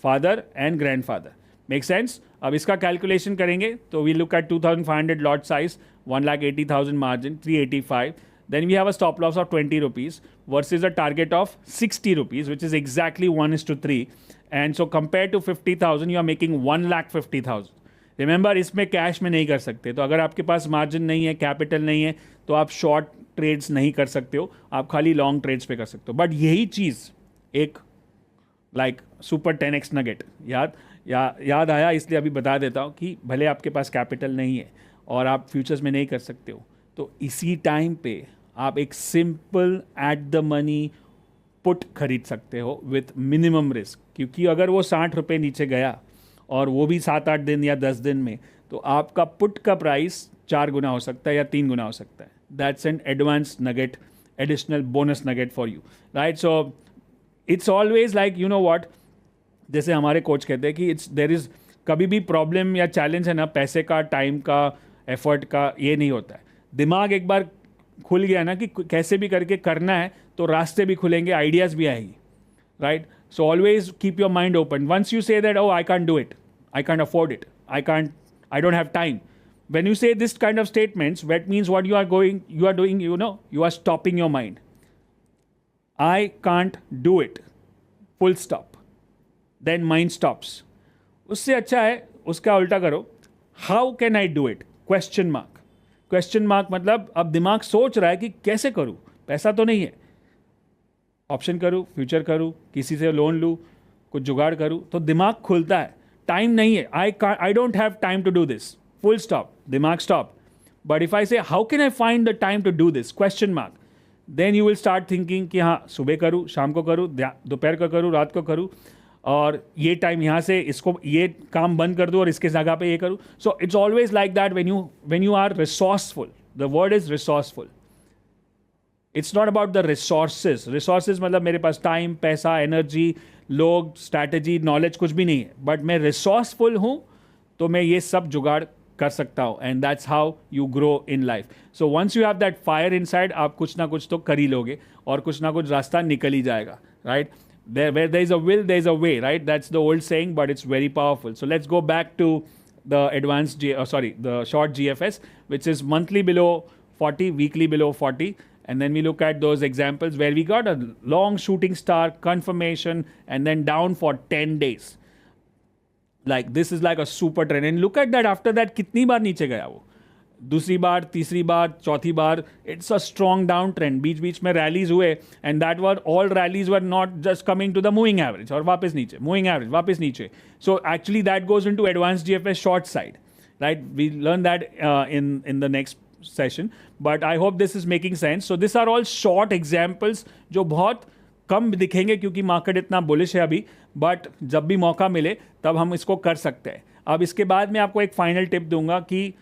Father and grandfather. Make sense? अब इसका कैलकुलेशन करेंगे तो we look at 2500 lot size, 1,80,000 margin, 385. Then we have a stop loss of 20 rupees versus a target of 60 rupees, which is exactly 1:3. And so compared to 50,000, you are making 1,50,000. Remember, इसमें कैश में नहीं कर सकते. तो अगर आपके पास मार्जिन नहीं है, कैपिटल नहीं है, तो आप शॉर्ट ट्रेड्स नहीं कर सकते हो, आप खाली लॉन्ग ट्रेड्स पे कर सकते हो. बट यही चीज़ एक लाइक सुपर 10x नगेट याद आया, इसलिए अभी बता देता हूँ कि भले आपके पास कैपिटल नहीं है और आप फ्यूचर्स में नहीं कर सकते हो, तो इसी टाइम पे आप एक simple at the money put खरीद सकते हो विथ मिनिमम रिस्क. क्योंकि अगर वो 60 रुपये नीचे गया और वो भी 7-8 दिन या 10 दिन में, तो आपका पुट का प्राइस 4 गुना हो सकता है या 3 गुना हो सकता है. That's an advance nugget, additional bonus nugget for you, right. So it's always like you know what, जैसे हमारे कोच कहते हैं कि इट्स देयर इज़ कभी भी प्रॉब्लम या चैलेंज है ना, पैसे का, टाइम का, एफर्ट का, ये नहीं होता है. दिमाग एक बार खुल गया ना कि कैसे भी करके करना है, तो रास्ते भी खुलेंगे, आइडियाज़ भी आएगी, right. So always keep your mind open. Once you say that, oh, I can't do it, I can't afford it, I don't have time. When you say this kind of statements, that means what you are doing, you are stopping your mind. I can't do it, full stop. Then mind stops. उससे अच्छा है उसका उल्टा करो. How can I do it? Question mark. Question mark मतलब अब दिमाग सोच रहा है कि कैसे करूँ, पैसा तो नहीं है, ऑप्शन करूँ, फ्यूचर करूँ, किसी से लोन लूँ, कुछ जुगाड़ करूँ, तो दिमाग खुलता है. टाइम नहीं है, I don't have time to do this, full stop, दिमाग stop. But if I say how can I find the time to do this, question mark, then you will start thinking कि हाँ सुबह करूँ, शाम को करूँ, दोपहर को करूँ, रात को करूँ, और ये टाइम यहाँ से इसको ये काम बंद कर दूँ और इसके जगह पे ये करूँ. So it's always like that when you are resourceful. The word is resourceful. It's not about the resources मतलब मेरे पास टाइम, पैसा, एनर्जी, लोग, स्ट्रैटेजी, नॉलेज कुछ भी नहीं है, बट मैं रिसोर्सफुल हूँ तो मैं ये सब जुगाड़ कर सकता हूँ. And that's how you grow in life. So once you have that fire inside, आप कुछ ना कुछ तो कर ही लोगे और कुछ ना कुछ रास्ता निकल ही जाएगा, right. Where there is a will, there is a way, right? That's the old saying, but it's very powerful. So let's go back to the the short GFS, which is monthly below 40, weekly below 40. And then we look at those examples where we got a long shooting star, confirmation, and then down for 10 days. Like this is like a super trend. And look at that, after that, कितनी बार नीचे गया वो. दूसरी बार, तीसरी बार, चौथी बार, it's a strong down trend. बीच बीच में रैलीज हुए and that were all rallies were not just coming to the moving average और वापस नीचे, मूविंग एवरेज वापस नीचे. So actually that goes into advance GFS short side, right? We learn that in the next session, but I hope this is making sense. So these are all short examples जो बहुत कम दिखेंगे क्योंकि मार्केट इतना बुलिश है अभी, बट जब भी मौका मिले तब हम इसको कर सकते हैं. अब इसके बाद मैं आपको एक फाइनल टिप दूंगा कि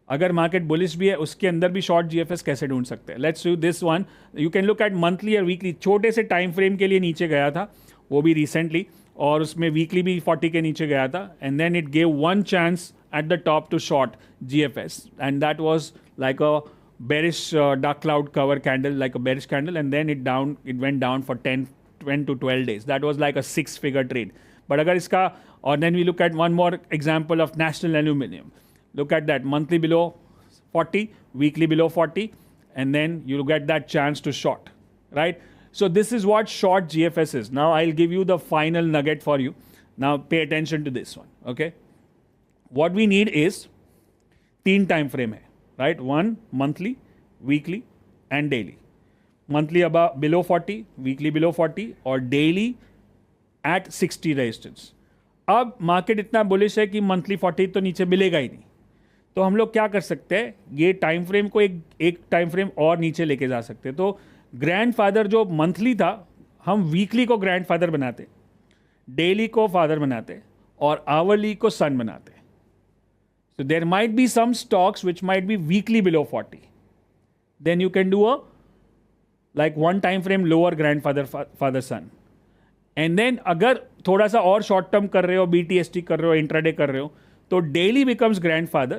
अगर मार्केट बुलिश भी है उसके अंदर भी शॉर्ट जीएफएस कैसे ढूंढ सकते हैं. Let's do this one. You can look eight monthly और वीकली. छोटे से टाइम फ्रेम के लिए नीचे गया था वो भी रिसेंटली, और उसमें वीकली भी 40 के नीचे गया था, and then it gave one chance at the top to short GFS, and that was like a bearish dark cloud cover candle, like a bearish candle, and then it went down for 10 to 12 days. That was like a 6-figure trade. But agar iska, or then we look at one more example of National Aluminium. Look at that, monthly below 40, weekly below 40, and then you get that chance to short, right? So this is what short GFS is. Now I'll give you the final nugget for you. Now pay attention to this one, okay? What we need is 3 time frame है, right? One monthly, weekly and daily. Monthly above below 40, weekly below 40 और daily at 60 resistance. अब मार्केट इतना बुलिश है कि मंथली 40 तो नीचे मिलेगा ही नहीं, तो हम लोग क्या कर सकते हैं, ये टाइम फ्रेम को एक टाइम फ्रेम और नीचे लेके जा सकते हैं. तो ग्रैंडफादर जो मंथली था, हम वीकली को ग्रैंडफादर बनाते, डेली को फादर बनाते और आवरली को सन बनाते. So there might be some stocks which might be weekly below 40. Then you can do a like one time frame lower grandfather father son. And then अगर थोड़ा सा और short term कर रहे हो, BTST कर रहे हो, intraday कर रहे हो, तो daily becomes grandfather,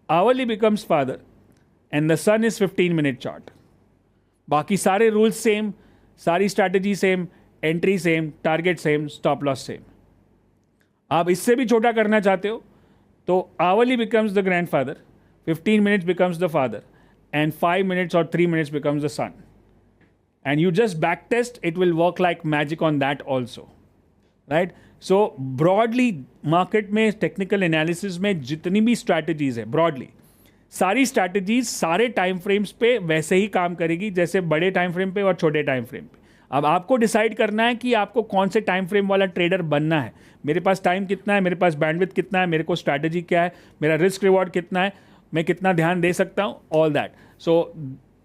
hourly becomes father, and the sun is 15-minute chart. बाकी सारे rules same, सारी strategy same, entry same, target same, stop loss same. आप इससे भी छोटा करना चाहते हो तो hourly becomes the grandfather, 15 minutes becomes the father, and 5 minutes or 3 minutes becomes the son. And you just backtest, it will work like magic on that also, right? So broadly market में technical analysis में जितनी भी strategies है broadly, सारी strategies सारे time frames पे वैसे ही काम करेगी जैसे बड़े time frame पे और छोटे time frame पे. अब आपको डिसाइड करना है कि आपको कौन से टाइम फ्रेम वाला ट्रेडर बनना है. मेरे पास टाइम कितना है, मेरे पास बैंडविड्थ कितना है, मेरे को स्ट्रैटेजी क्या है, मेरा रिस्क रिवॉर्ड कितना है, मैं कितना ध्यान दे सकता हूँ, all that. So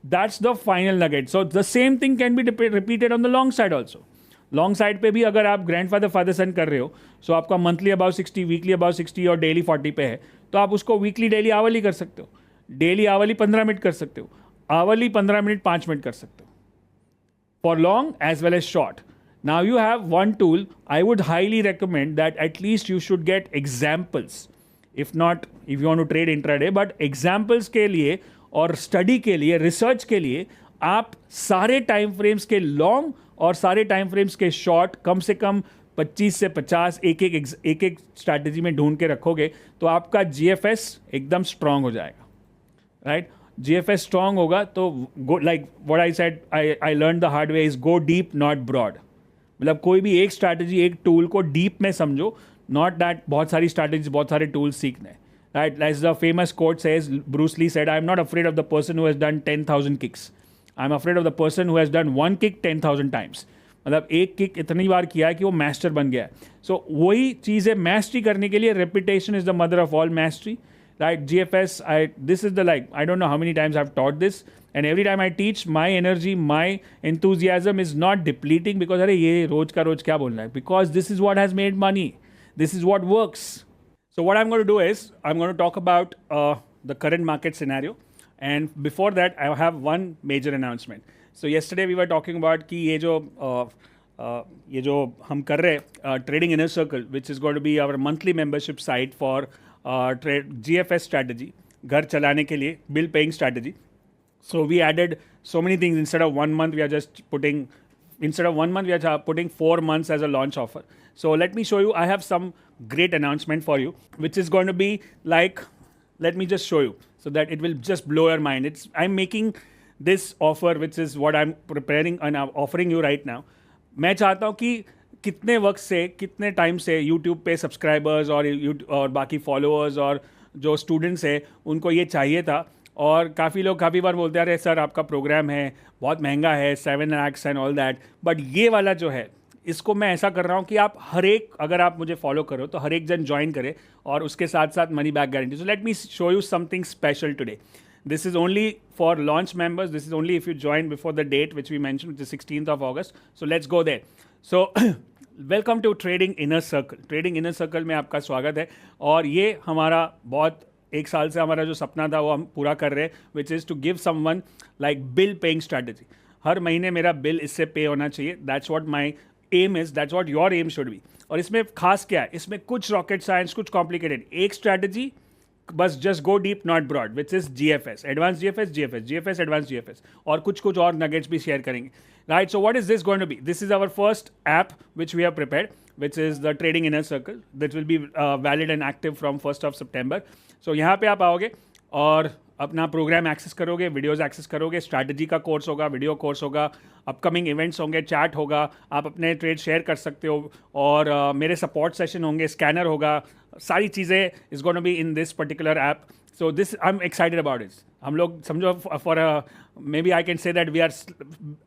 that's the final nugget. So the same thing can be repeated on the long side also. Long side पे भी अगर आप ग्रैंडफादर फादर सन कर रहे हो, सो आपका मंथली अबाउ 60, वीकली अबाउ 60 और डेली 40 पे है, तो आप उसको वीकली डेली आवरली कर सकते हो, डेली आवरली 15 मिनट कर सकते हो, आवरली 15 मिनट 5 मिनट कर सकते हो, for long as well as short. Now you have one tool. I would highly recommend that at least you should get examples. If not, if you want to trade intraday, but examples के लिए और study के लिए, research के लिए, आप सारे time frames के long और सारे time frames के short कम से कम 25 से 50 एक strategy में ढूंढ के रखोगे तो आपका GFS एकदम strong हो जाएगा, right? GFS strong होगा तो go, like what I said, I learned the hard way is go deep not broad. मतलब कोई भी एक strategy, एक tool को deep में समझो, not that बहुत सारी strategies, बहुत सारे tools सीखने, right? As the famous quote says, Bruce Lee said, I am not afraid of the person who has done 10,000 kicks. I am afraid of the person who has done one kick 10,000 times. मतलब एक किक इतनी बार किया है कि वो मास्टर बन गया है. सो वही चीज़ है, mastery करने के लिए repetition is the mother of all mastery. Right, GFS, this is the like, I don't know how many times I've taught this, and every time I teach, my energy, my enthusiasm is not depleting because अरे ये रोज का रोज क्या बोलना है, because this is what has made money, this is what works. So what I'm going to do is, I'm going to talk about the current market scenario, and before that, I have one major announcement. So yesterday we were talking about कि ये जो हम कर रहे हैं Trading Inner Circle, which is going to be our monthly membership site for GFS strategy, घर चलाने के लिए bill paying strategy. So we added so many things. Instead of 1 month, we are putting 4 months as a launch offer. So let me show you. I have some great announcement for you, which is going to be like, let me just show you so that it will just blow your mind. I'm making this offer, which is what I'm preparing and I'm offering you right now. मैं चाहता हूँ कि कितने वक्त से, कितने टाइम से YouTube पे सब्सक्राइबर्स और बाकी फॉलोअर्स और जो स्टूडेंट्स हैं उनको ये चाहिए था। और काफ़ी लोग काफ़ी बार बोलते हैं अरे सर आपका प्रोग्राम है बहुत महंगा है 7 lakhs and all that, but ये वाला जो है इसको मैं ऐसा कर रहा हूँ कि आप हर एक, अगर आप मुझे फॉलो करो तो हर एक जन ज्वाइन करे और उसके साथ साथ money back guarantee. So let me show you something special today. This is only for launch members. This is only if you join before the date which we mentioned, which is 16th of August. So let's go there. So welcome to Trading Inner Circle. Trading Inner Circle में आपका स्वागत है और ये हमारा बहुत एक साल से हमारा जो सपना था वो हम पूरा कर रहे हैं, which is to give someone like bill paying strategy. हर महीने मेरा बिल इससे पे होना चाहिए. That's what my aim is, that's what your aim should be. और इसमें खास क्या है, इसमें कुछ रॉकेट साइंस, कुछ कॉम्प्लिकेटेड, एक स्ट्रैटेजी बस, just go deep not broad, which is GFS, advance GFS, advance GFS, और कुछ और नगेट्स भी शेयर करेंगे. Right, so what is this going to be? This is our first app which we have prepared, which is the trading inner circle. It will be valid and active from 1st of September. So यहाँ पे आप आओगे और अपना प्रोग्राम एक्सेस करोगे, वीडियोस एक्सेस करोगे, स्ट्रैटेजी का कोर्स होगा, वीडियो कोर्स होगा, अपकमिंग इवेंट्स होंगे, चैट होगा, आप अपने ट्रेड शेयर कर सकते हो, और मेरे सपोर्ट सेशन होंगे, स्कैनर होगा, सारी चीज़ें is gonna be in this particular app. So this I am excited about it. हम लोग समझो for maybe I can say that we are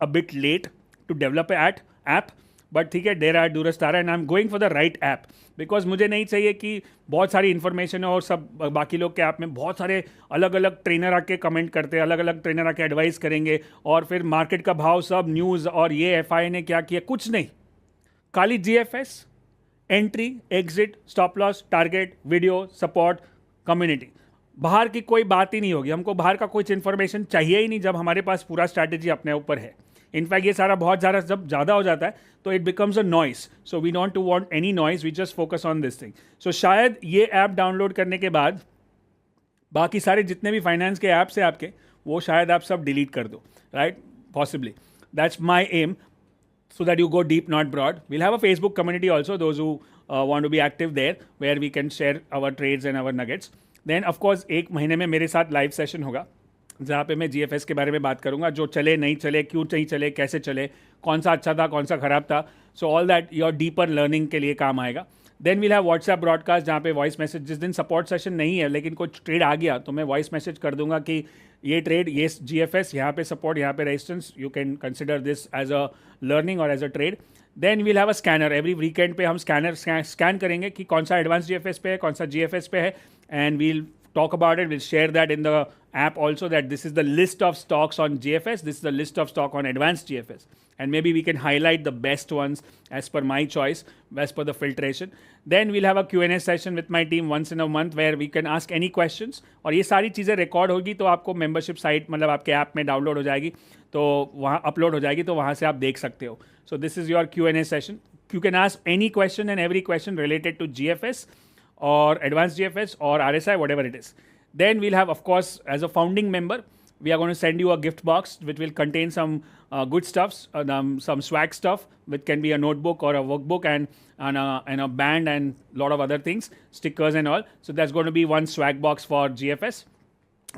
a bit late to develop app, but ठीक है, डेरा है दूरस्थ आ रहा है, and I am going for the right app. Because मुझे नहीं चाहिए कि बहुत सारी इन्फॉर्मेशन है और सब बाकी लोग के ऐप में बहुत सारे अलग अलग ट्रेनर आके कमेंट करते हैं, अलग अलग ट्रेनर आके एडवाइस करेंगे, और फिर मार्केट का भाव सब न्यूज़ और ये FI ने क्या किया, कुछ नहीं, खाली GFS, entry, exit, stop loss, target, video, support, community. बाहर की कोई बात ही नहीं होगी. हमको बाहर का कुछ इन्फॉर्मेशन चाहिए ही नहीं जब हमारे पास पूरा स्ट्रैटेजी अपने ऊपर है. इनफैक्ट ये सारा बहुत ज़्यादा जब ज़्यादा हो जाता है तो it becomes a noise. So we don't to want any noise, we just focus on this thing. सो शायद ये ऐप डाउनलोड करने के बाद बाकी सारे जितने भी फाइनेंस के ऐप्स हैं आपके, वो शायद आप सब डिलीट कर दो. Right, possibly. That's my aim, so that you go deep not broad. We'll have a Facebook community also, those who want to be active there, where we can share our trades and our nuggets. Then of course एक महीने में मेरे साथ लाइव सेशन होगा जहाँ पे मैं GFS के बारे में बात करूँगा, जो चले नहीं चले, क्यों नहीं चले, कैसे चले, कौन सा अच्छा था, कौन सा ख़राब था. So all that your deeper learning के लिए काम आएगा. Then we'll have WhatsApp broadcast, जहाँ पे वॉइस मैसेज, जिस दिन सपोर्ट सेशन नहीं है लेकिन कुछ ट्रेड आ गया तो मैं वॉइस मैसेज कर दूंगा कि ये ट्रेड, ये GFS, यहाँ पे सपोर्ट, यहाँ पे resistance, you can consider this as a learning और as a trade. Then we'll have a scanner. Every weekend पे हम स्कैन करेंगे कि कौन सा एडवांस GFS पे है, कौन सा GFS पे है, and we'll talk about it. We'll share that in the app also, that this is the list of stocks on GFS, this is the list of stock on advanced GFS, and maybe we can highlight the best ones as per my choice, as per the filtration. Then we'll have a Q&A session with my team once in a month where we can ask any questions. और ये सारी चीज़ें रिकॉर्ड होगी तो आपको मेंबरशिप साइट, मतलब आपके ऐप में डाउनलोड हो जाएगी, तो वहाँ अपलोड हो जाएगी, तो वहाँ से आप देख सकते हो. So this is your Q&A session. You can ask any question and every question related to GFS or advanced GFS or RSI, whatever it is. Then we'll have, of course, as a founding member, we are going to send you a gift box which will contain some good stuffs, some swag stuff, which can be a notebook or a workbook, and a band and a lot of other things, stickers and all. So that's going to be one swag box for GFS.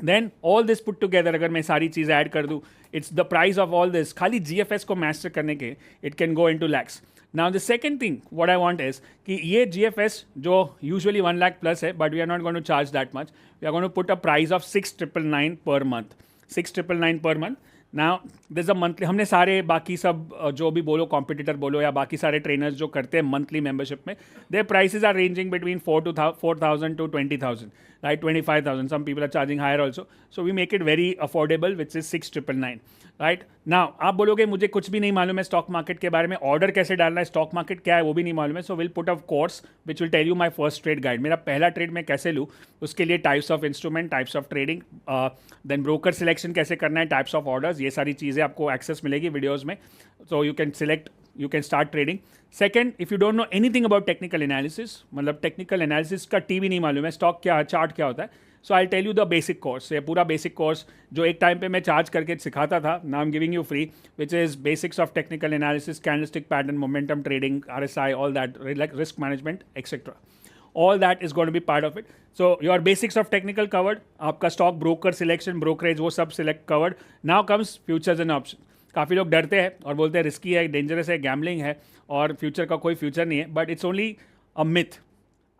Then all this put together, अगर मैं सारी चीज़ें ऐड कर दूँ, it's the price of all this. खाली GFS को मास्टर करने के it can go into lakhs. Now the second thing what I want is कि ये GFS जो usually 1 lakh plus है, but we are not going to charge that much. We are going to put a price of 6,999 per month. 6,999 per month. Now there's a monthly, हमने सारे बाकी सब जो भी बोलो, कॉम्पिटिटर बोलो या बाकी सारे ट्रेनर्स जो करते हैं मंथली मेंबरशिप में, their prices are ranging between 4,000 to 20,000, right? 25,000. Some people are charging higher also. So we make it very affordable, which is 6,999. Right now आप बोलोगे मुझे कुछ भी नहीं मालूम है स्टॉक मार्केट के बारे में, ऑर्डर कैसे डालना है, स्टॉक मार्केट क्या है वो भी नहीं मालूम है. So will put a course which will tell you my first trade guide. मेरा पहला ट्रेड मैं कैसे लूँ, उसके लिए types of instrument, types of trading, then broker selection कैसे करना है, टाइप्स ऑफ ऑर्डर्स, ये सारी चीज़ें आपको एक्सेस मिलेगी वीडियोज़ में. सो you can select, you can start trading. Second, if you don't know anything about technical analysis, मतलब टेक्निकल एनालिसिस का टी भी नहीं मालूम है, स्टॉक क्या, चार्ट क्या होता है, so I tell you the basic course. ये पूरा बेसिक कोर्स जो एक टाइम पे मैं चार्ज करके सिखाता था, now I am giving you free, which is basics of technical analysis, candlestick pattern, momentum trading, RSI, all that, like risk management etcetera. all that is going to be part of it. So your basics of technical covered, आपका stock broker selection, brokerage वो सब select covered. Now comes futures and options. काफ़ी लोग डरते हैं और बोलते हैं रिस्की है, डेंजरस है, गैम्बलिंग है और फ्यूचर का कोई फ्यूचर नहीं है, but it's only a myth.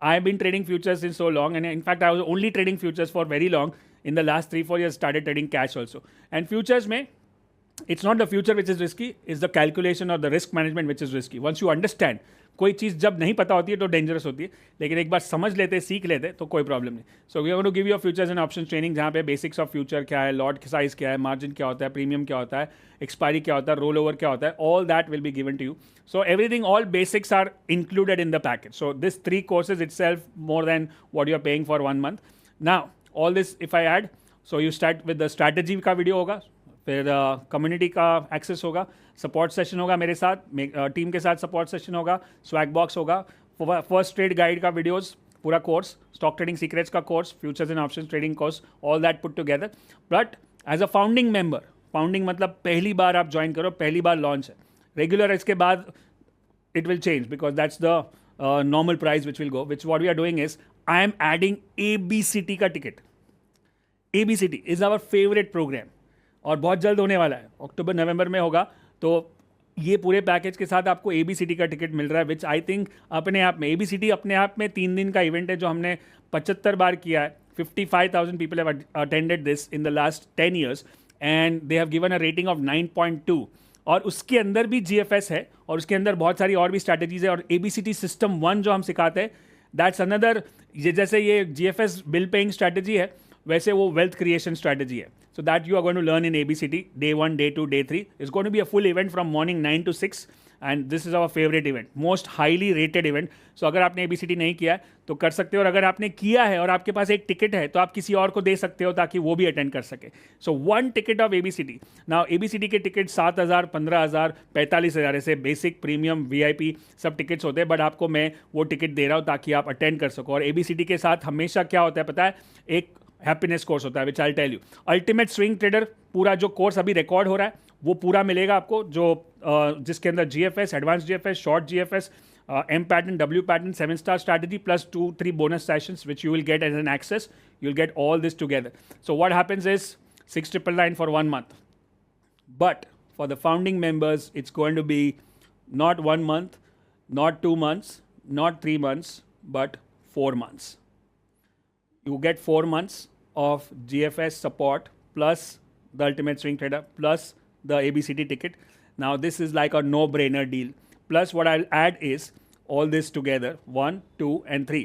I've been trading futures in so long, and in fact, I was only trading futures for very long. In the last 3-4 years, started trading cash also. And futures में, it's not the future which is risky, it's the calculation or the risk management which is risky. Once you understand, कोई चीज़ जब नहीं पता होती है तो डेंजरस होती है, लेकिन एक बार समझ लेते सीख लेते तो कोई प्रॉब्लम नहीं. So we are going to give you futures and options training, जहाँ पे बेसिक्स ऑफ फ्यूचर क्या है, लॉट साइज क्या है, मार्जिन क्या होता है, प्रीमियम क्या होता है, एक्सपायरी क्या होता है, रोल ओवर क्या होता है, all that will be given to you. So everything, all basics are included in the package. So this 3 courses itself more than what you are paying for 1 month. Now all this if I add, so you start with the strategy का वीडियो होगा, फिर कम्युनिटी का एक्सेस होगा, सपोर्ट सेशन होगा मेरे साथ, टीम के साथ सपोर्ट सेशन होगा, स्वैग बॉक्स होगा, फर्स्ट ट्रेड गाइड का वीडियोस, पूरा कोर्स, स्टॉक ट्रेडिंग सीक्रेट्स का course, futures and options trading course, all that put together. But as a founding member, founding मतलब पहली बार आप ज्वाइन करो, पहली बार लॉन्च है. रेगुलर इसके बाद it will change because that's the normal price which will go, which what we are doing is I am adding ABCT का ticket. ABCT is our favorite program और बहुत जल्द होने वाला है, अक्टूबर नवंबर में होगा. तो ये पूरे पैकेज के साथ आपको ABCT का टिकट मिल रहा है, विच आई थिंक अपने आप में, ABCT अपने आप में 3 दिन का इवेंट है जो हमने 75 बार किया है. 55,000 people have attended this in the last 10 years and they have given a rating of 9.2. और उसके अंदर भी GFS है और उसके अंदर बहुत सारी और भी स्ट्रैटेजीज है. और ABCT सिस्टम 1 जो हम सिखाते हैं, दैट्स अनदर, ये जैसे ये GFS बिल पेइंग स्ट्रैटेजी है, वैसे वो वेल्थ क्रिएशन स्ट्रैटेजी है. So that you are going to learn in ABCT, day 1, day 2, day 3. It's going to be a full event from morning 9 to 6 and this is our favorite event, most highly rated event. So अगर आपने ABCT नहीं किया है तो कर सकते हो, और अगर आपने किया है और आपके पास एक टिकट है तो आप किसी और को दे सकते हो ताकि वो भी अटेंड कर सके. So 1 ticket of ABCT. Now ABCT के टिकट 7,000, 15,000, 45,000 ऐसे बेसिक, प्रीमियम, VIP सब टिकट्स होते हैं, बट आपको मैं वो टिकट दे रहा हूँ ताकि आप अटेंड कर सको. और ABCT के साथ हमेशा क्या होता है पता है, एक हैप्पीनेस कोर्स होता है, which I tell you. Ultimate swing trader पूरा जो कोर्स अभी रिकॉर्ड हो रहा है वो पूरा मिलेगा आपको, जो जिसके अंदर GFS, advance GFS, short GFS, M pattern, W pattern, 7 star strategy plus 2-3 bonus sessions which you will get as an access. You will get all this together. So what happens is 6,999 for 1 month. But for the founding members, it's going to be not 1 month, not 2 months, not 3 months, but 4 months. You get 4 months of GFS support plus the Ultimate Swing Trader plus the ABCT ticket. Now this is like a no-brainer deal. Plus what I'll add is all this together, 1, 2 and 3.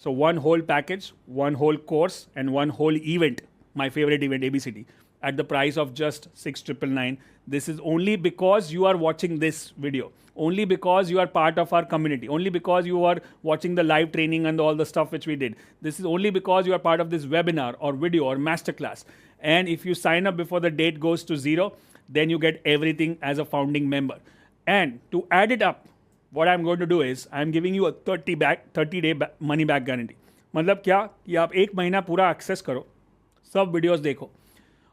So one whole package, one whole course and one whole event, my favorite event ABCT, at the price of just 6,999. This is only because you are watching this video, only because you are part of our community, only because you are watching the live training and all the stuff which we did. This is only because you are part of this webinar or video or masterclass. And if you sign up before the date goes to 0, then you get everything as a founding member. And to add it up, what I'm going to do is I'm giving you a 30-day money back guarantee. मतलब क्या कि आप 1 महीना पूरा एक्सेस करो, सब वीडियोस देखो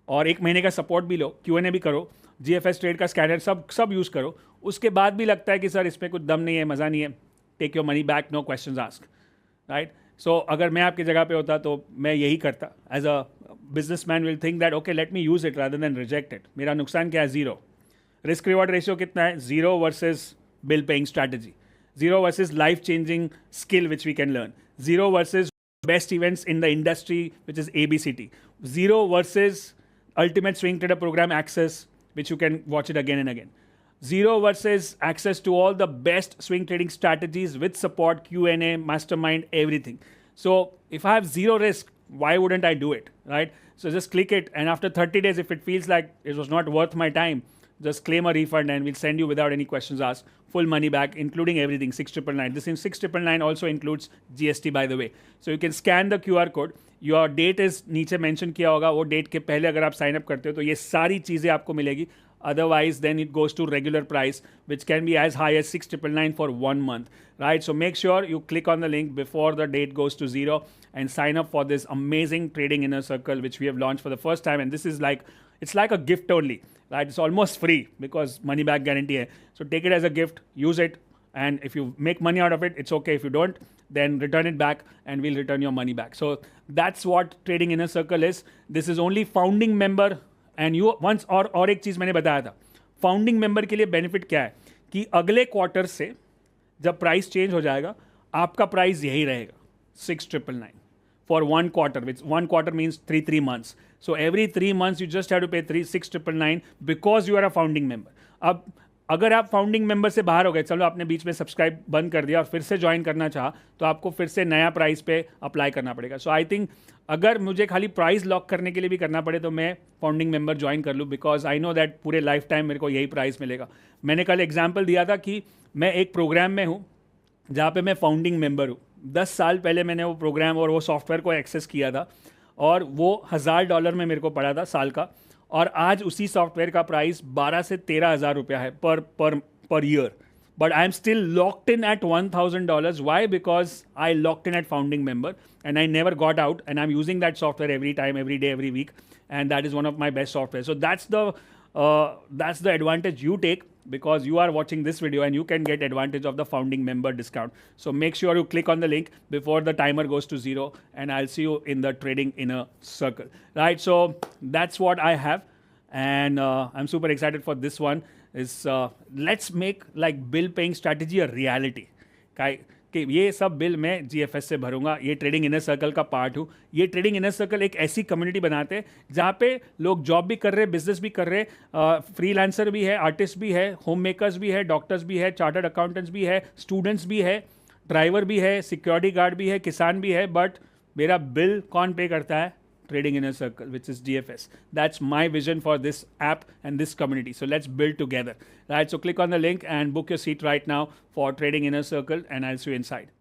और 1 महीने का सपोर्ट भी लो, Q&A भी करो, GFS ट्रेड का स्कैनर सब यूज़ करो. उसके बाद भी लगता है कि सर इसमें कुछ दम नहीं है, मज़ा नहीं है, take your money back, no questions ask, right. So अगर मैं आपकी जगह पे होता तो मैं यही करता. As a businessman will think that okay let me use it rather than reject it. मेरा नुकसान क्या है? 0. रिस्क रिवॉर्ड रेशियो कितना है? 0 versus bill paying strategy, 0 versus life changing skill which we can learn, 0 versus best events in the industry which is ABCT, 0 versus Ultimate Swing Trader Program access which you can watch it again and again, 0 versus access to all the best swing trading strategies with support, Q&A, mastermind, everything. So if I have 0 risk, why wouldn't I do it, right? So just click it, and after 30 days if it feels like it was not worth my time, just claim a refund and we'll send you without any questions asked, full money back, including everything, 6,999. This in 6,999 also includes GST, by the way. So you can scan the QR code. Your date is नीचे mention किया होगा, वो date के पहले अगर आप sign up करते हो तो ये सारी चीज़ें आपको मिलेगी. Otherwise, then it goes to regular price, which can be as high as 6,999 for 1 month, right? So make sure you click on the link before the date goes to 0 and sign up for this amazing trading inner circle, which we have launched for the first time. And this is like, it's like a gift only, right? It's almost free because money back guarantee hai. So take it as a gift, use it. And if you make money out of it, it's okay. If you don't, then return it back and we'll return your money back. So that's what Trading Inner Circle is. This is only founding member. And you once और एक चीज़ मैंने बताया था, फाउंडिंग मेंबर के लिए बेनिफिट क्या है कि अगले क्वार्टर से जब प्राइस चेंज हो जाएगा आपका प्राइस यही रहेगा. 6,999 for 1 quarter, which 1 quarter means three months. So every 3 months you just have to pay 6,999 because you are a founding member. अब अगर आप फाउंडिंग मेंबर से बाहर हो गए, चलो आपने बीच में सब्सक्राइब बंद कर दिया और फिर से ज्वाइन करना चाहा, तो आपको फिर से नया प्राइस पे अप्लाई करना पड़ेगा. सो आई थिंक अगर मुझे खाली प्राइस लॉक करने के लिए भी करना पड़े तो मैं फाउंडिंग मेंबर ज्वाइन कर लूँ, बिकॉज आई नो दैट पूरे लाइफ टाइम मेरे को यही प्राइस मिलेगा. मैंने कल एग्जाम्पल दिया था कि मैं एक प्रोग्राम में हूँ जहाँ पे मैं फाउंडिंग मेंबर हूँ. 10 साल पहले मैंने वो प्रोग्राम और वो सॉफ्टवेयर को एक्सेस किया था और वो $1,000 में मेरे को पड़ा था साल का, और आज उसी सॉफ्टवेयर का प्राइस 12 से 13,000 रुपया है per year. But I'm still locked in at $1,000. Why? Because I locked in at founding member and I never got out, and I'm using that software every time, every day, every week, and that is one of my best software. So that's the advantage you take, because you are watching this video and you can get advantage of the founding member discount. So make sure you click on the link before the timer goes to 0, and I'll see you in the trading inner circle. Right? So that's what I have, and I'm super excited for this one. Let's make like bill paying strategy a reality. कि ये सब बिल मैं GFS से भरूंगा. ये ट्रेडिंग इनर सर्कल का पार्ट हूँ. ये ट्रेडिंग इनर सर्कल एक ऐसी कम्युनिटी बनाते हैं जहाँ पे लोग जॉब भी कर रहे हैं, बिजनेस भी कर रहे हैं, फ्रीलांसर भी है, आर्टिस्ट भी है, होम मेकर्स भी है, डॉक्टर्स भी है, चार्टर्ड अकाउंटेंट्स भी है, स्टूडेंट्स भी है, ड्राइवर भी है, सिक्योरिटी गार्ड भी है, किसान भी है. बट मेरा बिल कौन पे करता है? Trading Inner Circle, which is GFS. That's my vision for this app and this community. So let's build together. Right? So click on the link and book your seat right now for Trading Inner Circle, and I'll see you inside.